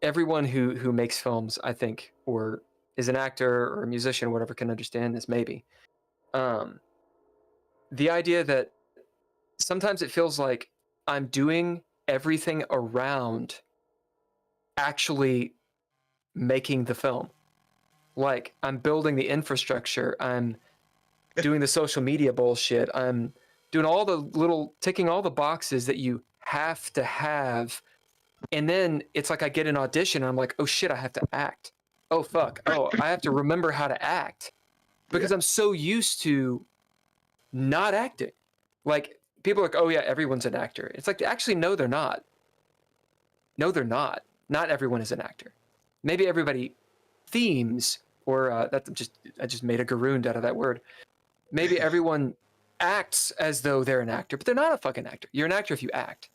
everyone who makes films, I think, or is an actor or a musician or whatever, can understand this maybe. The idea that sometimes it feels like I'm doing everything around actually making the film. Like, I'm building the infrastructure, I'm doing the social media bullshit, I'm doing all the ticking all the boxes that you have to have. And then it's like I get an audition and I'm like, oh shit, I have to act. Oh fuck. Oh, I have to remember how to act, because I'm so used to not acting. Like, people are like, oh yeah, everyone's an actor. It's like, actually, no, they're not. No, they're not. Not everyone is an actor. Maybe everybody themes, or I just made a garooned out of that word. Maybe everyone acts as though they're an actor, but they're not a fucking actor. You're an actor if you act,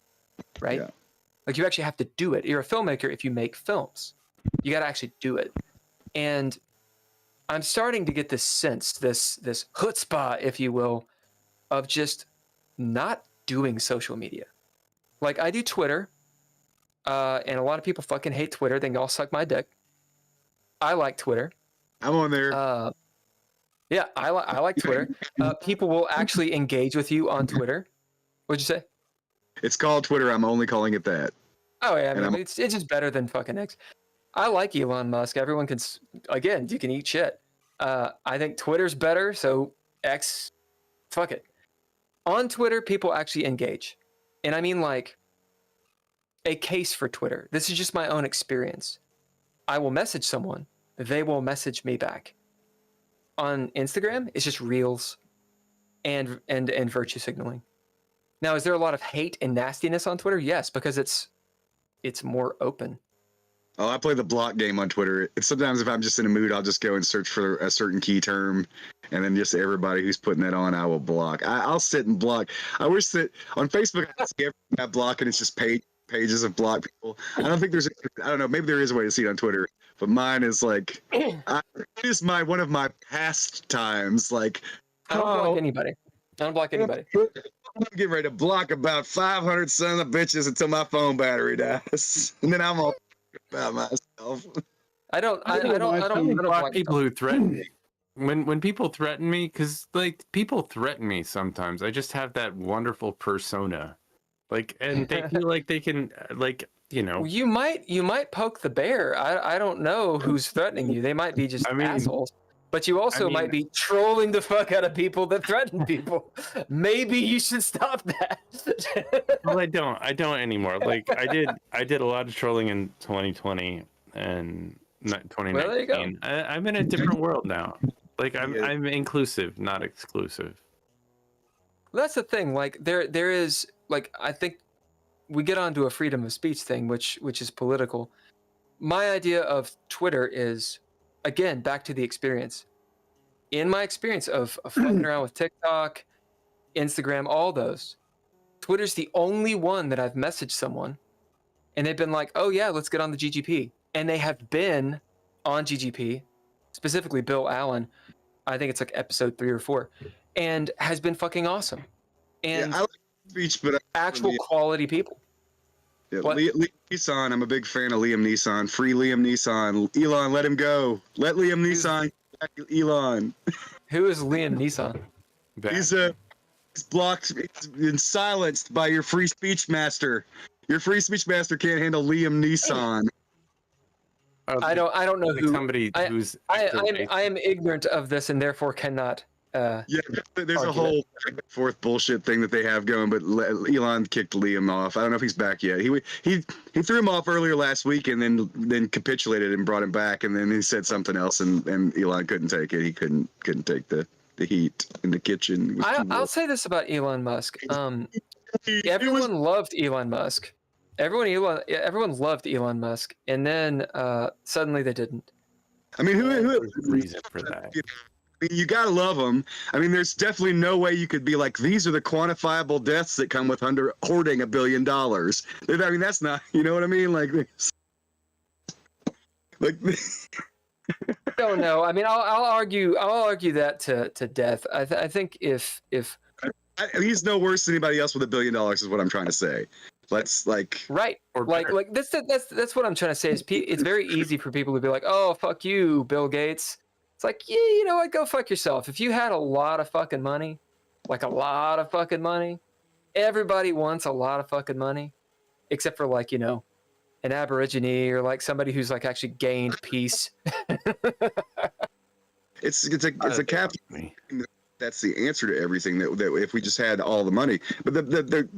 right? Like you actually have to do it. You're a filmmaker if you make films. You got to actually do it. And I'm starting to get this sense, this chutzpah, if you will, of just not doing social media. Like I do Twitter, and a lot of people fucking hate Twitter. They can all suck my dick. I like Twitter. I'm on there. Yeah, I like Twitter. People will actually engage with you on Twitter. What'd you say? It's called Twitter. I'm only calling it that. Oh yeah, I mean, it's just better than fucking X. I like Elon Musk. Everyone can, again, you can eat shit. I think Twitter's better, so X, fuck it. On Twitter, people actually engage. And I mean like a case for Twitter. This is just my own experience. I will message someone. They will message me back. On Instagram, it's just reels and virtue signaling. Now, is there a lot of hate and nastiness on Twitter? Yes, because it's more open. Oh, I play the block game on Twitter. Sometimes if I'm just in a mood, I'll just go and search for a certain key term, and then just everybody who's putting that on, I will block. I'll sit and block. I wish that on Facebook, I see everything I block, and it's just pages of block people. I don't think there's, I don't know, maybe there is a way to see it on Twitter, but mine is like, it is one of my pastimes. Like, I don't block anybody. I don't block anybody. I'm getting ready to block about 500 son of bitches until my phone battery dies, and then I'm all about myself. I don't block people who threaten me. When people threaten me, because like people threaten me sometimes. I just have that wonderful persona, like, and they feel like they can, like, you know. You might poke the bear. I don't know who's threatening you. They might be just assholes. But you also might be trolling the fuck out of people that threaten people. Maybe you should stop that. Well, I don't anymore. Like I did a lot of trolling in 2020 and 2019. Well, there you go. I'm in a different world now. Like I'm inclusive, not exclusive. Well, that's the thing. Like there is, like, I think we get onto a freedom of speech thing, which is political. My idea of Twitter is, again, back to the experience. In my experience of fucking around with TikTok, Instagram, all those, Twitter's the only one that I've messaged someone and they've been like, oh yeah, let's get on the GGP. And they have been on GGP, specifically Bill Allen. I think it's like episode 3 or 4, and has been fucking awesome. And I like speech, but actual quality people. Yeah, Liam Neeson, I'm a big fan of Liam Neeson. Free Liam Neeson. Elon, let him go. Let Liam Neeson back Elon. Who is Liam Neeson? He's blocked and silenced by your free speech master. Your free speech master can't handle Liam Neeson. I don't know who. Somebody who's. I am ignorant of this and therefore cannot. Yeah, there's a whole back and forth bullshit thing that they have going, but Elon kicked Liam off. I don't know if he's back yet. He threw him off earlier last week and then capitulated and brought him back, and then he said something else, and Elon couldn't take it. He couldn't take the heat in the kitchen. I'll say this about Elon Musk. Everyone loved Elon Musk. Everyone loved Elon Musk, and then suddenly they didn't. I mean, who reason for that? You gotta love them. I mean, there's definitely no way you could be like, these are the quantifiable deaths that come with hoarding $1 billion. I mean, that's not, you know what I mean? Like this. Like. I don't know. I mean, I'll argue that to death. I think if he's no worse than anybody else with $1 billion is what I'm trying to say. Let's like right, like that's what I'm trying to say. Is it's very easy for people to be like, oh fuck you, Bill Gates. It's like, yeah, you know what? Go fuck yourself. If you had a lot of fucking money, like a lot of fucking money, everybody wants a lot of fucking money, except for like, you know, an Aborigine or like somebody who's like actually gained peace. It's a capital. That's the answer to everything. That if we just had all the money, but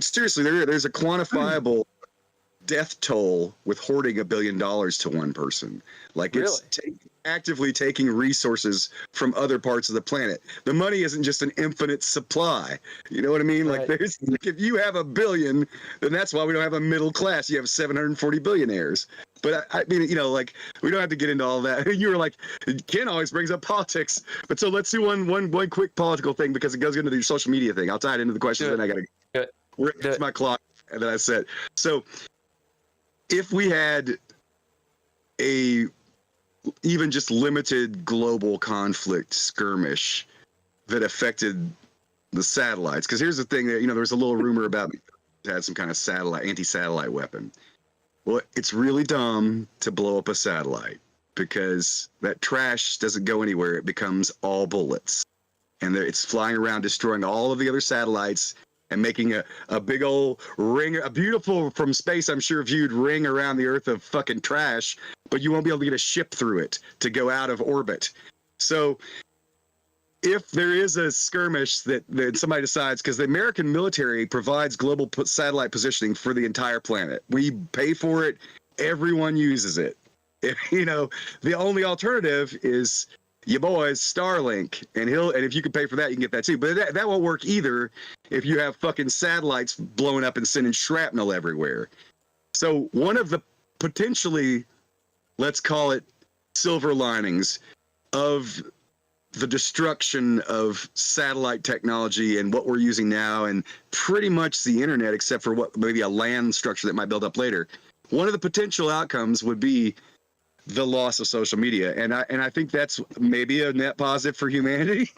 seriously, there's a quantifiable death toll with hoarding $1 billion to one person. Like it's actively taking resources from other parts of the planet. The money isn't just an infinite supply. You know what I mean? Right. Like if you have $1 billion, then that's why we don't have a middle class. You have 740 billionaires. But I mean, you know, like we don't have to get into all that. You were like, Ken always brings up politics. But so let's do one quick political thing because it goes into the social media thing. I'll tie it into the questions, and I gotta. It's my clock that I set. So if we had a even just limited global conflict skirmish that affected the satellites, because here's the thing that, there was a little rumor about it had some kind of anti-satellite weapon. Well, it's really dumb to blow up a satellite because that trash doesn't go anywhere. It becomes all bullets, and it's flying around destroying all of the other satellites and making a big old ring, a beautiful from space, I'm sure, viewed ring around the Earth of fucking trash, but you won't be able to get a ship through it to go out of orbit. So if there is a skirmish that somebody decides, because the American military provides global satellite positioning for the entire planet. We pay for it. Everyone uses it. The only alternative is your boys Starlink, and if you can pay for that, you can get that too. But that won't work either if you have fucking satellites blowing up and sending shrapnel everywhere. So one of the potentially, let's call it, silver linings of the destruction of satellite technology and what we're using now, and pretty much the internet, except for what maybe a land structure that might build up later. One of the potential outcomes would be the loss of social media, and I think that's maybe a net positive for humanity.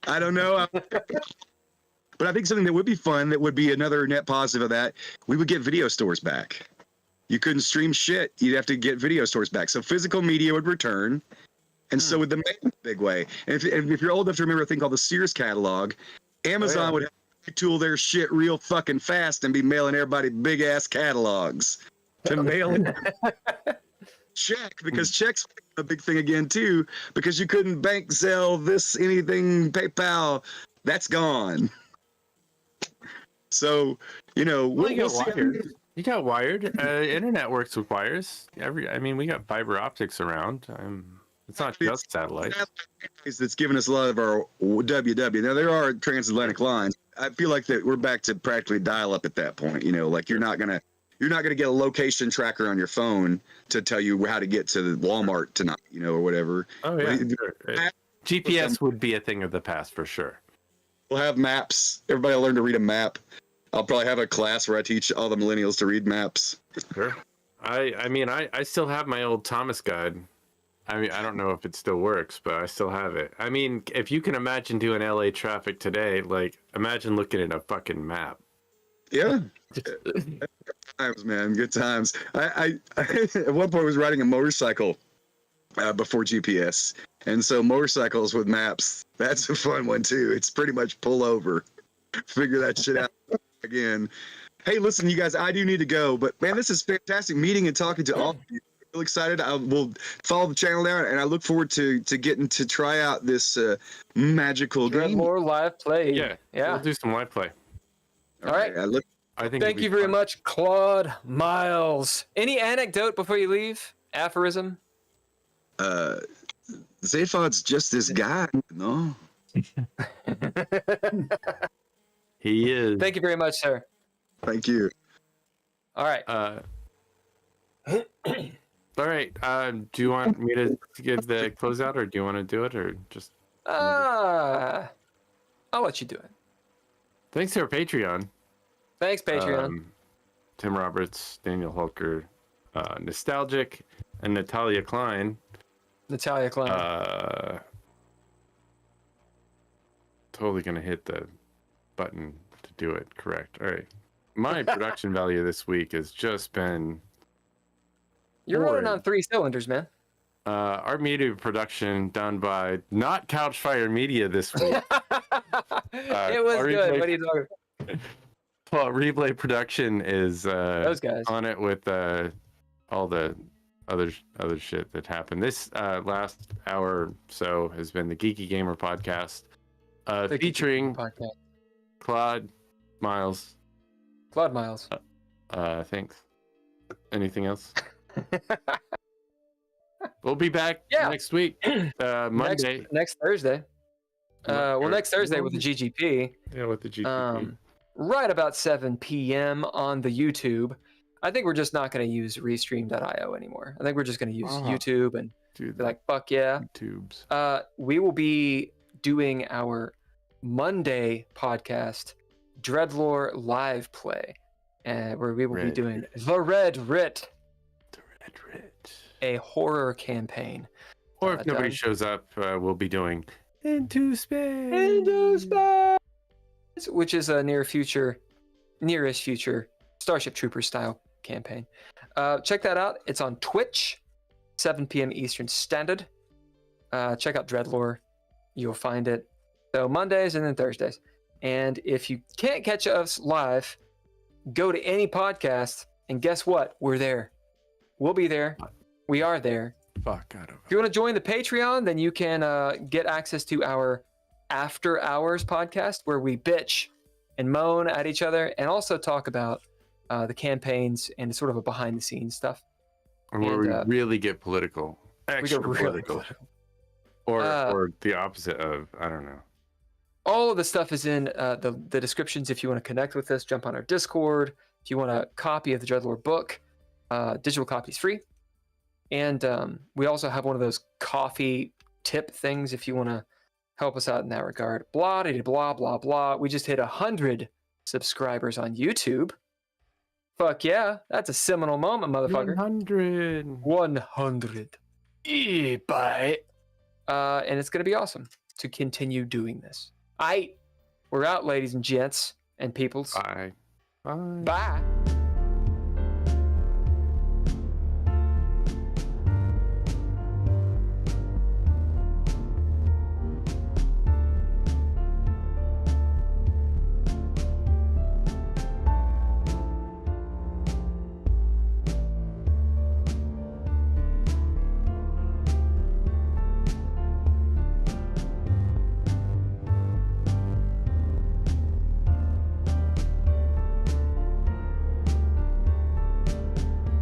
I don't know, but I think something that would be fun, that would be another net positive of that, we would get video stores back. You couldn't stream shit; you'd have to get video stores back. So physical media would return, and so would the mail in a big way. And if you're old enough to remember a thing called the Sears catalog, Amazon would have to tool their shit real fucking fast and be mailing everybody big ass catalogs to mail it. Check, because checks were a big thing again too, because you couldn't bank, Zelle, anything, PayPal, that's gone. So we'll see. You got wired. Internet works with wires. We got fiber optics around. It's not just satellite. That's given us a lot of our WW. Now there are transatlantic lines. I feel like that we're back to practically dial up at that point. Like you're not gonna get a location tracker on your phone to tell you how to get to the Walmart tonight, or whatever. Oh yeah. GPS would be a thing of the past for sure. We'll have maps. Everybody will learn to read a map. I'll probably have a class where I teach all the millennials to read maps. Sure. I still have my old Thomas guide. I don't know if it still works, but I still have it. If you can imagine doing LA traffic today, like imagine looking at a fucking map. Yeah. Good times, man. Good times. I at one point was riding a motorcycle before GPS. And so motorcycles with maps, that's a fun one too. It's pretty much pull over, figure that shit out again. Hey, listen, you guys, I do need to go, but man, this is fantastic meeting and talking to all of you. Real excited. I will follow the channel now, and I look forward to getting to try out this magical game. More live play. Yeah. We'll do some live play. All right. Thank you very much, Claude Miles. Any anecdote before you leave? Aphorism? Zaphod's just this guy, no? He is. Thank you very much, sir. Thank you. All right. All right. Do you want me to give the closeout, or do you want to do it, or just? I'll let you do it. Thanks to our Patreon. Thanks, Patreon. Tim Roberts, Daniel Hulker, Nostalgic, and Natalia Cline. Natalia Cline. Totally gonna hit the button to do it correct. All right. My production value this week has just been. You're running on 3 cylinders, man. Art media production done by not Couchfire Media this week. It was good. What are you talking about? Well, Replay Production is those guys on it with all the other shit that happened. This last hour or so has been the Geeky Gamer Podcast, featuring Claude Miles. Claude Miles. Thanks. Anything else? We'll be back next week, Monday. Next Thursday. Next Thursday with the GGP. Yeah, with the GGP. Right about 7 p.m. on the YouTube. I think we're just not going to use Restream.io anymore. I think we're just going to use YouTube and be like, fuck yeah. Tubes. We will be doing our Monday podcast, Dreadlore live play. where we will be Red doing the Red Writ, The Red Rit. a horror campaign. Or if nobody done. shows up, we'll be doing Into Space. Into Space, which is a nearest future Starship Troopers style campaign. Check that out. It's on Twitch, 7 p.m. Eastern Standard. Check out Dreadlore. You'll find it. So Mondays and then Thursdays. And if you can't catch us live, go to any podcast and guess what? We're there. We'll be there. We are there. Fuck, I don't know. If you want to join the Patreon, then you can get access to our After Hours podcast where we bitch and moan at each other and also talk about the campaigns and sort of a behind the scenes stuff. And where and, we really get political. We Extra get really political. Or the opposite of, I don't know. All of the stuff is in the descriptions. If you want to connect with us, jump on our Discord. If you want a copy of the Dreadlore book, digital copy is free. And we also have one of those coffee tip things if you want to help us out in that regard. Blah, blah, blah, blah. We just hit 100 subscribers on YouTube. Fuck yeah. That's a seminal moment, motherfucker. 100. Bye. And it's going to be awesome to continue doing this. We're out, ladies and gents and peoples. Bye. Bye. Bye.